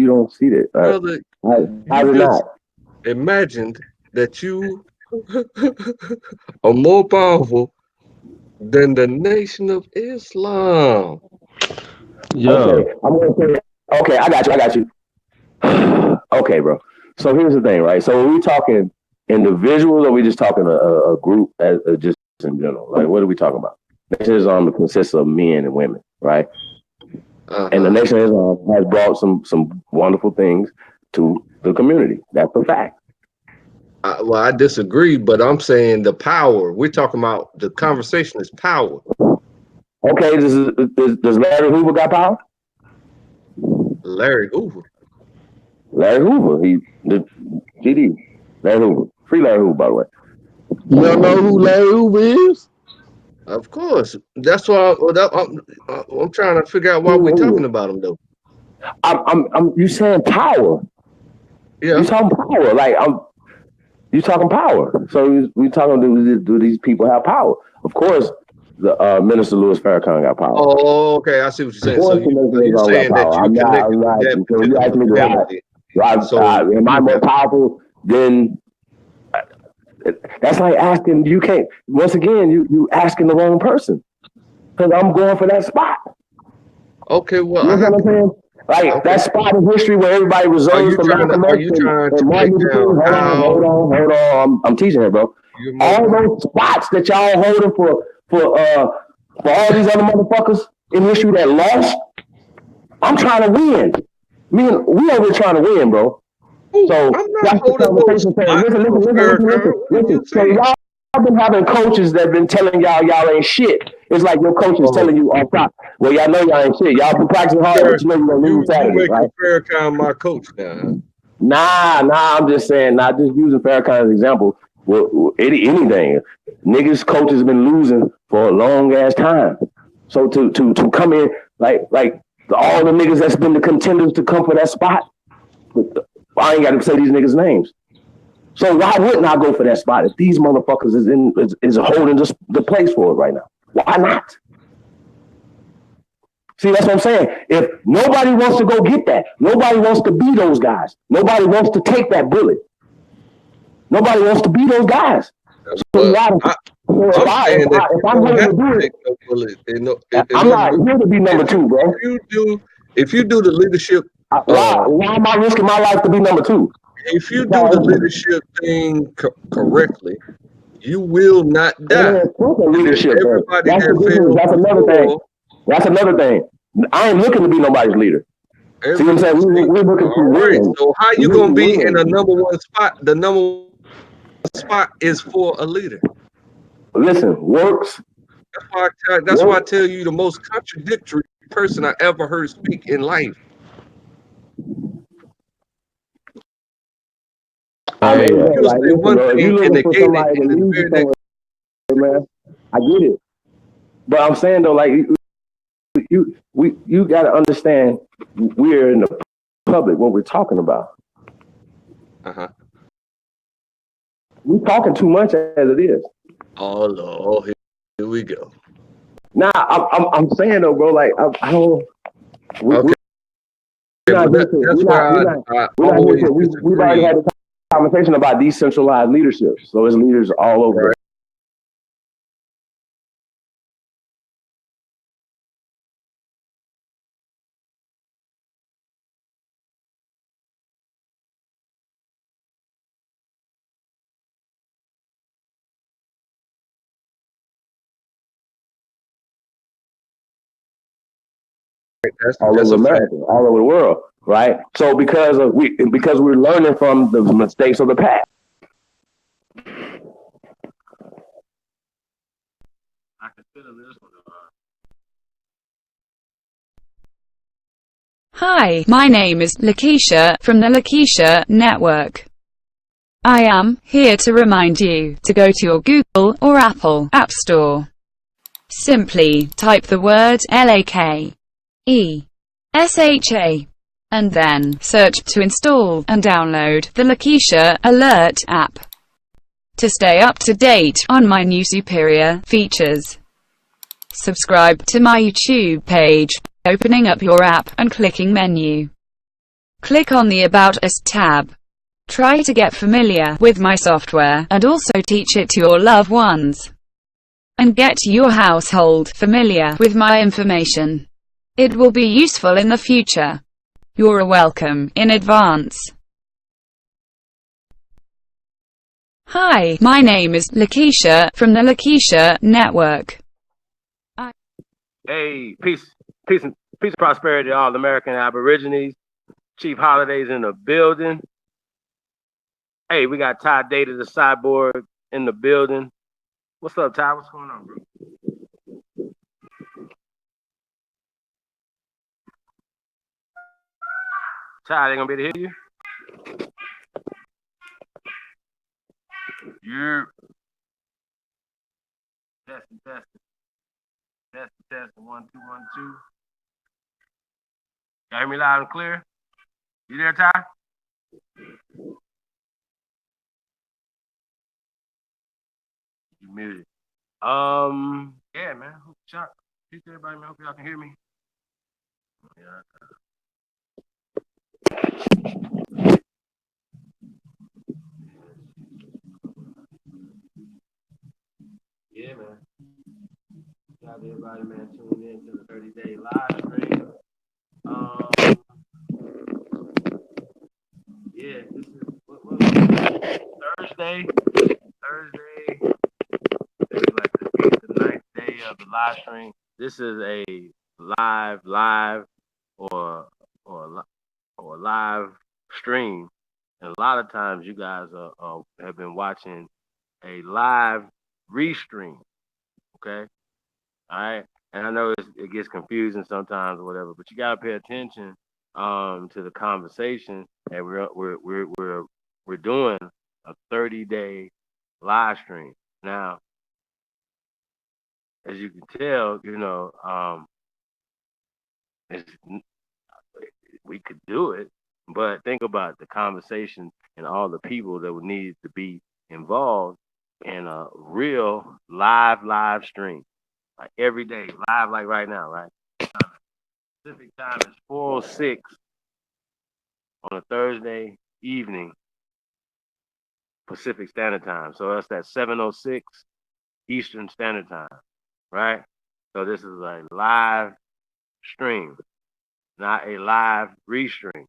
don't see that. brother. How's You it just not? imagined that you are more powerful than the Nation of Islam. Yo, Okay, I'm gonna say. Okay, I got you. Okay, bro. So here's the thing, right? So are we talking individuals, or are we just talking a group as just in general? Like, what are we talking about? Nation of Islam consists of men and women, right? And the Nation of Islam has brought some wonderful things to the community. That's a fact. Well, I disagree, but I'm saying the power. We're talking about the conversation is power. Okay, does Larry Hoover got power? Larry Hoover. Larry Hoover, the GD. Larry Hoover, free Larry Hoover, by the way. You don't know who Larry Hoover is? Of course. That's why I'm trying to figure out why we're talking about him though. You saying power? Yeah. You talking power? Like you talking power? So we talking do these people have power? Of course, the Minister Louis Farrakhan got power. Oh, okay. I see what you're saying. Of So course, the Minister you're Islam got saying that power. you I'm connected with not. that So you ask me, am I more powerful than? That's like asking. You can't. Once again, you asking the wrong person. because I'm going for that spot. Okay, well, You know what I'm saying? Like Okay. that spot in history where everybody reserves for Malcolm X and Martin Luther King. Hold on. I'm teaching it, bro. All those spots that y'all holding for all these other motherfuckers in history that lost, I'm trying to win. We over here trying to win, bro. So I'm not that's the holding conversation. Listen. So y'all been having coaches that been telling y'all ain't shit. It's like your coach is telling you off top. Well, y'all know y'all ain't shit. Y'all been practicing hard, but you know you're gonna lose Saturday, making right? Farrakhan my coach now, huh? Nah. I'm just saying, not just using Farrakhan as an example. Well, anything. Niggas coaches have been losing for a long ass time. So to come in like all the niggas that's been the contenders to come for that spot, I ain't got to say these niggas' names. So why wouldn't I go for that spot if these motherfuckers is holding the place for it right now? Why not? See, that's what I'm saying. If nobody wants to go get that, nobody wants to be those guys. Nobody wants to take that bullet. Nobody wants to be those guys. So if I'm willing to do it, I'm not here to be number two, bro. If you do the leadership, why am I risking my life to be number two? If you do the leadership thing correctly, you will not die. Leadership, that's another thing. That's another thing. I ain't looking to be nobody's leader. See what I'm saying? We're looking to win. So how you gonna be in a number one spot? The number one spot is for a leader. Listen, works. That's why I tell you the most contradictory person I ever heard speak in life. If you looking for somebody to lead you somewhere, man, I get it. But I'm saying though, like you got to understand, we're in the public. What we're talking about. We're talking too much as it is. Oh Lord, here we go. Nah, I'm saying though, bro. Like I don't. Okay. We've already had a conversation about decentralized leadership. So it's leaders all over. Right. All over America, all over the world, right? So because we're learning from the mistakes of the past. Hi, my name is Lakeisha from the Lakeisha Network. I am here to remind you to go to your Google or Apple App Store. Simply type the word LAKESHA and then search to install and download the Lakeisha Alert app to stay up to date on my new superior features. Subscribe to my YouTube page, opening up your app and clicking menu. Click on the About Us tab. Try to get familiar with my software and also teach it to your loved ones. And get your household familiar with my information. It will be useful in the future. You're welcome in advance. Hi, my name is Lakeisha from the Lakeisha Network. Hey, peace and prosperity to all American Aborigines. Chief Holidays in the building. Hey, we got Ty Data the Cyborg in the building. What's up, Ty? What's going on, bro? Ty, they gonna be able to hear you? Yeah. Testing. 1, 2, 1, 2. Y'all hear me loud and clear? You there, Ty? You muted. Yeah, man. Chuck, peace to everybody, man. Hope y'all can hear me. Yeah, man. everybody, man, tuned in to the 30-day live stream. Yeah, this is what was it? Thursday. Maybe like the 8th or 9th day of the live stream. This is a live or live stream. And a lot of times you guys have been watching a live restream. Okay. All right. And I know it gets confusing sometimes or whatever, but you gotta pay attention to the conversation. And we're doing a 30-day live stream. Now, as you can tell, we could do it, but think about the conversation and all the people that would need to be involved in a real live stream, like every day, live, like right now, right? Pacific time is 4:06 on a Thursday evening, Pacific Standard Time. So that's that 7:06 Eastern Standard Time, right? So this is a live stream, not a live restream.